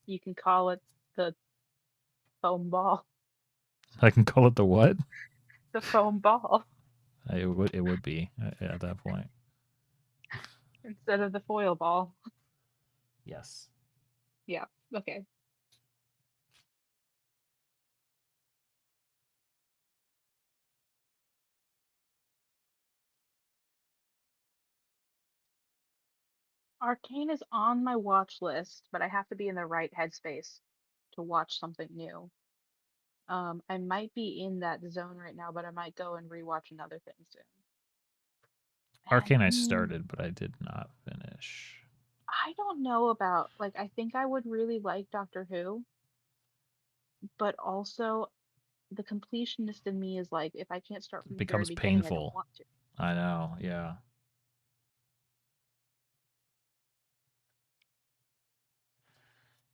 You can call it the foam ball. I can call it the what? The foam ball. It would be at that point. Instead of the foil ball. Yes. Yeah, okay. Arcane is on my watch list, but I have to be in the right headspace to watch something new. I might be in that zone right now, but I might go and rewatch another thing soon. Arcane I started, but I did not finish. I don't know about, like, I think I would really like Doctor Who, but also the completionist in me is like, if I can't start from It the very becomes beginning, I don't painful. want to. I know, yeah.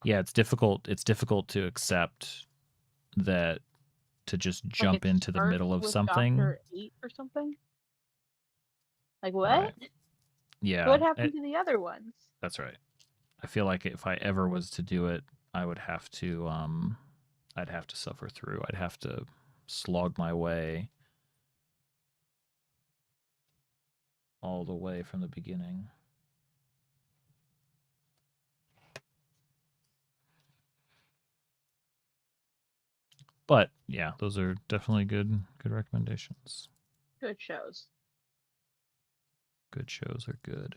Yeah, it's difficult. It's difficult to accept that, to just jump Like, it into the starts middle of with something. Doctor 8 or something. Like, what? Right. Yeah. What happened to the other ones? That's right. I feel like if I ever was to do it, I would have to I'd have to suffer through. I'd have to slog my way all the way from the beginning. But yeah, those are definitely good recommendations. Good shows. Good shows are good.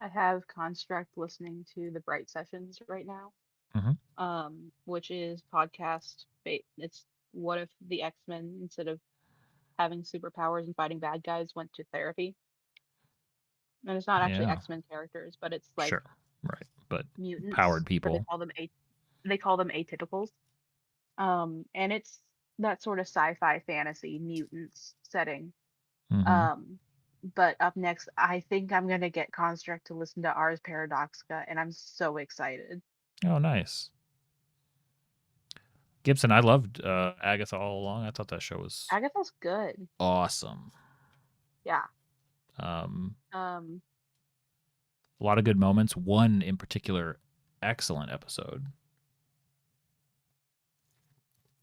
I have Construct listening to the Bright Sessions right now, which is podcast. It's what if the X-Men, instead of having superpowers and fighting bad guys, went to therapy. And it's not actually Yeah. X-Men characters, but it's like Sure. Right. But mutants, powered but people. they call them atypicals. And it's that sort of sci-fi fantasy mutants setting. But up next, I think I'm gonna get Construct to listen to Ars Paradoxica, and I'm so excited. Oh, nice. Gibson, I loved Agatha all along. I thought that show was Agatha's good. awesome. Yeah. A lot of good moments. One in particular, excellent episode.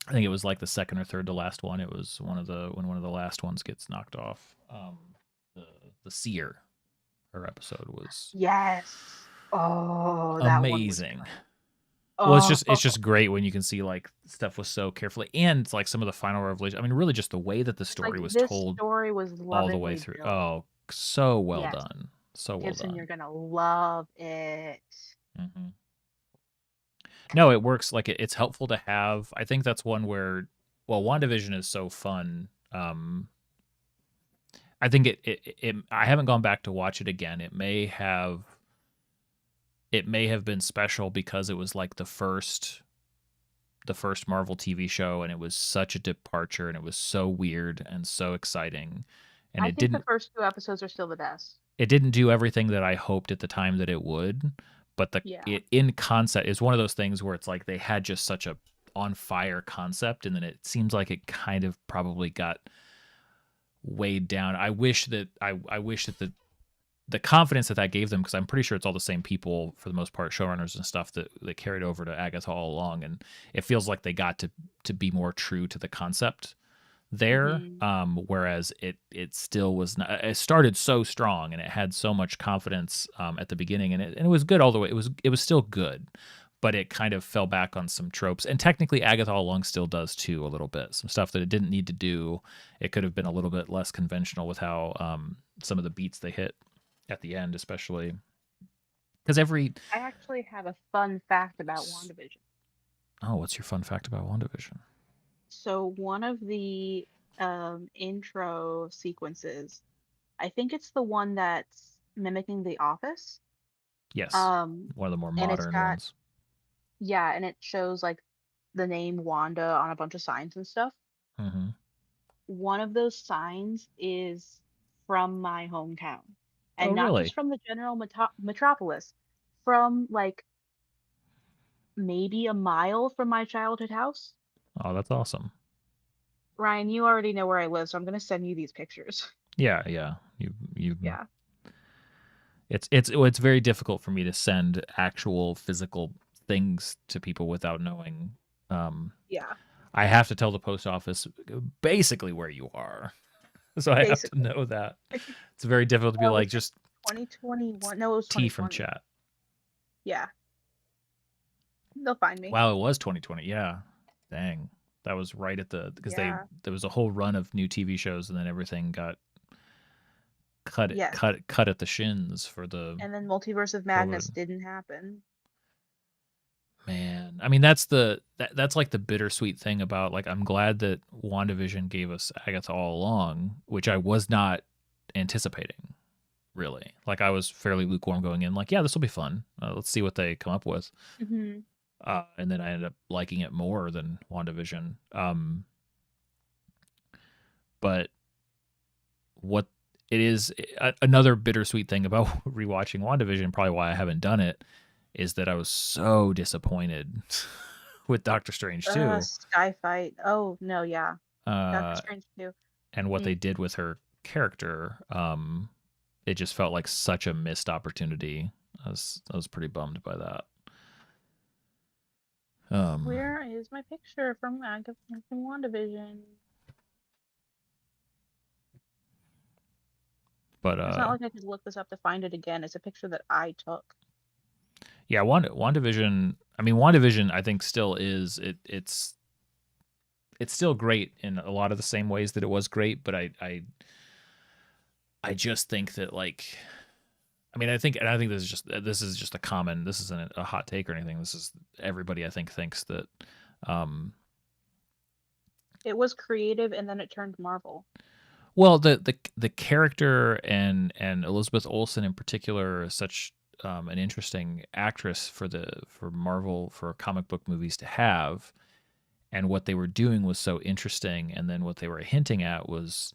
I think it was like the second or third to last one. It was when one of the last ones gets knocked off. The seer, her episode was Yes. Oh, amazing. That one was well, it's just great when you can see like stuff was so carefully, and like some of the final revelation. I mean, really, just the way that the story was told, story was all the way through. Built. Oh, so well done, so well Gibson, done. You're gonna love it. No, it works. Like it's helpful to have. I think that's one where, well, WandaVision is so fun. I think it I haven't gone back to watch it again. It may have been special because it was like the first Marvel TV show, and it was such a departure, and it was so weird and so exciting. And I think the first 2 episodes are still the best. It didn't do everything that I hoped at the time that it would, but it in concept is one of those things where it's like they had just such a on fire concept, and then it seems like it kind of probably got weighed down. I wish that the confidence that gave them, because I'm pretty sure it's all the same people for the most part, showrunners and stuff, that carried over to Agatha all along, and it feels like they got to be more true to the concept there. Whereas it still was not. It started so strong and it had so much confidence at the beginning, and it was good all the way. It was still good, but it kind of fell back on some tropes. And technically, Agatha all along still does too, a little bit. Some stuff that it didn't need to do. It could have been a little bit less conventional with how some of the beats they hit at the end, especially because I actually have a fun fact about WandaVision. Oh, what's your fun fact about WandaVision? So one of the intro sequences, I think it's the one that's mimicking The Office. Yes. One of the more modern ones. Yeah, and it shows like the name Wanda on a bunch of signs and stuff. One of those signs is from my hometown. And not just from the general metropolis, from like maybe a mile from my childhood house. Oh, that's awesome. Ryan, you already know where I live, so I'm gonna send you these pictures. Yeah, you. Yeah. It's very difficult for me to send actual physical things to people without knowing. Yeah. I have to tell the post office basically where you are, so I have to Basically. know that. It's very difficult to be like Was it just 2021? No, it was T from 2020. chat. Yeah. They'll find me. Wow, it was 2020. Yeah, dang, that was right at because Yeah. there was a whole run of new TV shows and then everything got Yes. cut at the shins for the And then Multiverse of Madness didn't happen. Man, I mean that's that's like the bittersweet thing about like I'm glad that WandaVision gave us Agatha all along, which I was not anticipating really. Like I was fairly lukewarm going in, like yeah, this will be fun. Let's see what they come up with. Mm-hmm. And then I ended up liking it more than WandaVision. But what it is another bittersweet thing about rewatching WandaVision, probably why I haven't done it, is that I was so disappointed with Doctor Strange too. Sky Fight. Oh no, yeah. Doctor Strange too. And what they did with her character, it just felt like such a missed opportunity. I was pretty bummed by that. Where is my picture from WandaVision? But it's not like I could look this up to find it again. It's a picture that I took. Yeah, WandaVision. I mean, WandaVision. I think still is it's still great in a lot of the same ways that it was great. But I just think that like, I mean, I think this is just a common. This isn't a hot take or anything. This is everybody I think thinks that. It was creative, and then it turned Marvel. Well, the character and Elizabeth Olsen in particular is such an interesting actress for Marvel, for comic book movies to have, and what they were doing was so interesting, and then what they were hinting at was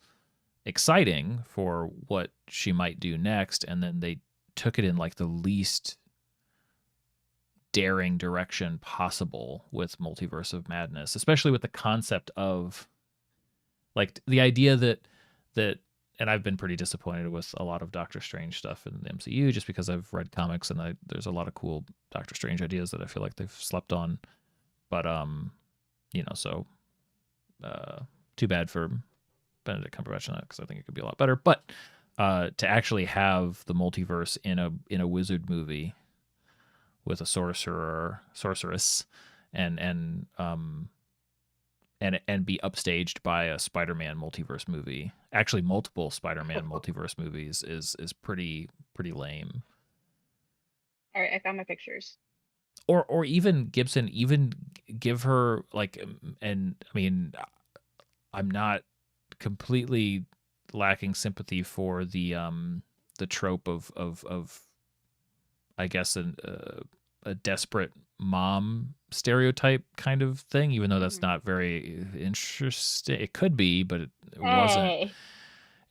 exciting for what she might do next, and then they took it in like the least daring direction possible with Multiverse of Madness, especially with the concept of like the idea that and I've been pretty disappointed with a lot of Doctor Strange stuff in the MCU just because I've read comics and there's a lot of cool Doctor Strange ideas that I feel like they've slept on. But so too bad for Benedict Cumberbatch on that because I think it could be a lot better. But to actually have the multiverse in a wizard movie with a sorceress and be upstaged by a Spider-Man multiverse movie, actually multiple Spider-Man multiverse movies, is pretty lame. All right, I found my pictures. Or even Gibson, even give her like, and I mean, I'm not completely lacking sympathy for the trope of I guess a desperate mom stereotype kind of thing, even though that's not very interesting. It could be, but it wasn't.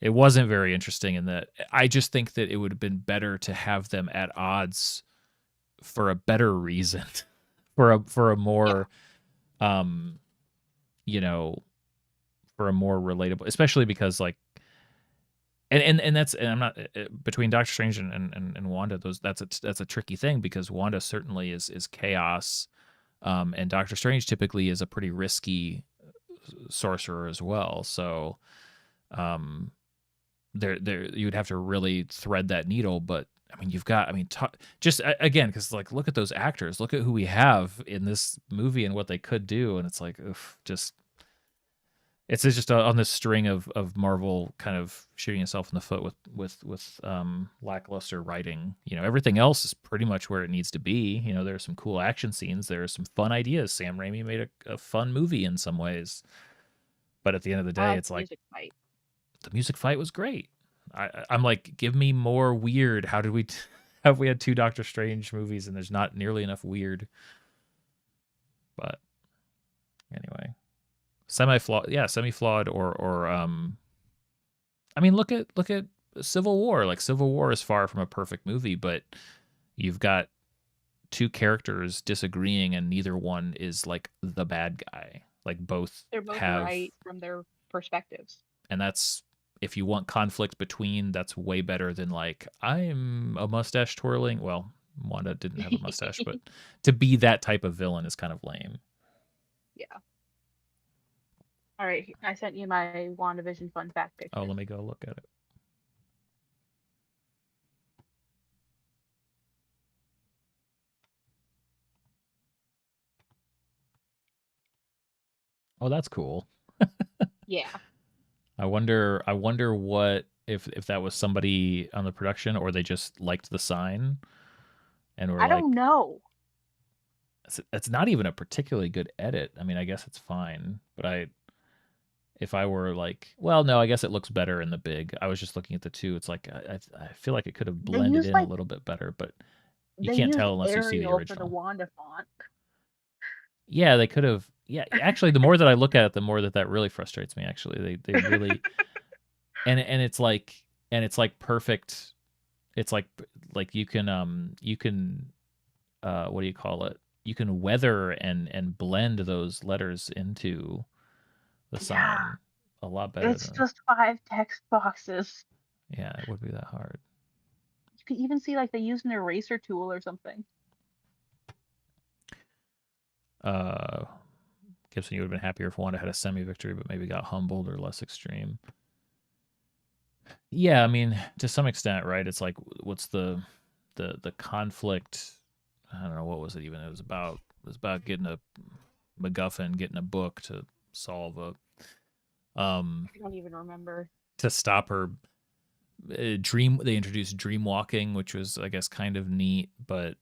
It wasn't very interesting in that. I just think that it would have been better to have them at odds for a better reason, for a more, for a more relatable, especially because like, and I'm not between Doctor Strange and Wanda. That's a tricky thing because Wanda certainly is chaos, and Doctor Strange typically is a pretty risky sorcerer as well. So, there you'd have to really thread that needle. But I mean, just again because like look at those actors, look at who we have in this movie and what they could do, and it's like, it's just on this string of Marvel kind of shooting itself in the foot with lackluster writing. Everything else is pretty much where it needs to be. There's some cool action scenes. There's some fun ideas. Sam Raimi made a fun movie in some ways. But at the end of the day, it's like the music fight was great. I'm like, give me more weird. How did we have we had 2 Doctor Strange movies and there's not nearly enough weird? But anyway. Semi-flawed or I mean look at Civil War. Like Civil War is far from a perfect movie, but you've got 2 characters disagreeing and neither one is like the bad guy. Like both They're both have, right from their perspectives. and that's, if you want conflict between, that's way better than like, I'm a mustache twirling. Well, Wanda didn't have a mustache, but to be that type of villain is kind of lame. Yeah. All right, I sent you my WandaVision fun fact Oh, picture. let me go look at it. Oh, that's cool. Yeah. I wonder what, if that was somebody on the production or they just liked the sign and were I don't like, know. it's not even a particularly good edit. I mean, I guess it's fine, but if I were like, well, no, I guess it looks better in the big. I was just looking at the two. It's like I feel like it could have They blended used in a like little bit better, but you they can't used tell unless you see the Arial for the original. Wanda font. Yeah, they could have. Yeah, actually, the more that I look at it, the more that really frustrates me. Actually, they really, and it's like, perfect. It's like you can what do you call it? You can weather and blend those letters into the Yeah, sign a lot better it's than, just 5 text boxes. yeah, it would be that hard. You can even see like they used an eraser tool or something. Gibson, you would have been happier if Wanda had a semi-victory, but maybe got humbled or less extreme. Yeah, I mean, to some extent, right? It's like, what's the conflict? I don't know, what was it even? It was about getting a MacGuffin, getting a book to solve a I don't even remember. to stop her dream. They introduced dream walking, which was, I guess, kind of neat but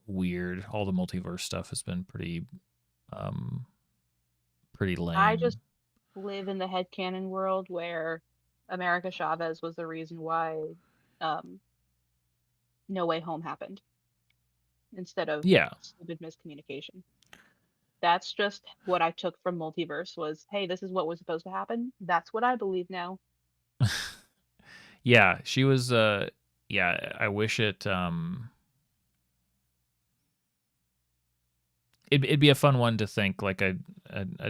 weird. All the multiverse stuff has been pretty lame. I just live in the headcanon world where America Chavez was the reason why No Way Home happened instead of Yeah. stupid miscommunication. That's just what I took from multiverse was, hey, this is what was supposed to happen. That's what I believe now. Yeah, she was yeah, I wish it'd be a fun one to think, like, I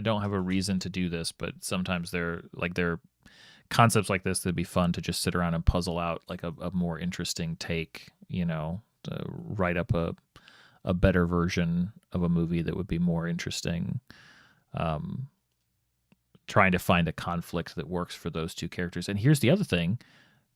don't have a reason to do this, but sometimes there are concepts like this that'd be fun to just sit around and puzzle out, like a more interesting take, to write up a better version of a movie that would be more interesting. Trying to find a conflict that works for those two characters. And here's the other thing,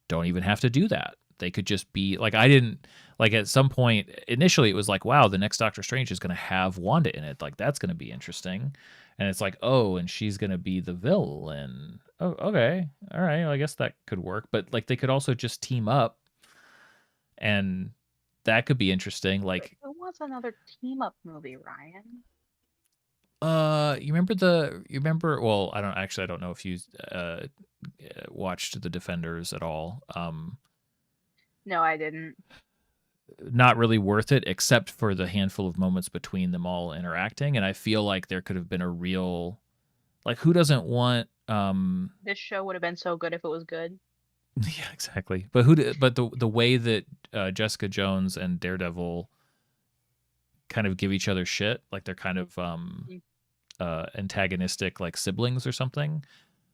don't even have to do that. They could just be like, I didn't like, at some point initially it was like, wow, the next Doctor Strange is going to have Wanda in it, like that's going to be interesting. And it's like, oh, and she's going to be the villain. Oh, okay, all right, well, I guess that could work. But like, they could also just team up and that could be interesting. Like, Who wants another team up movie, Ryan? you remember, well, I don't know if you watched The Defenders at all. No, I didn't. Not really worth it, except for the handful of moments between them all interacting. And I feel like there could have been a real, like, who doesn't want This show would have been so good if it was good. yeah, exactly. But but the way that Jessica Jones and Daredevil kind of give each other shit, like they're kind of antagonistic, like siblings or something.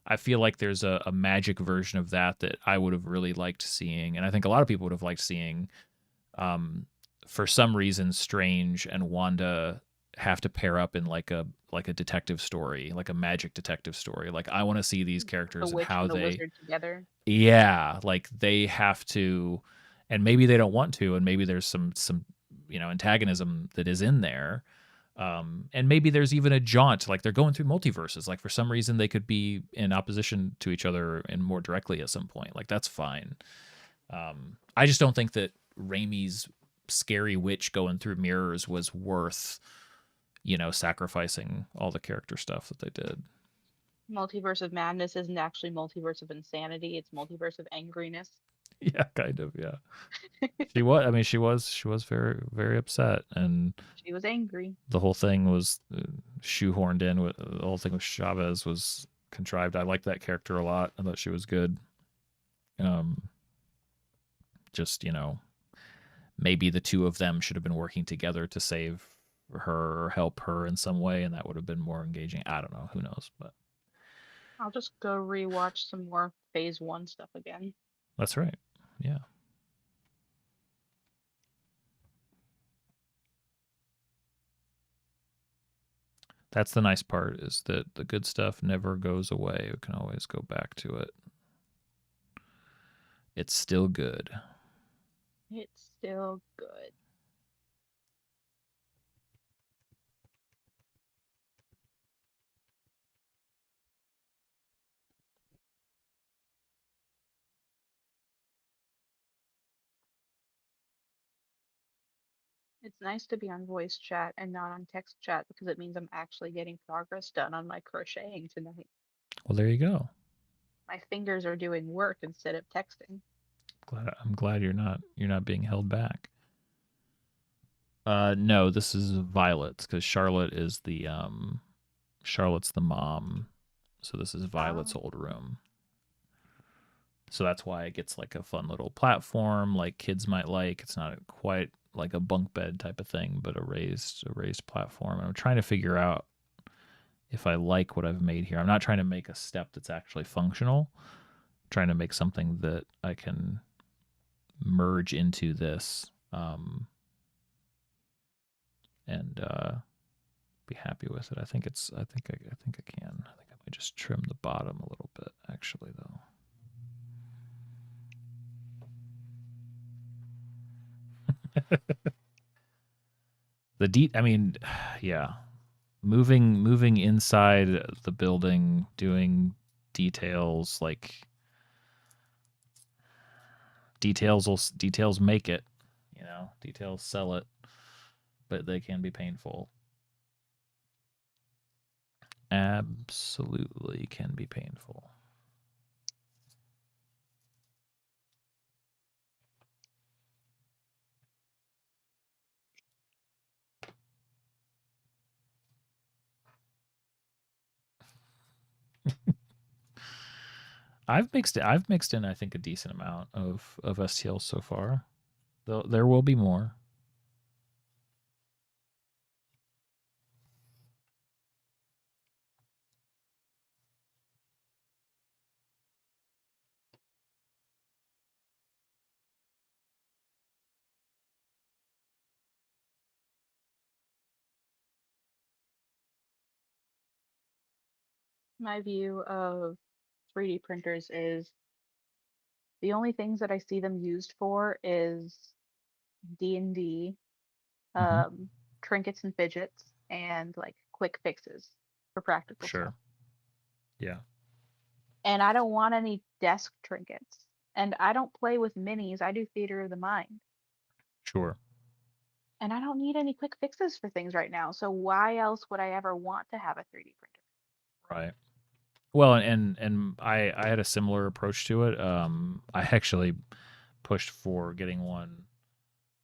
I feel like there's a magic version of that I would have really liked seeing, and I think a lot of people would have liked seeing. For some reason, Strange and Wanda have to pair up in like a detective story, like a magic detective story. Like, I want to see these characters The and witch how and the they, wizard together. yeah, like they have to, and maybe they don't want to, and maybe there's some antagonism that is in there. And maybe there's even a jaunt, like they're going through multiverses. Like, for some reason, they could be in opposition to each other and more directly at some point. Like, that's fine. I just don't think that Raimi's scary witch going through mirrors was worth, sacrificing all the character stuff that they did. Multiverse of Madness isn't actually Multiverse of Insanity. It's Multiverse of Angriness. Yeah, kind of. Yeah. She was. I mean, she was very, very upset, and she was angry. The whole thing was shoehorned in. With the whole thing with Chavez was contrived. I liked that character a lot. I thought she was good. Just maybe the two of them should have been working together to save her or help her in some way, and that would have been more engaging. I don't know. Who knows? But I'll just go rewatch some more Phase 1 stuff again. that's right. Yeah. That's the nice part, is that the good stuff never goes away. We can always go back to it. It's still good. It's still good. It's nice to be on voice chat and not on text chat because it means I'm actually getting progress done on my crocheting tonight. Well, there you go. My fingers are doing work instead of texting. I'm glad you're not being held back. No, this is Violet's, because Charlotte's the mom, so this is Violet's old room. So that's why it gets like a fun little platform, like kids might like. It's not quite like a bunk bed type of thing, but a raised platform. And I'm trying to figure out if I like what I've made here. I'm not trying to make a step that's actually functional. I'm trying to make something that I can merge into this, and be happy with it. I think I can. I think I might just trim the bottom a little bit, actually, though. I mean, yeah, moving inside the building, doing details, like details make it, details sell it, but they can be painful. Absolutely can be painful. I've mixed in, I think, a decent amount of STLs so far. Though there will be more. My view of 3D printers is the only things that I see them used for is D&D, Mm-hmm. trinkets and fidgets, and like quick fixes for practical stuff. Sure. Yeah. And I don't want any desk trinkets. And I don't play with minis. I do theater of the mind. Sure. And I don't need any quick fixes for things right now. So why else would I ever want to have a 3D printer? Right. Well, and I had a similar approach to it. I actually pushed for getting one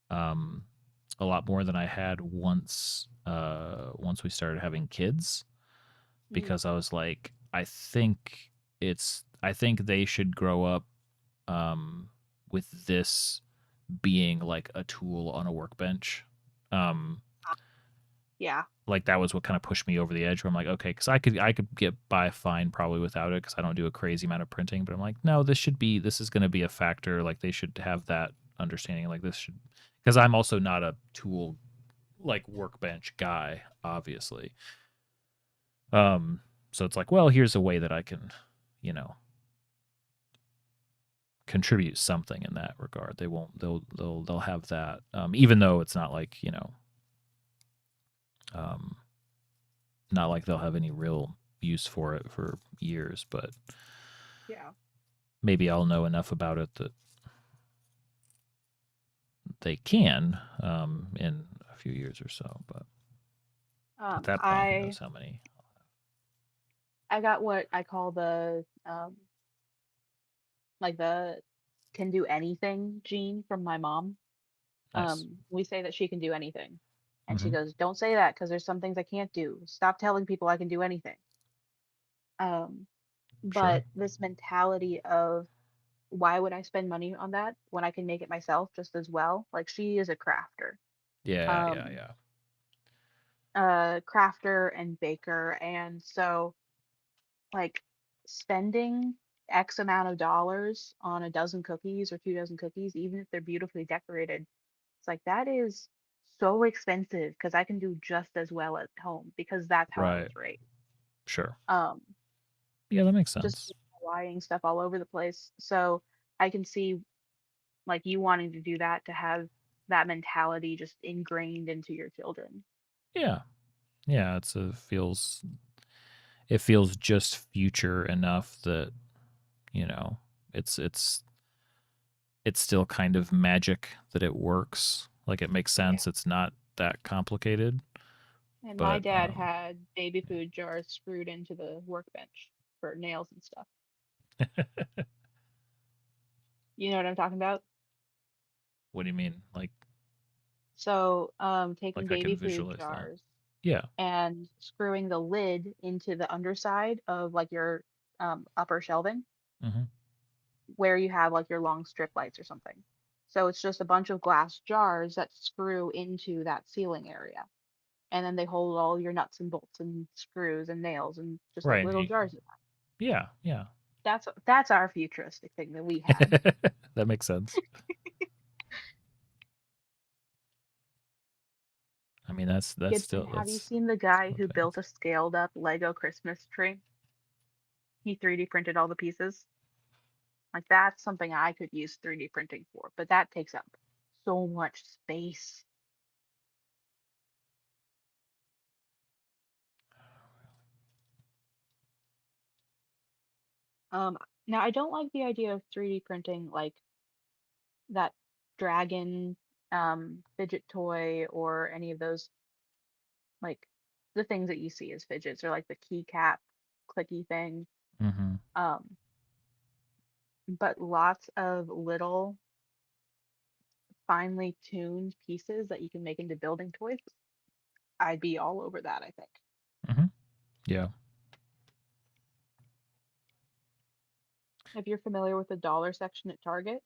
a lot more than I had once we started having kids, because I was like, I think they should grow up with this being like a tool on a workbench. Yeah. Like that was what kind of pushed me over the edge, where I'm like, okay, because I could get by fine probably without it, because I don't do a crazy amount of printing, but I'm like, no, this is going to be a factor. Like they should have that understanding. Like this should, because I'm also not a tool like workbench guy, obviously. So it's like, well, here's a way that I can, contribute something in that regard. They'll have that, even though it's not like, not like they'll have any real use for it for years, but yeah, maybe I'll know enough about it that they can, in a few years or so. But at that point, who knows how many? I got what I call the like the can do anything gene from my mom. Nice. We say that she can do anything. And she Mm-hmm. goes, "Don't say that because there's some things I can't do. Stop telling people I can do anything." Sure. But this mentality of why would I spend money on that when I can make it myself just as well? Like she is a crafter. Yeah, Um, yeah, yeah. crafter and baker, and so like spending X amount of dollars on a dozen cookies or 2 dozen cookies, even if they're beautifully decorated, it's like that is so expensive because I can do just as well at home because that's how I was Right. raised. Sure. Um, Yeah, that makes just sense. buying stuff all over the place. So I can see like you wanting to do that to have that mentality just ingrained into your children. Yeah. Yeah, it feels just future enough that, you know, it's it's it's still kind of magic that it works. Like it makes Yeah. sense. It's not that complicated, And my but dad had baby food jars screwed into the workbench for nails and stuff. You know what I'm talking about? what do you mean? So, taking I can baby food visualize that. jars Yeah. and screwing the lid into the underside of like your upper shelving Hmm. where you have like your long strip lights or something. So it's just a bunch of glass jars that screw into that ceiling area. And then they hold all your nuts and bolts and screws and nails and just like Right. little jars of that. Yeah. Yeah. That's our futuristic thing that we had. That makes sense. I mean, that's Gibson, still have you that's seen the guy still who built fancy. a scaled up Lego Christmas tree? He 3D printed all the pieces. Like that's something I could use 3D printing for, but that takes up so much space. Um, Now I don't like the idea of 3D printing like that dragon fidget toy or any of those like the things that you see as fidgets or like the keycap clicky thing. Hmm. Um, but lots of little finely tuned pieces that you can make into building toys. I'd be all over that, I think. Hmm. Yeah. If you're familiar with the dollar section at Target,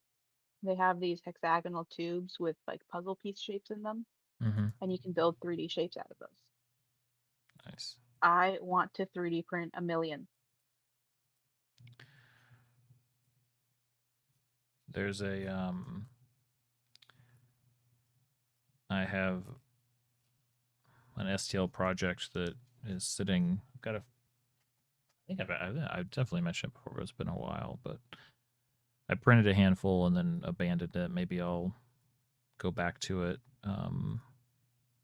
they have these hexagonal tubes with like puzzle piece shapes in them, Hmm. and you can build 3D shapes out of those. Nice. I want to 3D print a million. There's I have an STL project that is sitting. Got a. I think I've definitely mentioned it before. But it's been a while, but I printed a handful and then abandoned it. Maybe I'll go back to it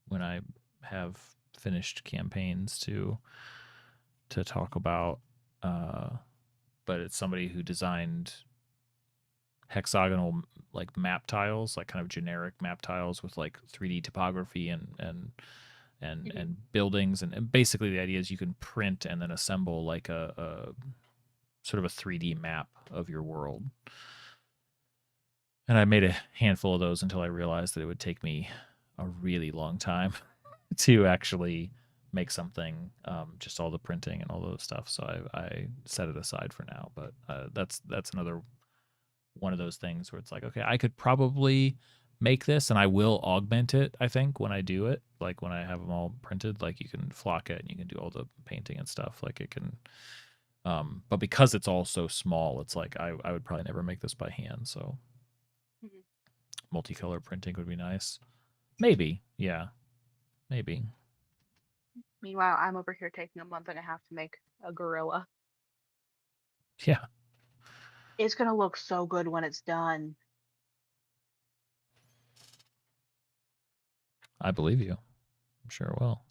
when I have finished campaigns to talk about. Uh, but it's somebody who designed hexagonal like map tiles, like kind of generic map tiles with like 3D topography Hmm. and buildings, and basically the idea is you can print and then assemble like a sort of a 3D map of your world. And I made a handful of those until I realized that it would take me a really long time to actually make something, just all the printing and all those stuff. So I set it aside for now. But that's another one of those things where it's like, okay, I could probably make this and I will augment it, I think, when I do it. Like when I have them all printed, like you can flock it and you can do all the painting and stuff. Like it can, but because it's all so small, it's like I would probably never make this by hand. So Hmm. multicolor printing would be nice. Maybe. Yeah. Maybe. Meanwhile, I'm over here taking a month and a half to make a gorilla. Yeah. It's gonna look so good when it's done. I believe you. I'm sure it will.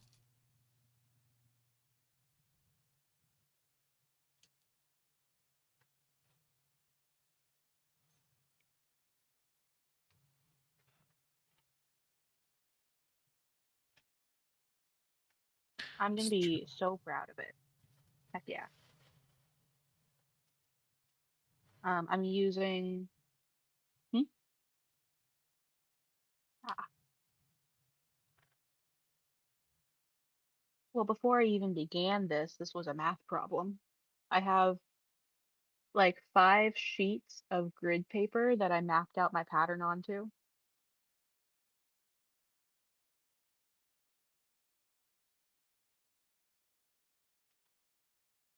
I'm gonna It's true. be so proud of it. Heck yeah. I'm using. Hmm? Ah, well, before I even began this was a math problem. I have like 5 sheets of grid paper that I mapped out my pattern onto.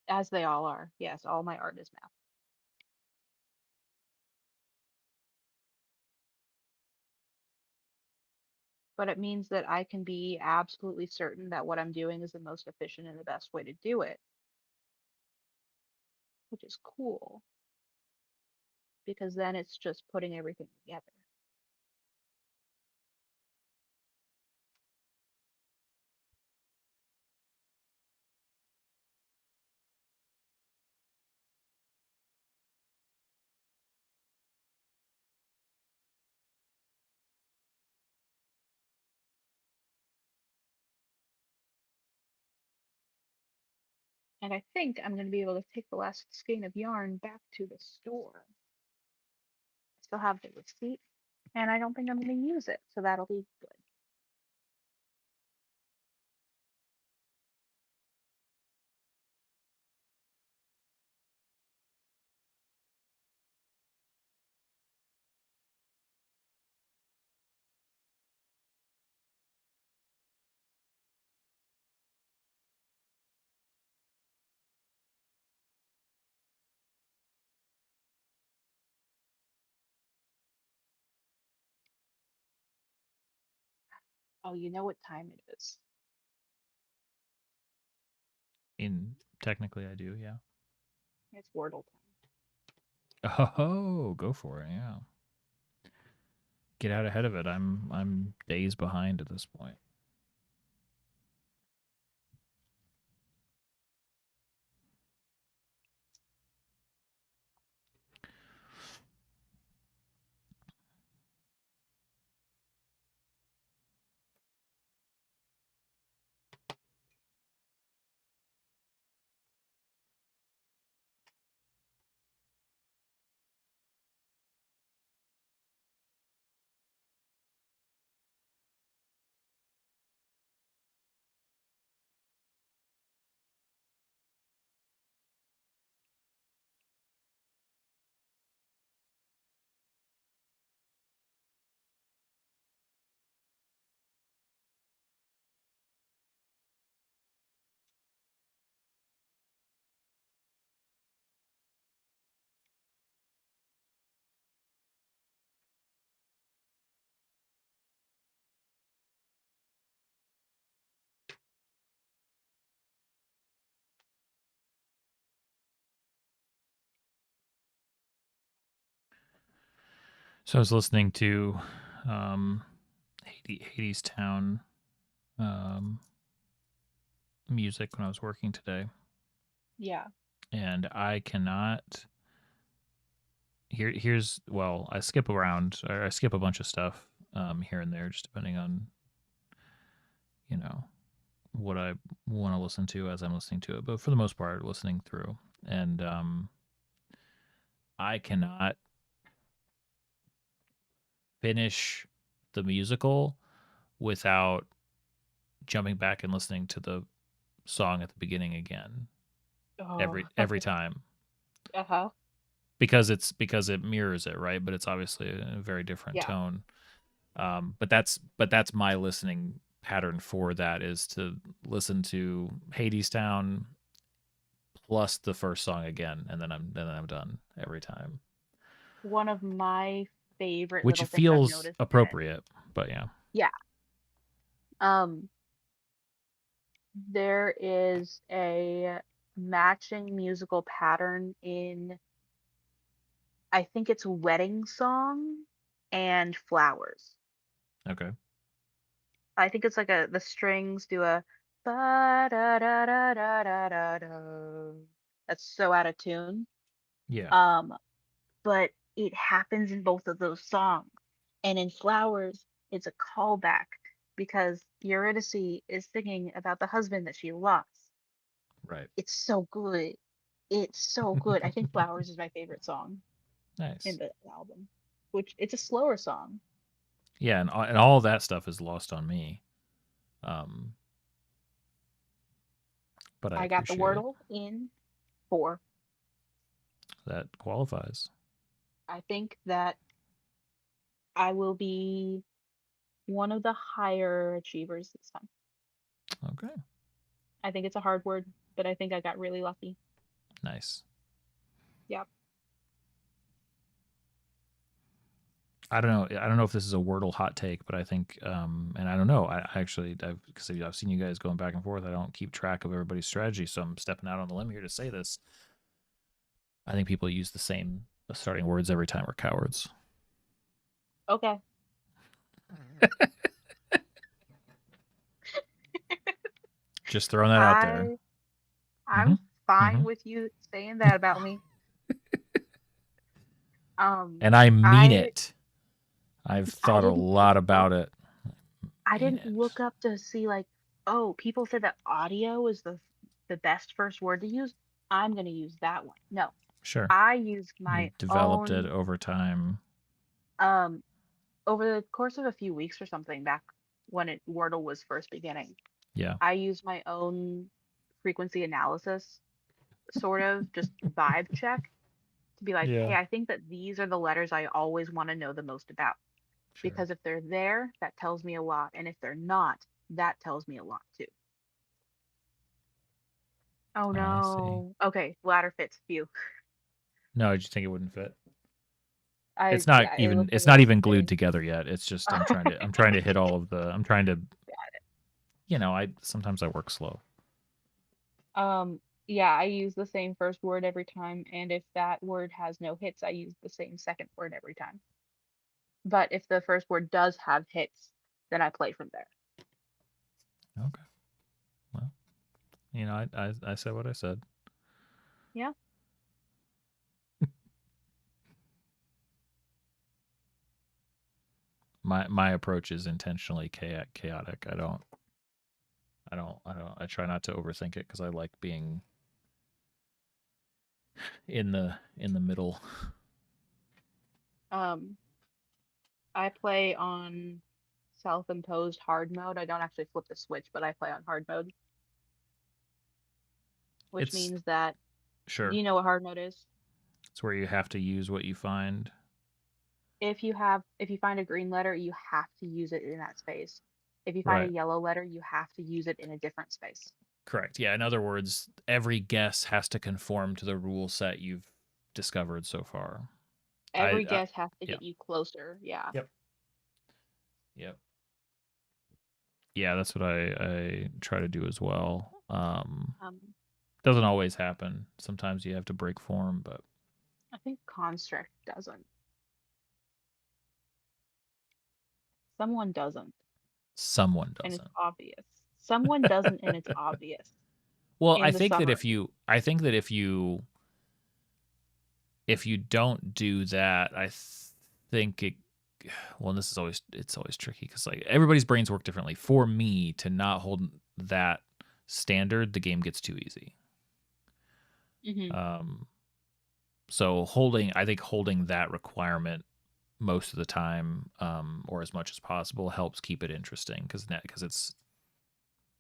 As they all are. Yes, all my art is math. But it means that I can be absolutely certain that what I'm doing is the most efficient and the best way to do it, which is cool because then it's just putting everything together. And I think I'm going to be able to take the last skein of yarn back to the store. I still have the receipt, and I don't think I'm going to use it, so that'll be good. Oh, you know what time it is. Technically, I do, yeah. It's Wordle time. Oh, go for it, yeah. Get out ahead of it. I'm days behind at this point. So I was listening to Hades Town music when I was working today. Yeah. And I cannot. Here's well, I skip around, or I skip a bunch of stuff here and there, just depending on what I want to listen to as I'm listening to it. But for the most part, listening through, and I cannot finish the musical without jumping back and listening to the song at the beginning again Oh. every time Uh-huh. because it mirrors it, right? But it's obviously a very different Yeah. tone. But that's my listening pattern for that is to listen to Hades Town plus the first song again, and then I'm done every time. One of my favorite Which little things I've feels noticed in it. appropriate, but yeah. Yeah. Um, there is a matching musical pattern in, I think it's Wedding Song and Flowers. Okay. I think it's like the strings do a ba da da da da da da da. That's so out of tune. Yeah. Um, but it happens in both of those songs. And in Flowers, it's a callback because Eurydice is singing about the husband that she lost. Right. It's so good. It's so good. I think Flowers is my favorite song in Nice. the album, which it's a slower song. Yeah, and all that stuff is lost on me. Um, but I I got the appreciate it. Wordle in 4. That qualifies. I think that I will be one of the higher achievers this time. Okay. I think it's a hard word, but I think I got really lucky. Nice. Yep. I don't know. I don't know if this is a Wordle hot take, but I think, and I don't know. I actually, because I've seen you guys going back and forth. I don't keep track of everybody's strategy, so I'm stepping out on the limb here to say this. I think people use the same starting words every time we're cowards. Okay. Just throwing that out there. I'm fine with you saying that about me. And I mean it. I've thought a lot about it. I didn't look up to see like, oh, people said that audio is the best first word to use. I'm gonna use that one. No. Sure. I used my you developed own, it over time. Over the course of a few weeks or something back when Wordle was first beginning. Yeah. I used my own frequency analysis, sort of just vibe check to be like, hey, I think that these are the letters I always want to know the most about. Sure. Because if they're there, that tells me a lot. And if they're not, that tells me a lot too. Oh no. Okay, ladder fits. Phew. No, did you think it wouldn't fit? It's not even. It's not even glued together yet. It's just I'm trying to hit all of the. I'm trying to. You know, sometimes I work slow. Yeah, I use the same first word every time, and if that word has no hits, I use the same second word every time. But if the first word does have hits, then I play from there. Okay. Well, you know, I said what I said. Yeah. My approach is intentionally chaotic. I try not to overthink it because I like being in the middle. I play on self-imposed hard mode. I don't actually flip the switch, but I play on hard mode. Which means that, sure. Do you know what hard mode is? It's where you have to use what you find. If you find a green letter, you have to use it in that space. If you find a yellow letter, you have to use it in a different space. Correct. Yeah. In other words, every guess has to conform to the rule set you've discovered so far. Every guess has to get you closer. Yeah. Yep. Yeah, that's what I try to do as well. Doesn't always happen. Sometimes you have to break form, but I think construct doesn't. Someone doesn't. Someone doesn't. And it's obvious. Someone doesn't, and it's obvious. Well, I think that if you don't do that, I think it. Well, and it's always tricky because like everybody's brains work differently. For me to not hold that standard, the game gets too easy. So I think holding that requirement most of the time, or as much as possible, helps keep it interesting because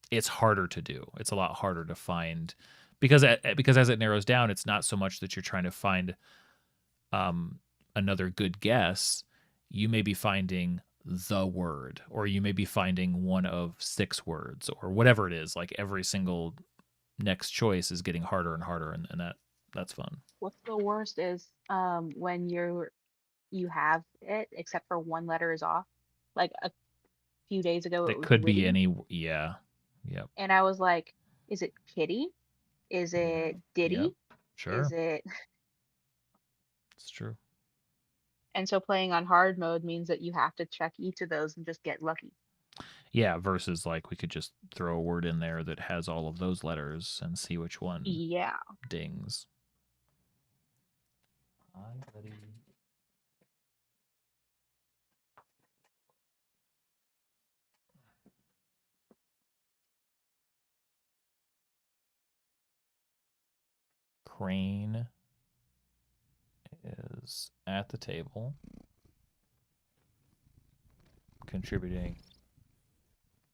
it's harder to do. It's a lot harder to find because as it narrows down, it's not so much that you're trying to find another good guess. You may be finding the word, or you may be finding one of 6 words, or whatever it is. Like every single next choice is getting harder and harder, and that's fun. What's the worst is when you have it, except for one letter is off. Like a few days ago, it could Witty, be any. Yeah. Yep. And I was like, is it Kitty? Is it Diddy? Yep. Sure. Is it? It's true. And so playing on hard mode means that you have to check each of those and just get lucky. Yeah, versus like we could just throw a word in there that has all of those letters and see which one dings. Crane is at the table, contributing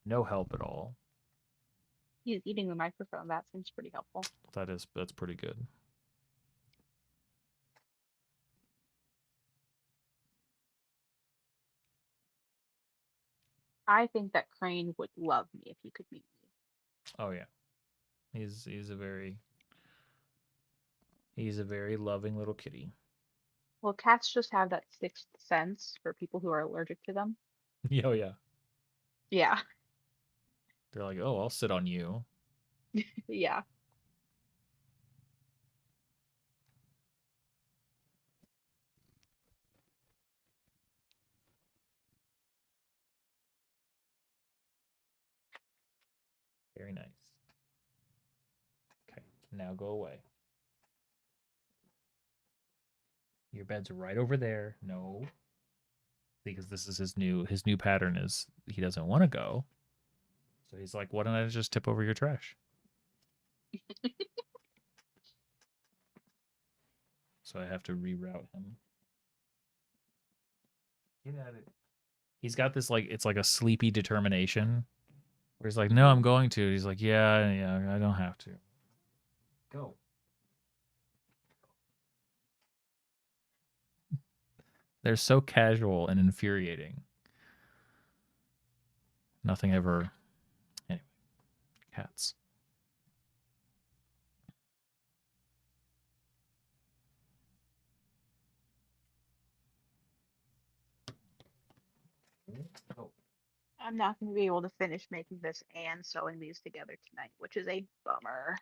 no help at all. He's eating the microphone. That seems pretty helpful. That's pretty good. I think that Crane would love me if he could meet me. Oh yeah, he's a very He's a very loving little kitty. Well, cats just have that sixth sense for people who are allergic to them. Oh, yeah. Yeah. They're like, oh, I'll sit on you. Yeah. Very nice. Okay, now go away. Your bed's right over there. No. Because this is his new pattern is he doesn't want to go. So he's like, why don't I just tip over your trash? So I have to reroute him. Get at it. He's got this like it's like a sleepy determination. Where he's like, no, I'm going to. He's like, yeah, I don't have to. Go. They're so casual and infuriating. Nothing ever. Anyway, cats. Oh. I'm not going to be able to finish making this and sewing these together tonight, which is a bummer.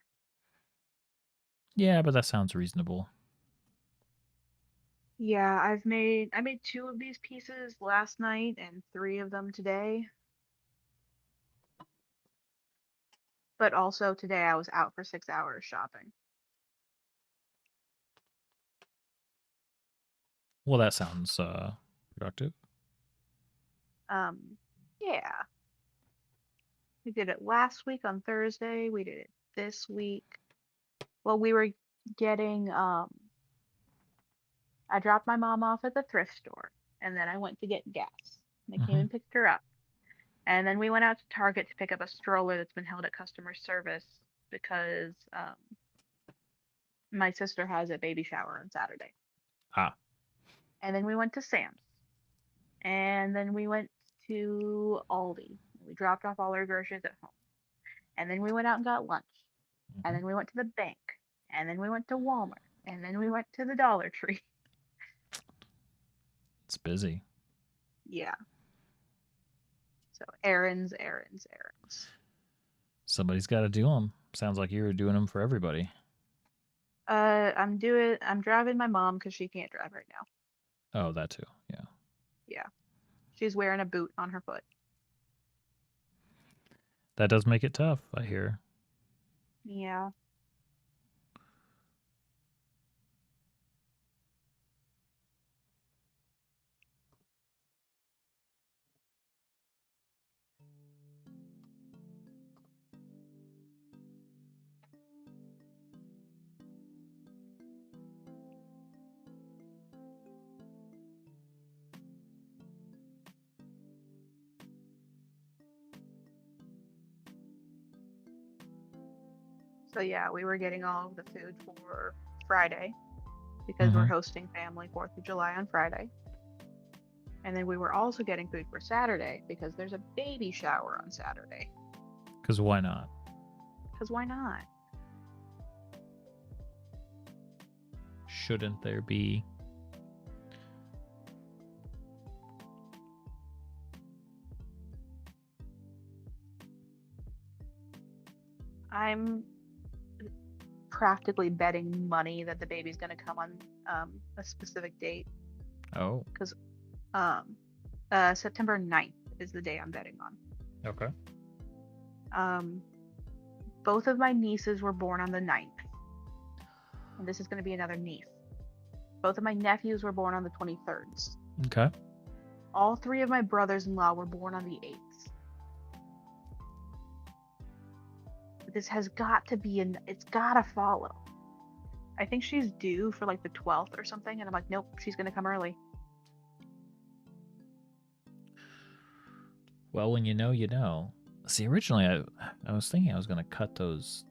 Yeah, but that sounds reasonable. Yeah, I made 2 of these pieces last night and 3 of them today. But also today I was out for 6 hours shopping. Well, that sounds productive. Yeah. We did it last week on Thursday. We did it this week. Well, we were getting I dropped my mom off at the thrift store and then I went to get gas. And I came and picked her up. And then we went out to Target to pick up a stroller that's been held at customer service because my sister has a baby shower on Saturday. Ah. And then we went to Sam's. And then we went to Aldi. We dropped off all our groceries at home. And then we went out and got lunch. And then we went to the bank. And then we went to Walmart. And then we went to the Dollar Tree. It's busy. Yeah. So errands. Somebody's got to do them. Sounds like you were doing them for everybody. I'm driving my mom because she can't drive right now. Oh, that too. Yeah. Yeah. She's wearing a boot on her foot. That does make it tough, I hear. Yeah. So yeah, we were getting all of the food for Friday because we're hosting family 4th of July on Friday. And then we were also getting food for Saturday because there's a baby shower on Saturday. Because why not? Because why not? Shouldn't there be? I'm practically betting money that the baby's going to come on a specific date. Oh. Because September 9th is the day I'm betting on. Okay. Both of my nieces were born on the 9th. And this is going to be another niece. Both of my nephews were born on the 23rd. Okay. All 3 of my brothers-in-law were born on the 8th. This has got to be it's gotta follow. I think she's due for like the 12th or something, and I'm like, nope, she's gonna come early. Well, when you know, you know. See, originally I was thinking I was gonna cut those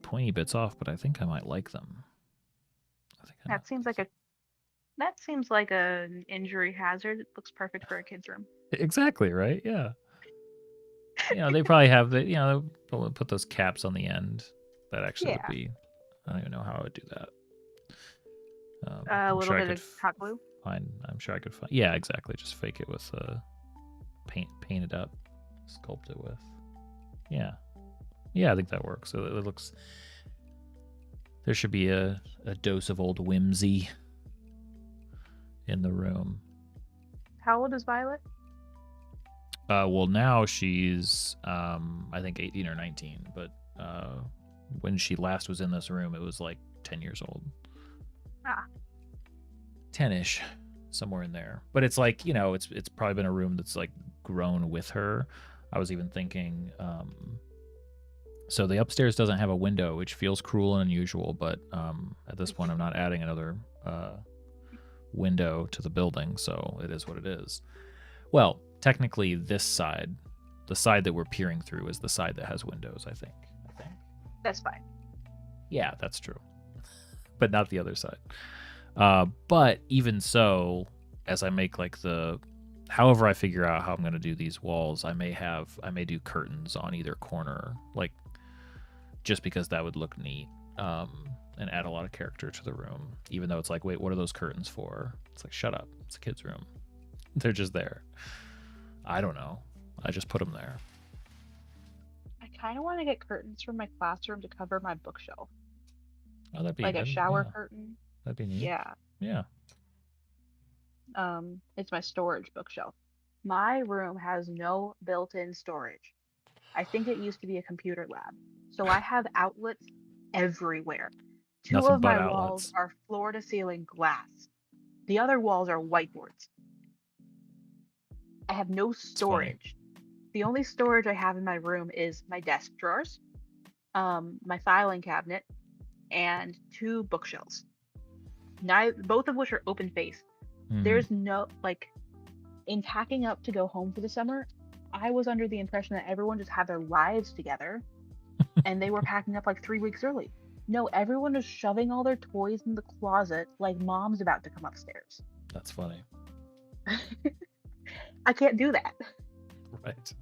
pointy bits off, but I think I might like them. That seems like an injury hazard. It looks perfect for a kid's room. Exactly, right? Yeah. They probably have they'll put those caps on the end. That actually would be. I don't even know how I would do that. A little bit of hot glue. I'm sure I could find. Yeah, exactly. Just fake it with paint it up, sculpt it with. Yeah, I think that works. So it looks. There should be a dose of old whimsy in the room. How old is Violet? Well, now she's I think 18 or 19, but when she last was in this room, it was like 10 years old. 10ish, somewhere in there. But it's like, it's probably been a room that's like grown with her. I was even thinking, so the upstairs doesn't have a window, which feels cruel and unusual, but at this point I'm not adding another window to the building, so it is what it is. Well, technically this side, the side that we're peering through, is the side that has windows, I think. That's fine. Yeah, that's true. But not the other side. But even so, as I make like however I figure out how I'm going to do these walls, I may do curtains on either corner, like just because that would look neat, and add a lot of character to the room, even though it's like, wait, what are those curtains for? It's like, shut up. It's a kid's room. They're just there. I don't know. I just put them there. I kind of want to get curtains from my classroom to cover my bookshelf. Oh, that'd be like a shower curtain. That'd be neat. Yeah. Yeah. It's my storage bookshelf. My room has no built-in storage. I think it used to be a computer lab. So I have outlets everywhere. Two of my walls are floor-to-ceiling glass. The other walls are whiteboards. I have no storage. The only storage I have in my room is my desk drawers, my filing cabinet, and 2 bookshelves. Both of which are open faced. There's no, in packing up to go home for the summer, I was under the impression that everyone just had their lives together and they were packing up like 3 weeks early. No, everyone is shoving all their toys in the closet like mom's about to come upstairs. That's funny. I can't do that. Right.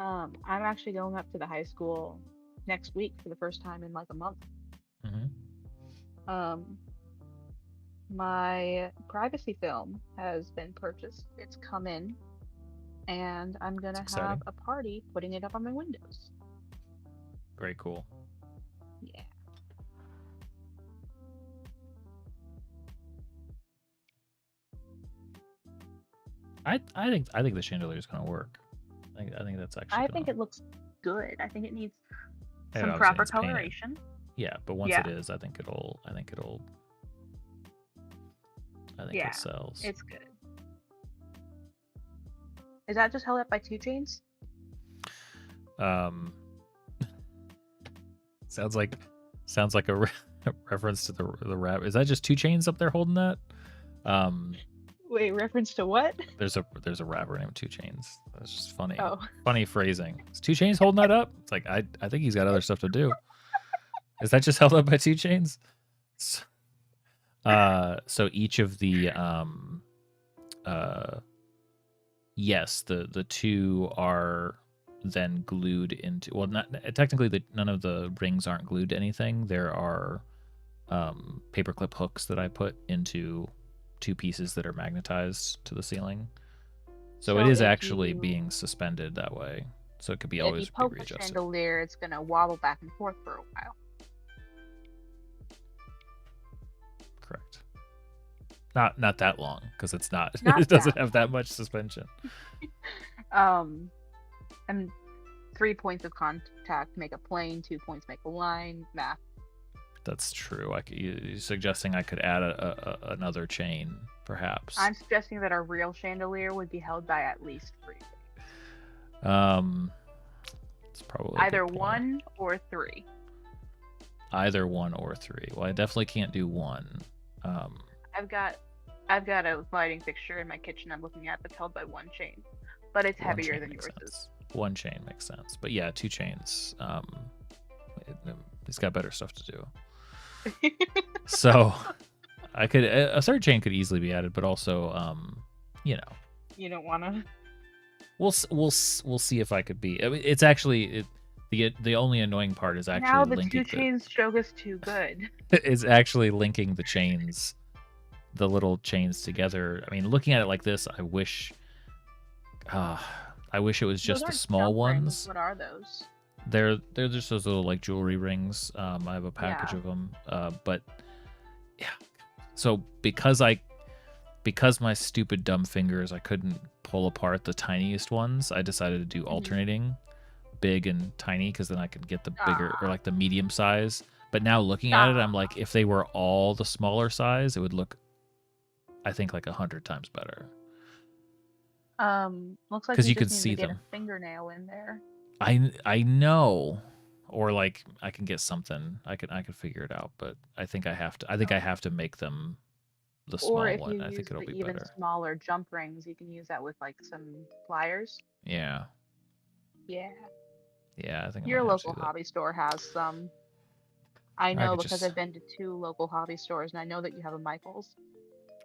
I'm actually going up to the high school next week for the first time in like a month. My privacy film has been purchased. It's come in, and I'm gonna have a party putting it up on my windows. Very cool. Yeah. I think the chandelier is gonna work. I think that's actually. I think it looks good. I think it needs some proper coloration. Painted. Yeah, but once it is, I think it sells. It's good. Is that just held up by 2 chains? Sounds like a reference to the rap. Is that just 2 chains up there holding that? Wait, reference to what? There's a rapper named 2 Chainz. That's just funny. Oh. Funny phrasing. Is 2 Chainz holding that up? It's like I think he's got other stuff to do. Is that just held up by 2 Chainz? So each of the yes, the 2 are then glued into, well, not technically, none of the rings aren't glued to anything. There are paperclip hooks that I put into 2 pieces that are magnetized to the ceiling. So it is actually being suspended that way. So it could be always be readjusted. If you poke the chandelier, it's going to wobble back and forth for a while. Correct. Not that long, because it's not it doesn't have that much suspension. And 3 points of contact make a plane, 2 points make a line. Math. That's true. You're suggesting I could add another chain, perhaps. I'm suggesting that a real chandelier would be held by at least 3. It's probably either 1 or 3. Either 1 or 3. Well, I definitely can't do 1. I've got a lighting fixture in my kitchen I'm looking at that's held by 1 chain, but it's heavier than yours is. 1 chain makes sense, but yeah, 2 chains. It's got better stuff to do. So a third chain could easily be added, but also You don't want to. We'll see if I could be. I mean, it's actually the only annoying part is actually Now the linking 2 chains stroke is too good. is actually linking the chains, the little chains together. I mean, looking at it like this, I wish it was just the small ones. What are those? They're just those little like jewelry rings. I have a package of them. But yeah, so because my stupid dumb fingers, I couldn't pull apart the tiniest ones. I decided to do alternating big and tiny, because then I could get the bigger or like the medium size. But now looking at it, I'm like, if they were all the smaller size, it would look, I think, like 100 times better. Looks like because you could could see get them. A fingernail in there. I know, or like I can get something. I could figure it out, but I think I have to. I think I have to make them the small or if one. You I use think it'll the be even better. Smaller jump rings, you can use that with like some pliers. Yeah. Yeah. Yeah, I think your local hobby store has some. I know because I've been to 2 local hobby stores, and I know that you have a Michael's.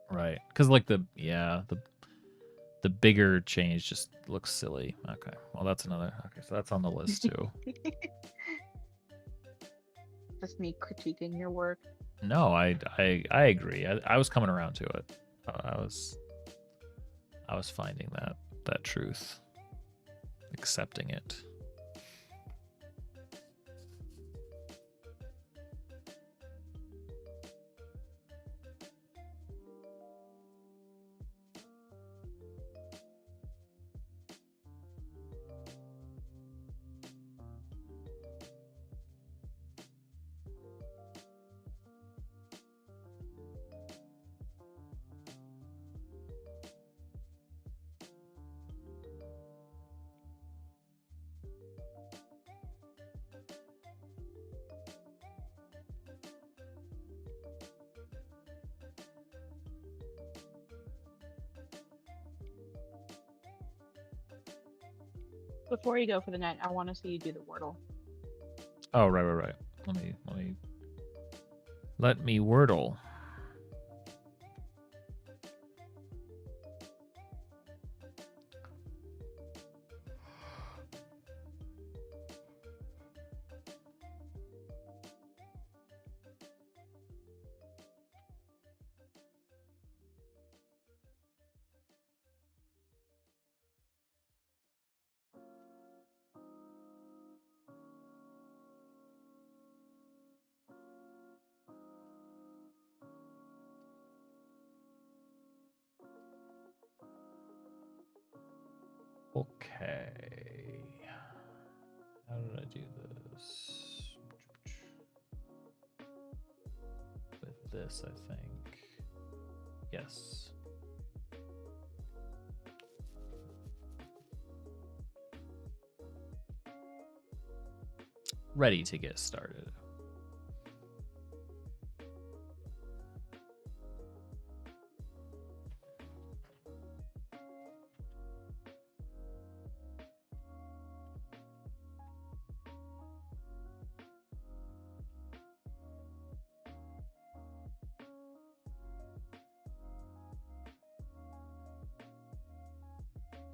Right, because like the bigger change just looks silly. Okay, well that's another. Okay, so that's on the list too. Just me critiquing your work. No, I agree. I was coming around to it. I was finding that truth, accepting it. Before you go for the night, I want to see you do the Wordle. Oh, right. Let me Wordle. Okay. How did I do this? With this, I think. Yes. Ready to get started.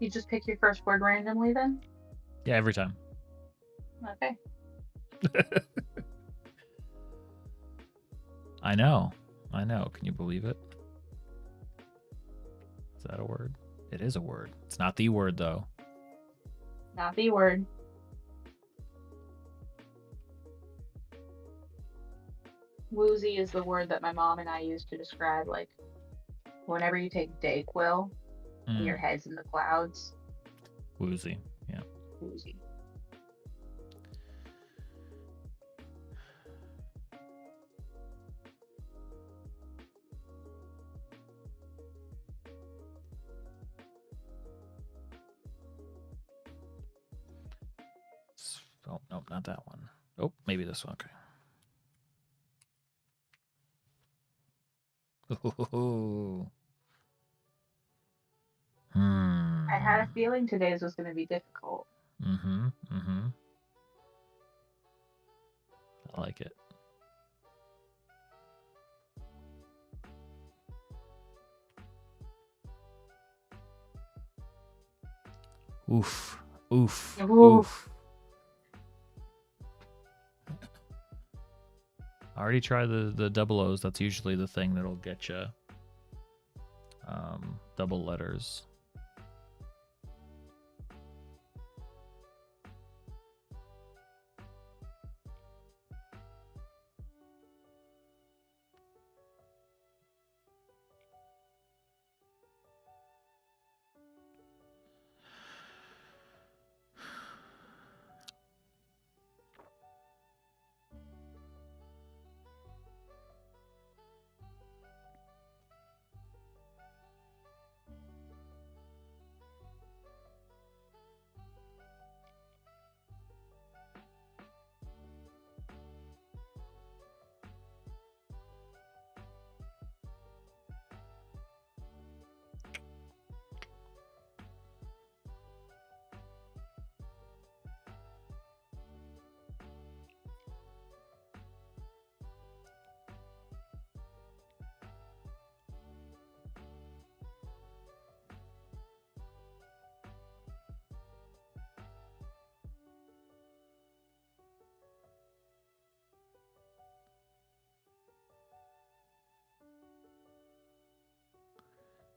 You just pick your first word randomly then? Yeah, every time. Okay. I know. Can you believe it? Is that a word? It is a word. It's not the word, though. Not the word. Woozy is the word that my mom and I use to describe, like, whenever you take Dayquil and your head's in the clouds. Woozy, yeah. Woozy. Oh, no, not that one. Oh, maybe this one. Okay. I had a feeling today's was going to be difficult. I like it. Oof. Oof. Ooh. Oof. I already tried the double O's. That's usually the thing that'll get you. Double letters.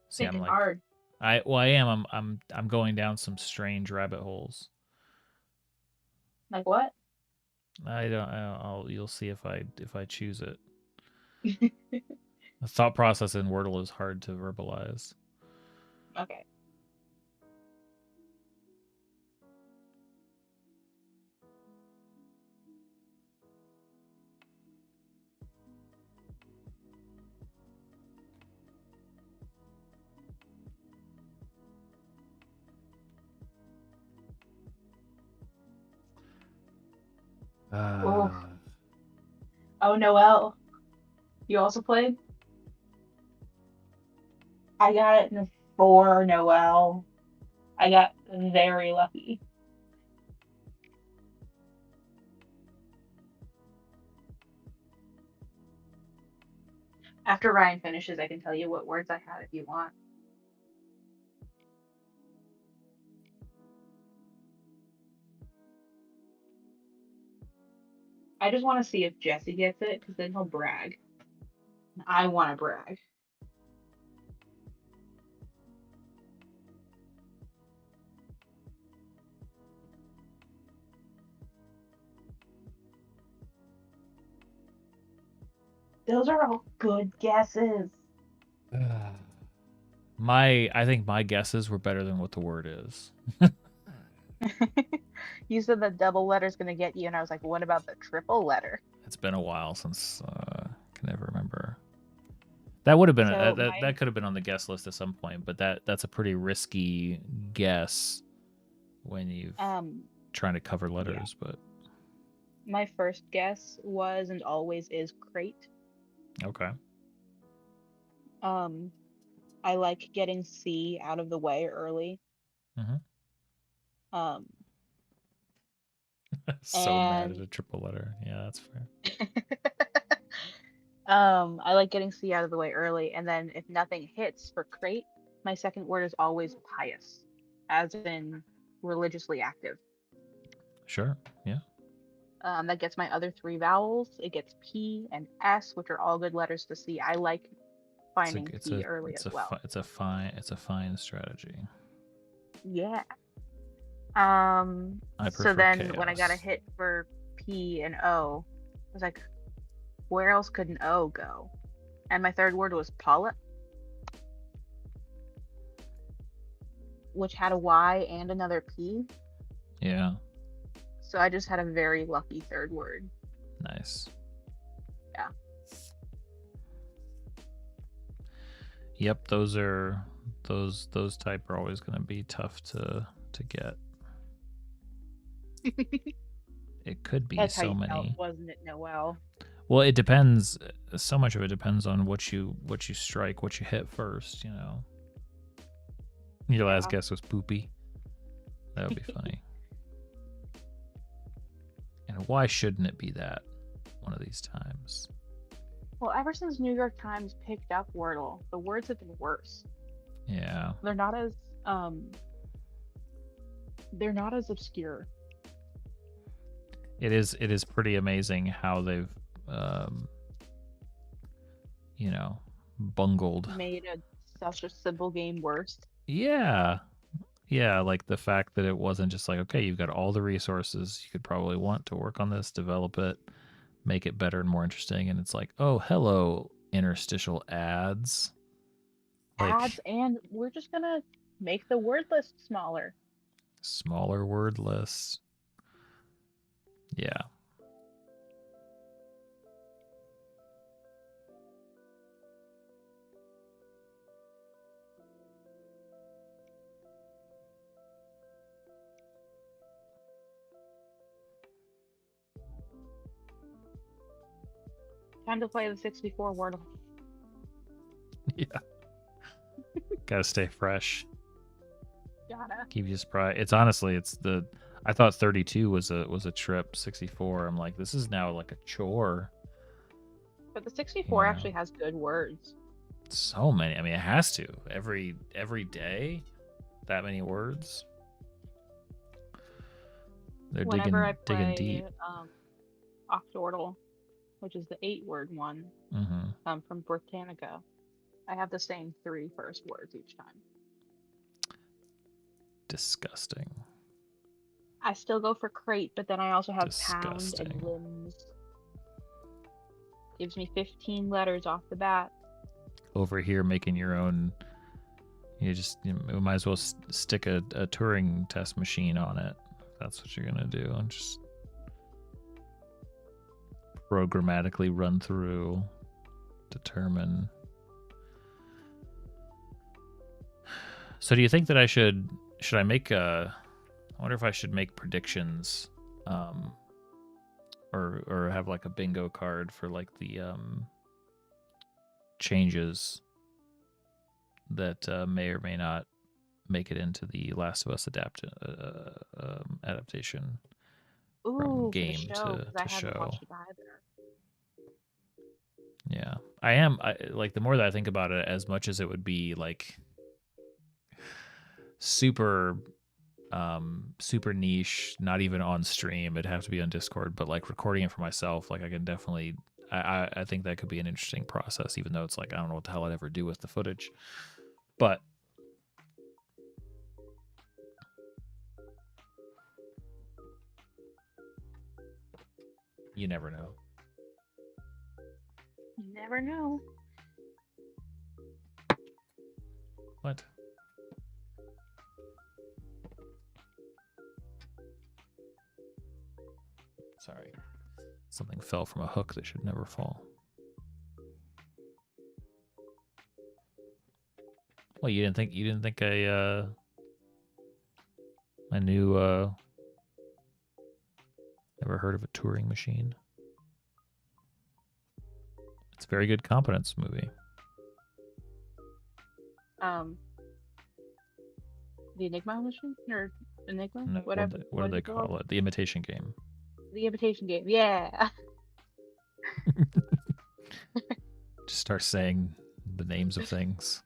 See, I'm Thinking like, hard. I am. I'm going down some strange rabbit holes. Like what? I don't. You'll see if I choose it. The thought process in Wordle is hard to verbalize. Okay. Oh, Noelle. You also played? I got it in 4, Noelle. I got very lucky. After Ryan finishes, I can tell you what words I had if you want. I just want to see if Jesse gets it, because then he'll brag. I want to brag. Those are all good guesses. I think my guesses were better than what the word is. You said the double letter's going to get you, and I was like, what about the triple letter? It's been a while since I can never remember. That would have been So that could have been on the guest list at some point, but that's a pretty risky guess when you've trying to cover letters. Yeah. But my first guess was and always is crate. Okay. I like getting C out of the way early. Mm-hmm. So mad at a triple letter. Yeah, that's fair. I like getting C out of the way early, and then if nothing hits for crate, my second word is always pious, as in religiously active. Sure. Yeah. That gets my other 3 vowels. It gets P and S, which are all good letters to see. I like finding P early as well. It's a fine strategy. Yeah. I prefer so then chaos. when I got a hit for P and O, I was like, where else could an O go? And my third word was Paula, which had a Y and another P. Yeah. So I just had a very lucky third word. Nice. Yeah. Yep, those type are always going to be tough to get. It could be That's so how you many. felt, wasn't it, Noelle? Well, it depends. So much of it depends on what you strike, what you hit first. You know. Your last guess was poopy. That would be funny. And why shouldn't it be that one of these times? Well, ever since New York Times picked up Wordle, the words have been worse. Yeah. They're not as they're not as obscure. It is pretty amazing how they've bungled. Made such a simple game worse. Yeah. Yeah, like the fact that it wasn't just like, okay, you've got all the resources you could probably want to work on this, develop it, make it better and more interesting, and it's like, oh, hello, interstitial ads. Ads, and we're just gonna make the word list smaller. Smaller word lists. Yeah. Time to play the 64 Wordle. Yeah. Gotta stay fresh. Gotta. Keep you surprised. It's honestly, I thought 32 was a trip. 64, I'm like, this is now like a chore. But the 64 actually has good words. So many. I mean, it has to. Every day, that many words. They're Whenever I play, digging deep. Octordle, which is the 8-word one, from Britannica, I have the same 3 first words each time. Disgusting. I still go for crate, but then I also have pound and limbs. Gives me 15 letters off the bat. Over here making your own. You might as well stick a Turing test machine on it. That's what you're gonna do, and just programmatically run through, determine. So do you think that I should I make I wonder if I should make predictions, or have like a bingo card for like the changes that may or may not make it into the Last of Us adaptation. From game to show. Yeah, I am. Like the more that I think about it, as much as it would be like super niche, not even on stream, it'd have to be on Discord, but like recording it for myself, like I can definitely, I think that could be an interesting process, even though it's like I don't know what the hell I'd ever do with the footage, but you never know. You never know. What? Sorry. Something fell from a hook that should never fall. Well, you didn't think I knew never heard of a Turing machine? It's a very good competence movie. The Enigma machine or Enigma? No, Whatever. What do they call it? The Imitation Game. The Imitation Game. Yeah. Just start saying the names of things.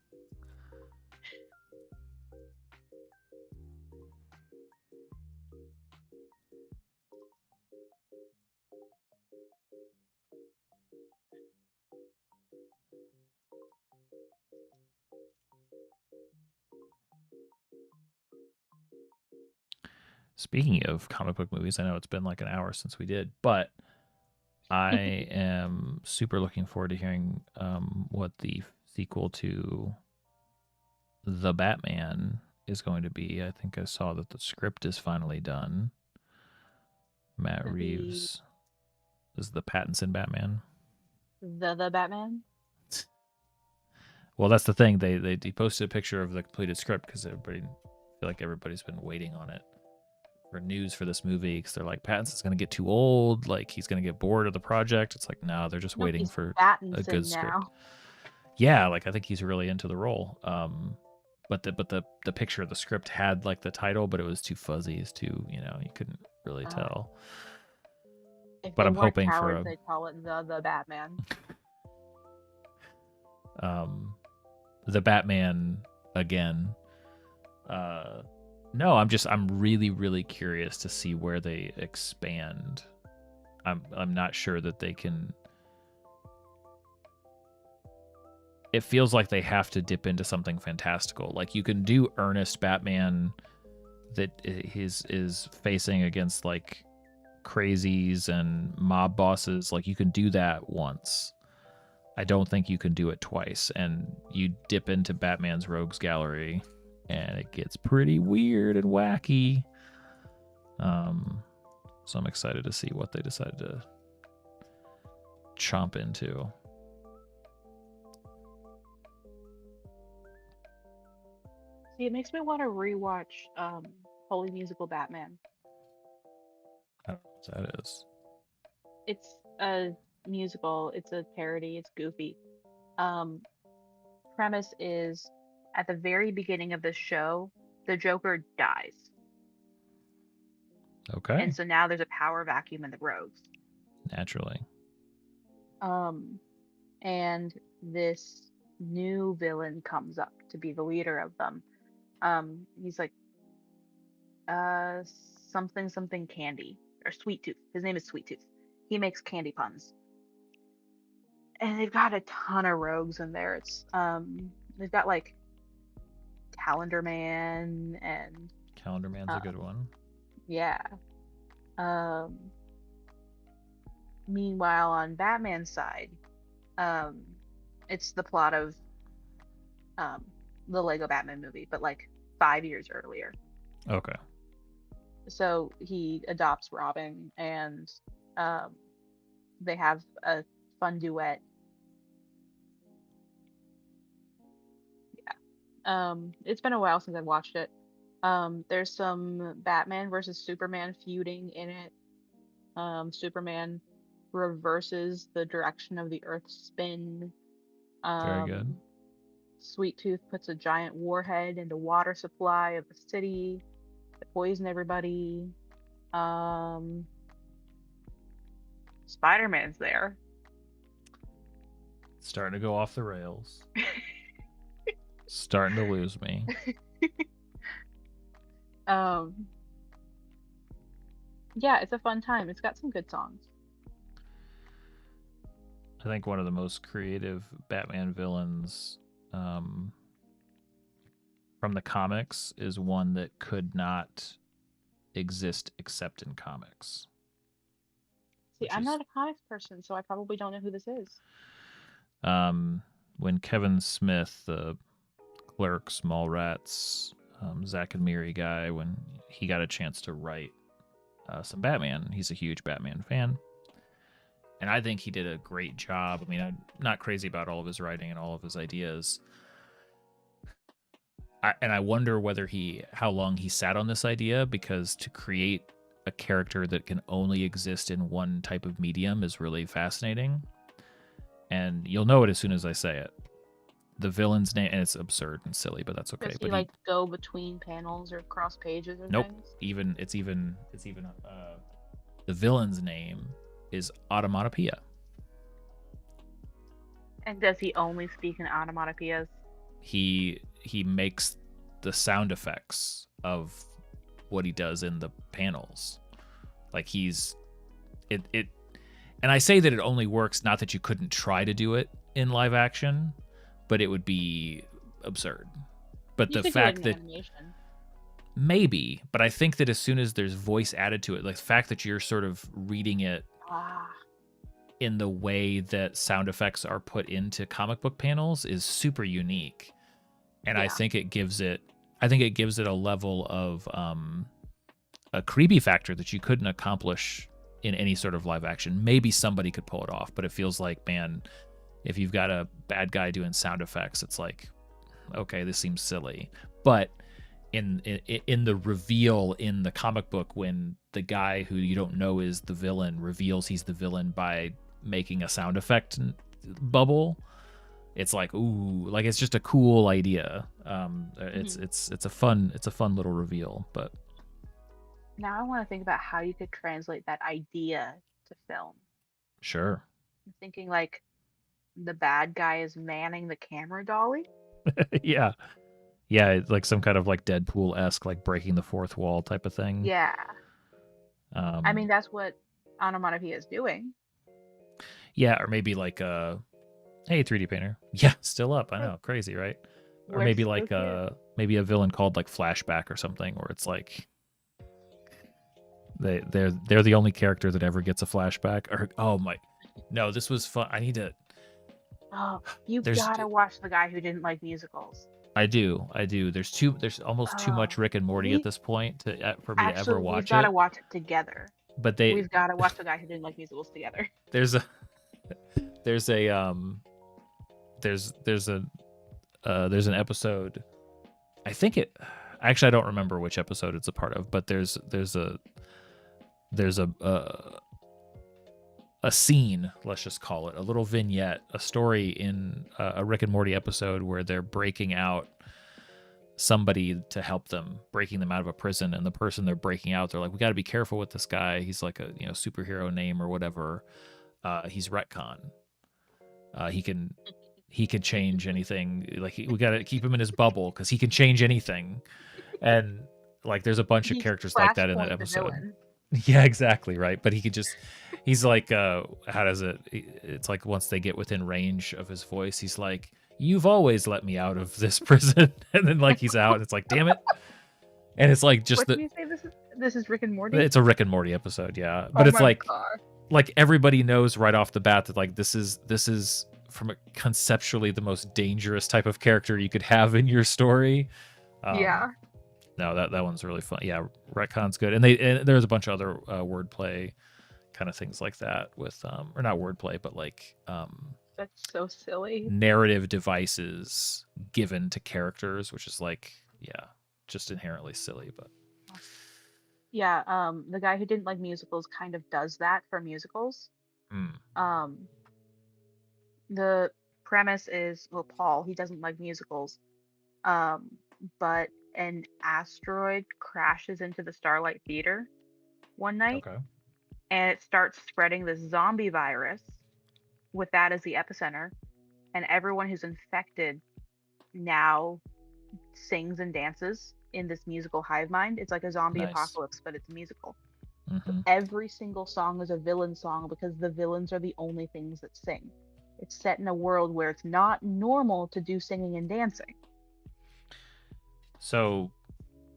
Speaking of comic book movies, I know it's been like an hour since we did, but I am super looking forward to hearing what the sequel to The Batman is going to be. I think I saw that the script is finally done. Matt Reeves is the Pattinson Batman. The Batman? Well, that's the thing. They posted a picture of the completed script because I feel like everybody's been waiting on it for news for this movie, because they're like, Pattinson's going to get too old, like he's going to get bored of the project. It's like, no, they're just waiting for a good script. Yeah, like I think he's really into the role. But the picture of the script had like the title, but it was too fuzzy. It's too, you couldn't really tell. But I'm hoping for they call it the Batman. The Batman again. No, I'm really, really curious to see where they expand. I'm not sure that they can. It feels like they have to dip into something fantastical. Like you can do earnest Batman that is facing against like crazies and mob bosses. Like you can do that once. I don't think you can do it twice. And you dip into Batman's Rogues Gallery, and it gets pretty weird and wacky. So I'm excited to see what they decide to chomp into. See, it makes me want to rewatch Holy Musical Batman. I don't know what that is. It's a musical. It's a parody. It's goofy. Um, Premise is at the very beginning of the show, the Joker dies, Okay. and so now there's a power vacuum in the Rogues. Naturally. And this new villain comes up to be the leader of them. He's like something something candy or Sweet Tooth. His name is Sweet Tooth. He makes candy puns. And they've got a ton of rogues in there. It's they've got like Calendar Man and Calendar Man's a good one. Yeah. Meanwhile, on Batman's side, it's the plot of the Lego Batman movie, but like 5 years earlier. Okay. So he adopts Robin, and they have a fun duet. Yeah. It's been a while since I've watched it. There's some Batman versus Superman feuding in it. Superman reverses the direction of the Earth's spin. Very good. Sweet Tooth puts a giant warhead in the water supply of the city to poison everybody. Spider-Man's there. Starting to go off the rails. Starting to lose me. Yeah, it's a fun time. It's got some good songs. I think one of the most creative Batman villains from the comics is one that could not exist except in comics. See, I'm not a comics person, so I probably don't know who this is. When Kevin Smith, the Clerks, Mallrats, Zack and Miri guy, when he got a chance to write some Batman, he's a huge Batman fan. And I think he did a great job. I mean, I'm not crazy about all of his writing and all of his ideas. I wonder how long he sat on this idea, because to create a character that can only exist in one type of medium is really fascinating. And you'll know it as soon as I say it. The villain's name, and it's absurd and silly, but that's okay. Does he like go between panels or cross pages or nope. things? It's even the villain's name is Automatopoeia. And does he only speak in onomatopoeias? He makes the sound effects of what he does in the panels. Like and I say that it only works, not that you couldn't try to do it in live action, but it would be absurd. But the fact that animation. Maybe, but I think that as soon as there's voice added to it, like the fact that you're sort of reading it in the way that sound effects are put into comic book panels is super unique. And I think it gives it a level of a creepy factor that you couldn't accomplish in any sort of live action. Maybe somebody could pull it off, but it feels like, man, if you've got a bad guy doing sound effects, it's like, okay, this seems silly. But in the reveal in the comic book, when the guy who you don't know is the villain reveals he's the villain by making a sound effect bubble, it's like, ooh, like it's just a cool idea. It's a fun little reveal. But now I want to think about how you could translate that idea to film. Sure. I'm thinking like the bad guy is manning the camera dolly. Yeah. Yeah, like some kind of like Deadpool-esque, like breaking the fourth wall type of thing. Yeah. I mean, that's what onomatopoeia is doing. Yeah, or maybe like hey 3D painter. Yeah, still up. I know, crazy, right? Or maybe like maybe a villain called like Flashback or something, where it's like they're the only character that ever gets a flashback. Or oh my, no, this was fun. I need to. Oh, you gotta watch The Guy Who Didn't Like Musicals. I do. There's almost too much Rick and Morty at this point for me to ever watch it. We've got to watch it together. But we've got to watch The Guy Who Didn't Like Musicals together. There's an episode. I think actually I don't remember which episode it's a part of, but there's a scene, let's just call it, a little vignette, a story in a Rick and Morty episode where they're breaking out somebody to help them, breaking them out of a prison, and the person they're breaking out, they're like, we got to be careful with this guy. He's like a superhero name or whatever. He's Retcon. He can change anything. Like we got to keep him in his bubble because he can change anything. And like there's a bunch of characters like that in that episode. Yeah, exactly, right. But he's like, how does it? It's like once they get within range of his voice, he's like, you've always let me out of this prison. And then like he's out, and it's like, damn it. And it's like just what did you say this is Rick and Morty? It's a Rick and Morty episode, yeah. But it's like God. Like everybody knows right off the bat that like this is from conceptually the most dangerous type of character you could have in your story. Yeah. No, that one's really fun. Yeah, Retcon's good, and there's a bunch of other wordplay kind of things like that with or not wordplay, but like that's so silly. Narrative devices given to characters, which is like just inherently silly, but. Yeah, The Guy Who Didn't Like Musicals kind of does that for musicals. The premise is, well, Paul, he doesn't like musicals, but an asteroid crashes into the Starlight Theater one night, and it starts spreading this zombie virus with that as the epicenter, and everyone who's infected now sings and dances in this musical hive mind. It's like a zombie apocalypse, but it's a musical. Every single song is a villain song because the villains are the only things that sing. It's set in a world where it's not normal to do singing and dancing. So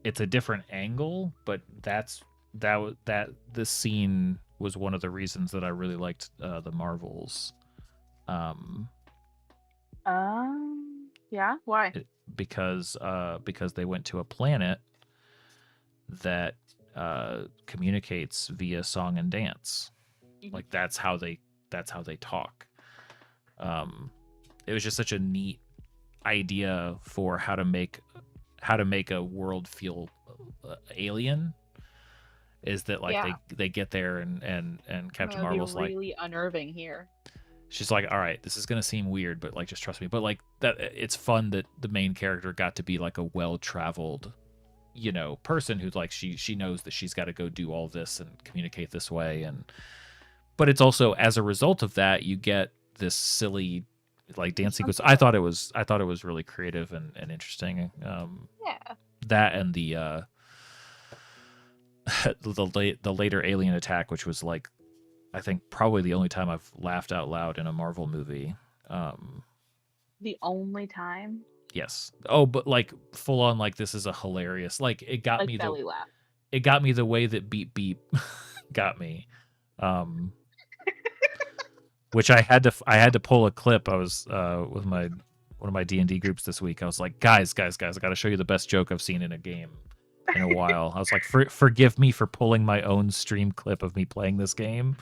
it's a different angle, but this scene was one of the reasons that I really liked the Marvels. Yeah, why? Because they went to a planet that communicates via song and dance. Like that's how they talk. It was just such a neat idea for how to make a world feel alien. Is that like they get there and Captain Marvel's like really unnerving here. She's like, all right, this is gonna seem weird, but like just trust me. But like that, it's fun that the main character got to be like a well-traveled, person who's like she knows that she's got to go do all this and communicate this way, but it's also as a result of that you get this silly like dance sequence. I thought it was really creative and interesting. That and the later alien attack, which was like I think probably the only time I've laughed out loud in a Marvel movie. The only time? Yes. Oh, but like full on, like this is a hilarious. Like it got me belly laugh. It got me the way that Beep Beep got me. Which I had to pull a clip. I was with one of my D&D groups this week. I was like, guys, I got to show you the best joke I've seen in a game in a while. I was like, forgive me for pulling my own stream clip of me playing this game,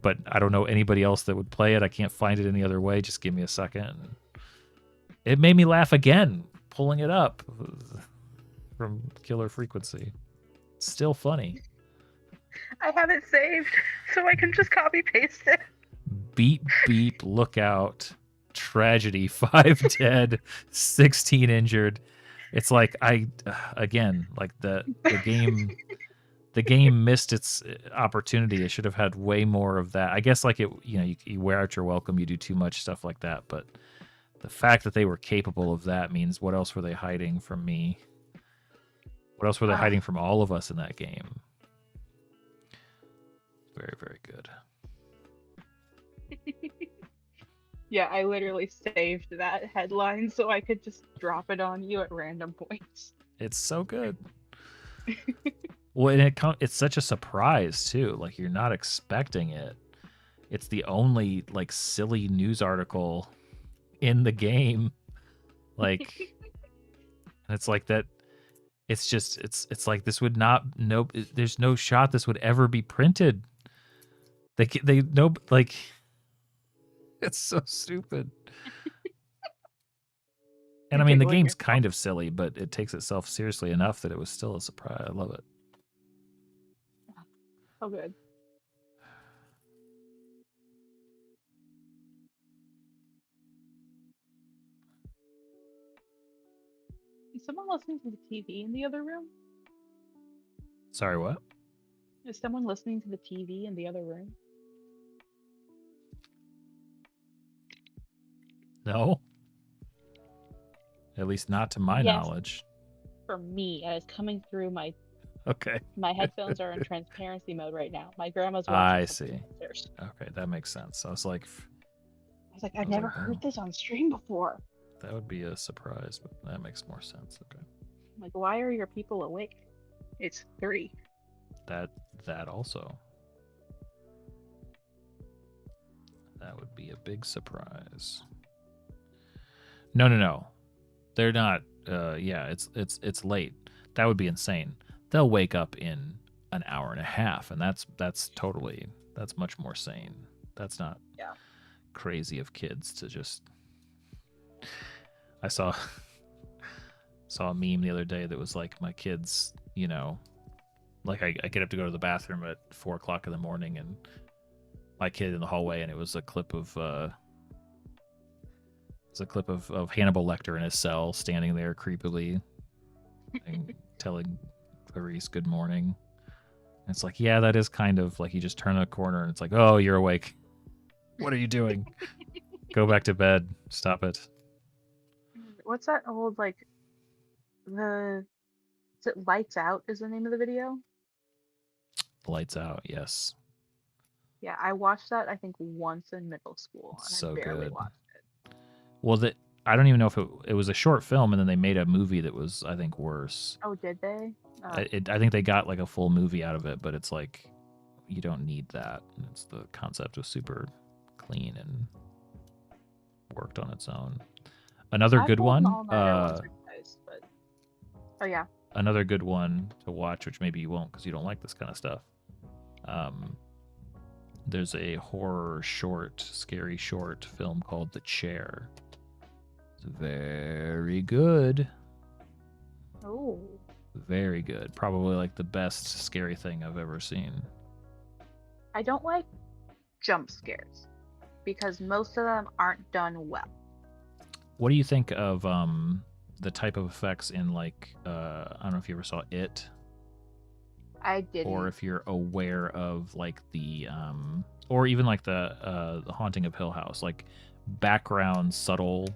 but I don't know anybody else that would play it. I can't find it any other way. Just give me a second. It made me laugh again, pulling it up from Killer Frequency. It's still funny. I have it saved, so I can just copy paste it. Beep beep, look out. Tragedy, 5 dead, 16 injured. It's like like the game missed its opportunity. It should have had way more of that. I guess like it, you wear out your welcome, you do too much stuff like that, but The fact that they were capable of that means what else were they hiding from me? What else were they hiding from all of us in that game? Very, very good. Yeah, I literally saved that headline so I could just drop it on you at random points. It's so good. Well, and it's such a surprise too. Like you're not expecting it. It's the only like silly news article in the game. Like it's like that. It's just it's like this would not there's no shot this would ever be printed. They no like it's so stupid. And I mean the game's kind of silly, but it takes itself seriously enough that it was still a surprise. I love it. Oh good. Is someone listening to the TV in the other room? Sorry, what? Is someone listening to the TV in the other room? No. At least not to my knowledge. For me, and it's coming through my. Okay. My headphones are in transparency mode right now. My grandma's watching. I see. Okay, that makes sense. I was like, I've never heard this on stream before. That would be a surprise, but that makes more sense. Okay. Like, why are your people awake? It's 3. That also. That would be a big surprise. No. They're not. Yeah, it's late. That would be insane. They'll wake up in an hour and a half, and that's much more sane. That's not crazy of kids to just. I saw a meme the other day that was like my kids, you know, like I get up to go to the bathroom at 4:00 in the morning, and my kid in the hallway, and it was a clip of Hannibal Lecter in his cell, standing there creepily and telling Clarice good morning. And it's like, yeah, that is kind of like you just turn a corner and it's like, oh, you're awake. What are you doing? Go back to bed. Stop it. What's that old is it Lights Out is the name of the video? Lights Out, yes. Yeah, I watched that I think once in middle school, and so I barely good. watched it. Well, I don't even know if it was a short film, and then they made a movie that was, I think, worse. Oh, did they? I think they got like a full movie out of it, but it's like you don't need that. It's the concept was super clean and worked on its own. Another good one. Oh yeah. Another good one to watch, which maybe you won't because you don't like this kind of stuff. There's a horror scary short film called The Chair. It's very good. Oh. Very good. Probably like the best scary thing I've ever seen. I don't like jump scares because most of them aren't done well. What do you think of the type of effects in like I don't know if you ever saw It? I didn't. Or if you're aware of like the or even like the Haunting of Hill House, like background subtle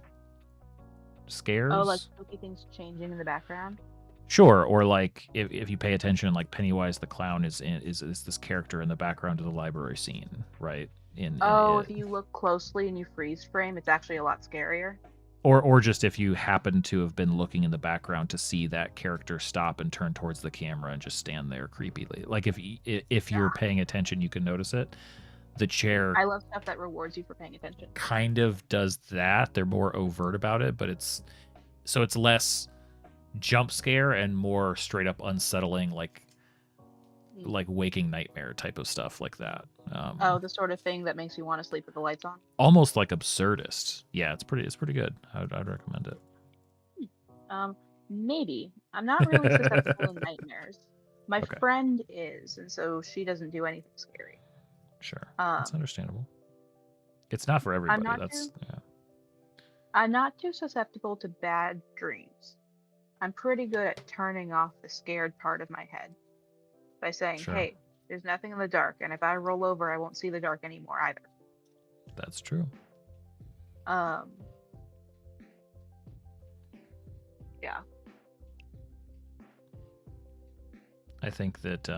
scares. Oh, like spooky things changing in the background. Sure, or like if you pay attention, like Pennywise the clown is this character in the background of the library scene, right? If you look closely and you freeze frame, it's actually a lot scarier. Or just if you happen to have been looking in the background to see that character stop and turn towards the camera and just stand there creepily. Like if you're paying attention, you can notice it. The Chair. I love stuff that rewards you for paying attention. Kind of does that. They're more overt about it, but it's less jump scare and more straight up unsettling, like waking nightmare type of stuff like that. The sort of thing that makes you want to sleep with the lights on. Almost like absurdist. Yeah, it's pretty good. I'd recommend it. Maybe I'm not really susceptible to nightmares. My friend is, and so she doesn't do anything scary. Sure, that's understandable. It's not for everybody. I'm not too susceptible to bad dreams. I'm pretty good at turning off the scared part of my head by saying, hey, there's nothing in the dark, and if I roll over, I won't see the dark anymore either. That's true. Yeah. I think that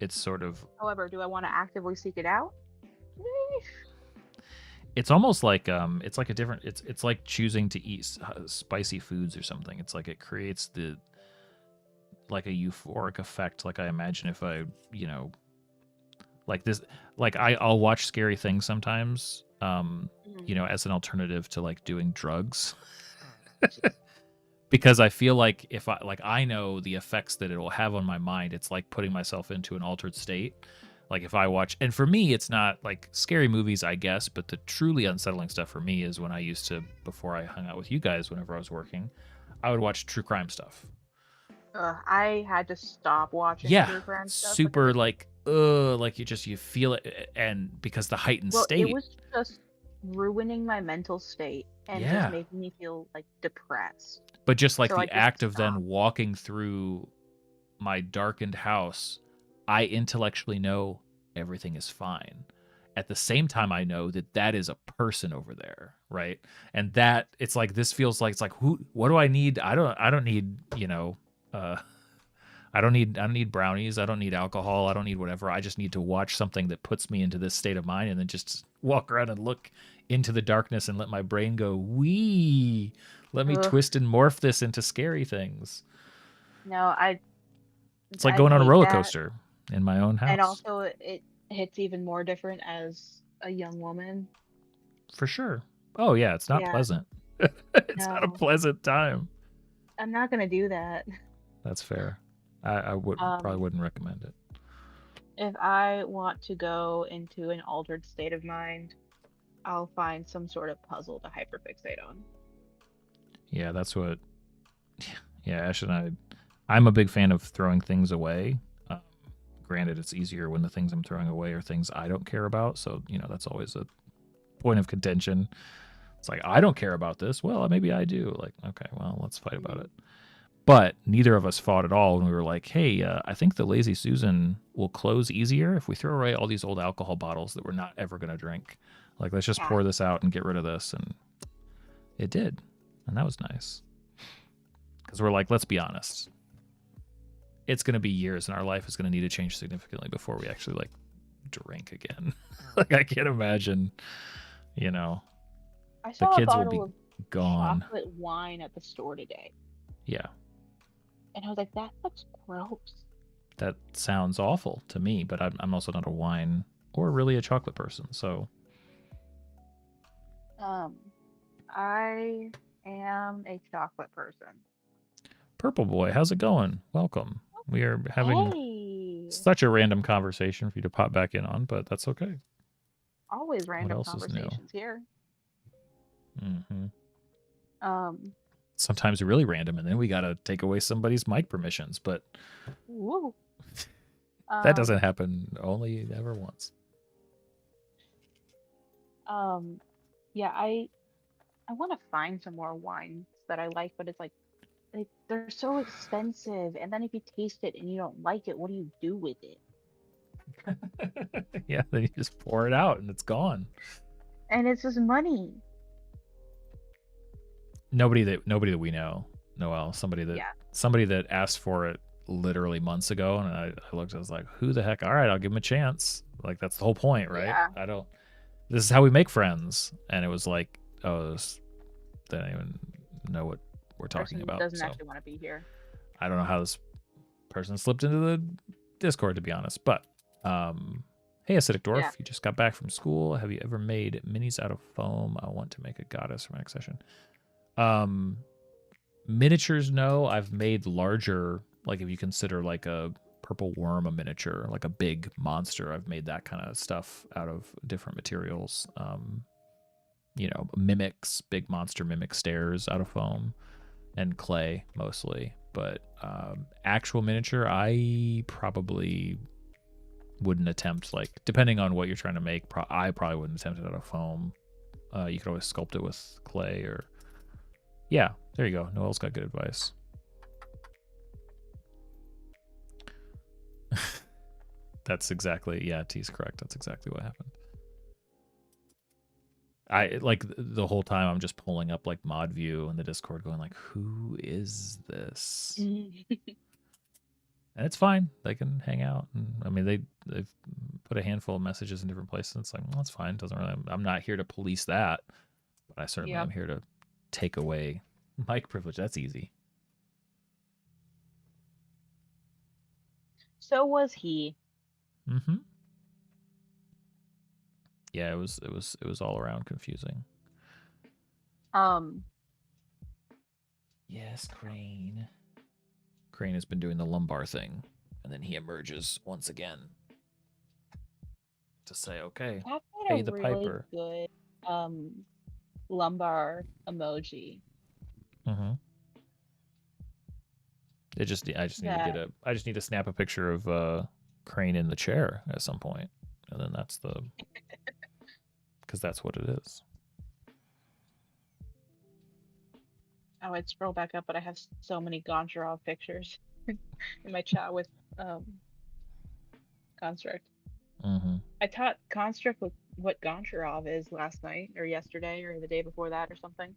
it's sort of. However, do I want to actively seek it out? It's almost like it's like a different. It's like choosing to eat spicy foods or something. It's like it creates like a euphoric effect. Like I imagine if I, like this, like I'll watch scary things sometimes, as an alternative to like doing drugs. Because I feel like if I know the effects that it will have on my mind, it's like putting myself into an altered state. Like if I watch, and for me, it's not like scary movies, I guess, but the truly unsettling stuff for me is when I used to, before I hung out with you guys, whenever I was working, I would watch true crime stuff. I had to stop watching true crime stuff. Super like you feel it, and because the heightened state. It was just ruining my mental state and just making me feel like depressed. But just like the act of then walking through my darkened house, I intellectually know everything is fine. At the same time, I know that is a person over there, right? And that it's like this feels like it's like what do I need? I don't need I don't need brownies. I don't need alcohol. I don't need whatever. I just need to watch something that puts me into this state of mind, and then just walk around and look into the darkness and let my brain go, wee. Let me twist and morph this into scary things. No, it's like going on a roller coaster in my own house. And also it hits even more different as a young woman. For sure. Oh yeah, it's not pleasant. It's not a pleasant time. I'm not gonna do that. That's fair. I probably wouldn't recommend it. If I want to go into an altered state of mind, I'll find some sort of puzzle to hyperfixate on. Yeah, that's what. Yeah, Ash and I'm a big fan of throwing things away. Granted, it's easier when the things I'm throwing away are things I don't care about. So, that's always a point of contention. It's like, I don't care about this. Well, maybe I do. Like, okay, well, let's fight about it. But neither of us fought at all when we were like, hey, I think the Lazy Susan will close easier if we throw away all these old alcohol bottles that we're not ever going to drink. Like, let's just pour this out and get rid of this. And it did. And that was nice. Because we're like, let's be honest. It's going to be years, and our life is going to need to change significantly before we actually, like, drink again. Like, I can't imagine, I saw the kids a will bottle be gone. Chocolate wine at the store today. Yeah. And I was like, that looks gross. That sounds awful to me, but I'm also not a wine or really a chocolate person, so. I am a chocolate person. Purple Boy, how's it going? Welcome. We are having such a random conversation for you to pop back in on, but that's okay. Always random conversations here. Mm-hmm. Sometimes really random, and then we gotta take away somebody's mic permissions, but woo. That doesn't happen only ever once. Yeah, I want to find some more wines that I like, but it's like they're so expensive, and then if you taste it and you don't like it, what do you do with it? Yeah, then you just pour it out and it's gone. And it's just money. Nobody that we know, Noelle, somebody that asked for it literally months ago, and I looked, I was like, who the heck? All right, I'll give him a chance. Like, that's the whole point, right? Yeah. This is how we make friends. And it was like, they don't even know what we're talking about. Doesn't actually want to be here. I don't know how this person slipped into the Discord, to be honest. But hey, Acidic Dwarf, you just got back from school. Have you ever made minis out of foam? I want to make a goddess for my next session. Miniatures, no. I've made larger, like if you consider like a purple worm a miniature, like a big monster, I've made that kind of stuff out of different materials. Mimics, big monster mimic stairs out of foam and clay mostly. But actual miniature, I probably wouldn't attempt, like, depending on what you're trying to make, I probably wouldn't attempt it out of foam. You could always sculpt it with clay or... Yeah, there you go. Noelle's got good advice. That's exactly... Yeah, T's correct. That's exactly what happened. I like the whole time I'm just pulling up like mod view in the Discord going like, who is this? And it's fine. They can hang out. And I mean, they've put a handful of messages in different places. It's like, well, that's fine. Doesn't really. I'm not here to police that, but I certainly am here to take away mic privilege. That's easy. So was he. Mm-hmm. Yeah, it was all around confusing. Yes, Crane. Crane has been doing the lumbar thing, and then he emerges once again to say, "Okay, pay the really piper." Good lumbar emoji. Mm-hmm. I just need to snap a picture of Crane in the chair at some point, and then that's the because that's what it is. Oh, I'd scroll back up, but I have so many Goncharov pictures in my chat with Construct. Mm-hmm. I taught Construct what Goncharov is last night or yesterday or the day before that or something.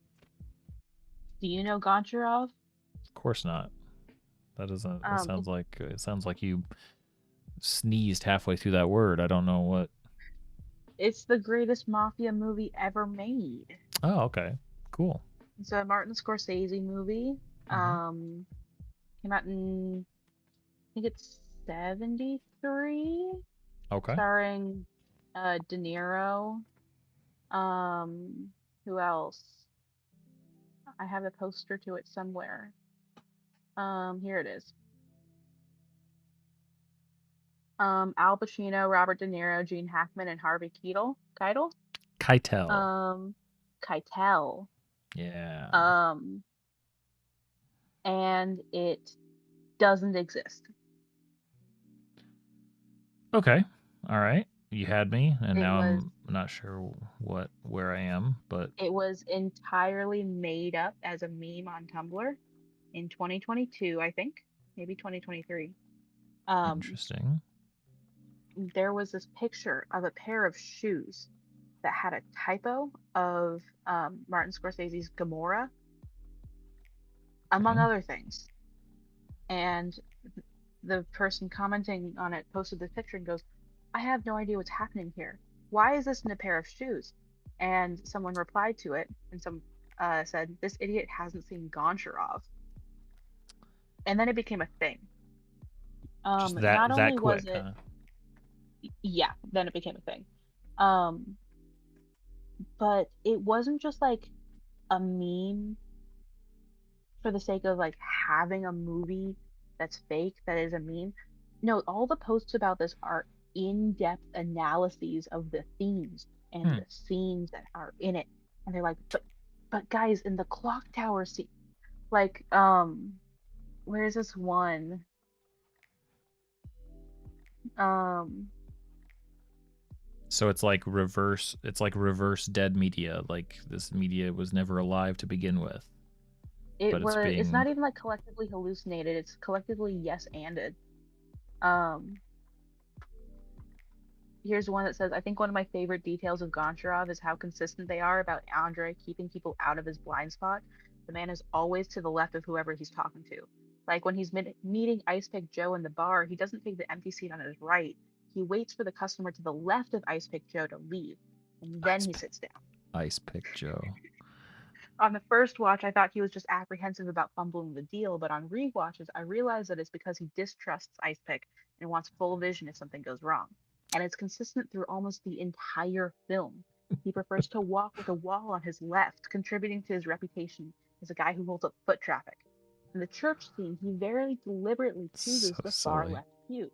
Do you know Goncharov? Of course not. That doesn't. It sounds like you sneezed halfway through that word. I don't know what. It's the greatest mafia movie ever made. Oh, okay, cool. It's a Martin Scorsese movie. Mm-hmm. Came out in, I think it's 73. Okay. Starring De Niro. Who else? I have a poster to it somewhere. Here it is. Al Pacino, Robert De Niro, Gene Hackman, and Harvey Keitel. Keitel. Keitel. Yeah. And it doesn't exist. Okay. All right. You had me, and now I'm not sure where I am, but it was entirely made up as a meme on Tumblr in 2022, I think, maybe 2023. Interesting. There was this picture of a pair of shoes that had a typo of Martin Scorsese's Gomorrah, among other things. And the person commenting on it posted this picture and goes, I have no idea what's happening here. Why is this in a pair of shoes? And someone replied to it, and some said, this idiot hasn't seen Goncharov. And then it became a thing. Just not only quick, was it, yeah, then it became a thing. But it wasn't just like a meme for the sake of like having a movie that's fake that is a meme. No, all the posts about this are in-depth analyses of the themes and the scenes that are in it. And they're like, but guys, in the clock tower scene, like, where's this one? So it's like reverse dead media. Like this media was never alive to begin with. It's not even like collectively hallucinated, it's collectively yes-anded. Here's one that says, I think one of my favorite details of Goncharov is how consistent they are about Andre keeping people out of his blind spot. The man is always to the left of whoever he's talking to. Like when he's meeting Ice Pick Joe in the bar, he doesn't take the empty seat on his right. He waits for the customer to the left of Ice Pick Joe to leave, and then he sits down. Ice Pick Joe. On the first watch, I thought he was just apprehensive about fumbling the deal, but on rewatches, I realized that it's because he distrusts Ice Pick and wants full vision if something goes wrong. And it's consistent through almost the entire film. He prefers to walk with a wall on his left, contributing to his reputation as a guy who holds up foot traffic. In the church scene, he very deliberately chooses the far left pew.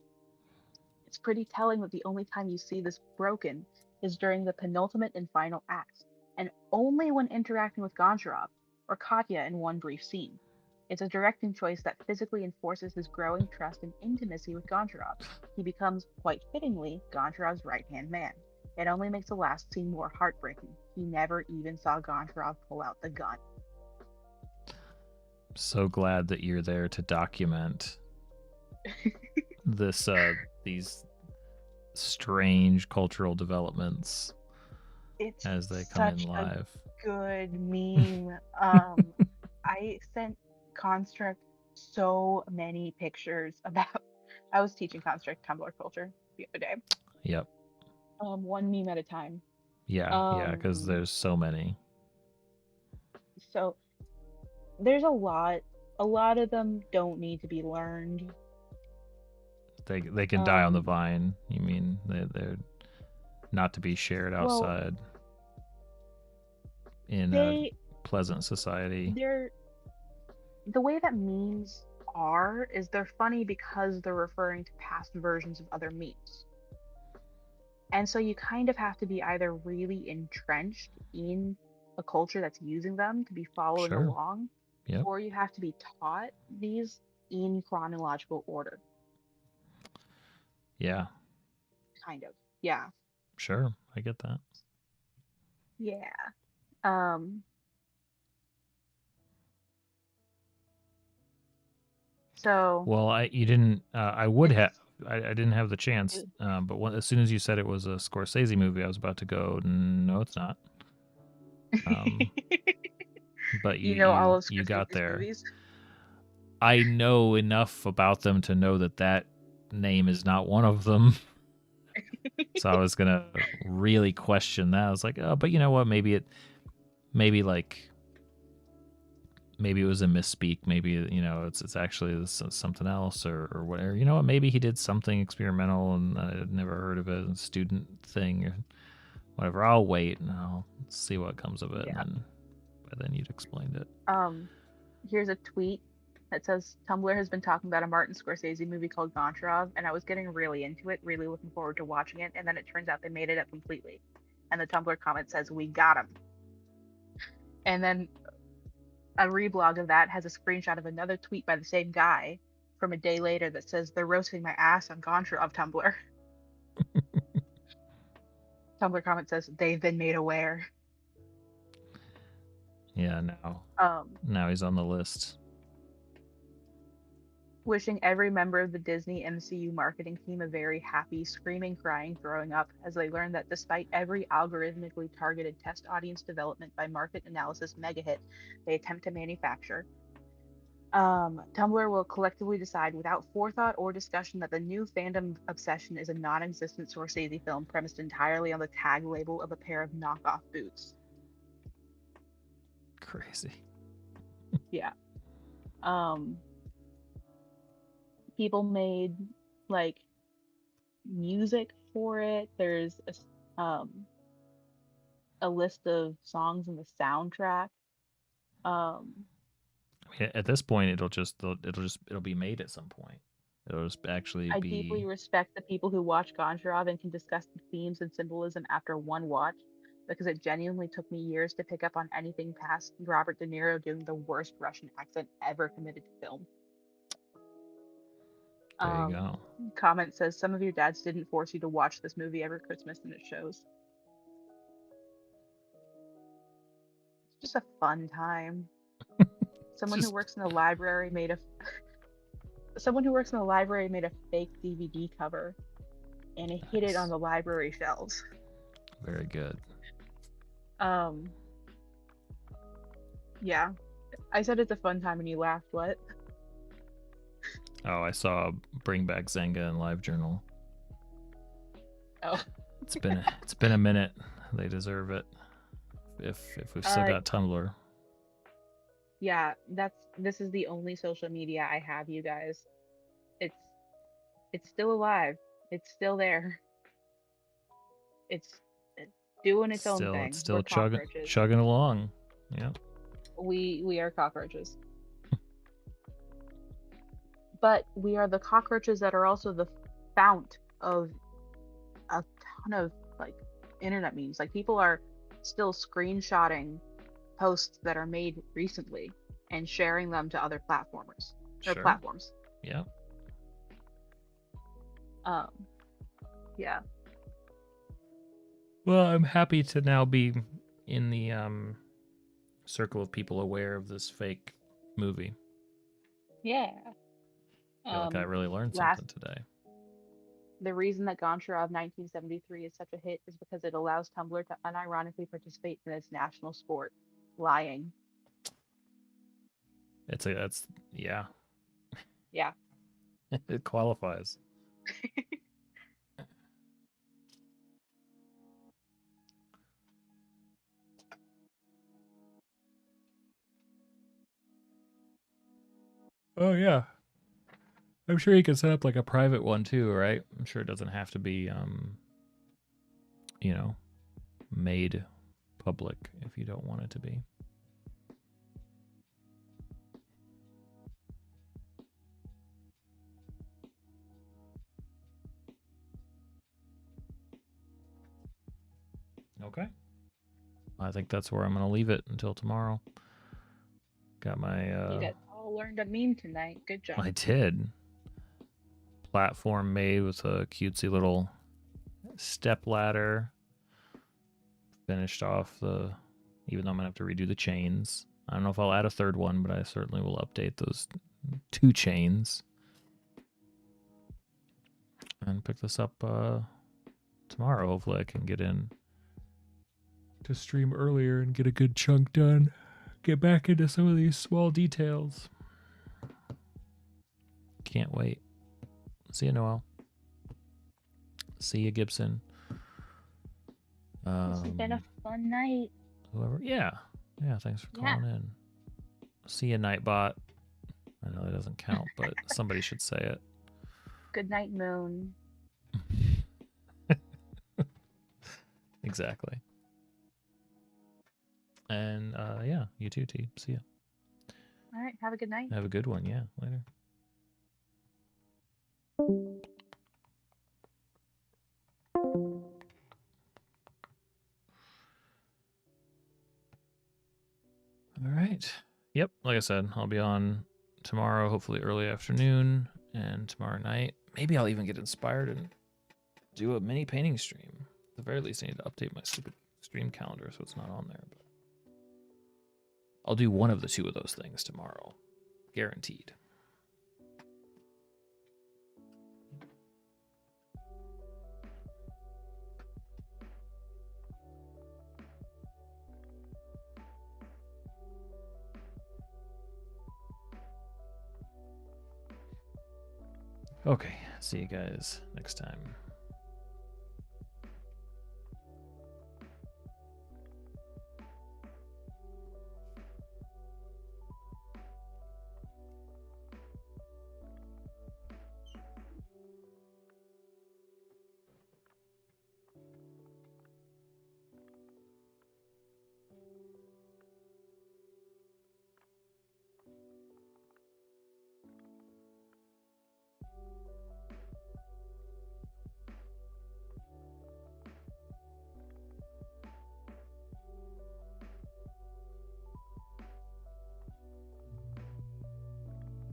It's pretty telling that the only time you see this broken is during the penultimate and final act, and only when interacting with Goncharov or Katya in one brief scene. It's a directing choice that physically enforces his growing trust and intimacy with Goncharov. He becomes, quite fittingly, Goncharov's right-hand man. It only makes the last scene more heartbreaking. He never even saw Goncharov pull out the gun. So glad that you're there to document this these strange cultural developments. It's as they come in such a live. good meme. I sent Construct so many pictures about. I was teaching Construct Tumblr culture the other day. Yep. One meme at a time. Yeah, because there's so many. So there's a lot. A lot of them don't need to be learned. They can die on the vine. You mean they're not to be shared outside in a pleasant society. The way that memes are is they're funny because they're referring to past versions of other memes. And so you kind of have to be either really entrenched in a culture that's using them to be following along, or you have to be taught these in chronological order. Yeah. Kind of. Yeah. Sure, I get that. Yeah. So. Well, I didn't have the chance, but as soon as you said it was a Scorsese movie, I was about to go, no, it's not. But you know all of you got Scorsese's there. Movies? I know enough about them to know that name is not one of them. So I was gonna really question that. I was like, oh, but you know what? Maybe it was a misspeak. Maybe it's actually something else or whatever. You know what? Maybe he did something experimental and I had never heard of it. A student thing or whatever. I'll wait and I'll see what comes of it. Yeah. And then you'd explained it. Here's a tweet that says Tumblr has been talking about a Martin Scorsese movie called Goncharov, and I was getting really into it, really looking forward to watching it, and then it turns out they made it up completely. And the Tumblr comment says, "We got him." And then a reblog of that has a screenshot of another tweet by the same guy from a day later that says, "They're roasting my ass on Goncharov Tumblr." Tumblr comment says, "They've been made aware." Yeah, now he's on the list. Wishing every member of the Disney MCU marketing team a very happy, screaming, crying, throwing up as they learn that despite every algorithmically targeted test audience development by market analysis mega hit they attempt to manufacture, Tumblr will collectively decide without forethought or discussion that the new fandom obsession is a non-existent Scorsese film premised entirely on the tag label of a pair of knockoff boots. Crazy. Yeah. People made like music for it. There's a list of songs in the soundtrack. At this point, it'll be made at some point. It'll just actually I deeply respect the people who watch Goncharov and can discuss the themes and symbolism after one watch, because it genuinely took me years to pick up on anything past Robert De Niro doing the worst Russian accent ever committed to film. There you go. Comment says, some of your dads didn't force you to watch this movie every Christmas, and it shows. It's just a fun time. Someone who works in the library made a fake DVD cover, and it hid it on the library shelves. Very good. Yeah. I said it's a fun time and you laughed. What? Oh, I saw Bring Back Zanga in LiveJournal. Oh. It's been a minute. They deserve it. If we've still got Tumblr. Yeah, this is the only social media I have, you guys. It's still alive. It's still there. It's doing its own thing. It's still chugging along. Yeah. We are cockroaches. But we are the cockroaches that are also the fount of a ton of like internet memes. Like people are still screenshotting posts that are made recently and sharing them to other platforms. Yeah. Yeah. Well, I'm happy to now be in the circle of people aware of this fake movie. Yeah. I feel like I really learned something today. The reason that Gonsharov 1973 is such a hit is because it allows Tumblr to unironically participate in its national sport, lying. That's yeah. Yeah. It qualifies. Oh yeah. I'm sure you can set up like a private one too, right? I'm sure it doesn't have to be you know, made public if you don't want it to be. Okay. I think that's where I'm going to leave it until tomorrow. Got my You guys all learned a meme tonight. Good job. I did. Platform made with a cutesy little step ladder. Finished off the, even though I'm going to have to redo the chains. I don't know if I'll add a third one, but I certainly will update those 2 chains. And pick this up tomorrow. Hopefully I can get in to stream earlier and get a good chunk done. Get back into some of these small details. Can't wait. See you, Noel. See you, Gibson. This has been a fun night. Whoever, yeah, thanks for calling in. See you, Nightbot. I know that doesn't count, but somebody should say it. Good night, Moon. Exactly. And yeah, you too, T. See ya. All right, have a good night. Have a good one. Yeah, later. All right. Yep, like I said, I'll be on tomorrow, hopefully early afternoon, and tomorrow night. Maybe I'll even get inspired and do a mini painting stream. At the very least, I need to update my stupid stream calendar so it's not on there. But I'll do one of the 2 of those things tomorrow. Guaranteed. Okay, see you guys next time.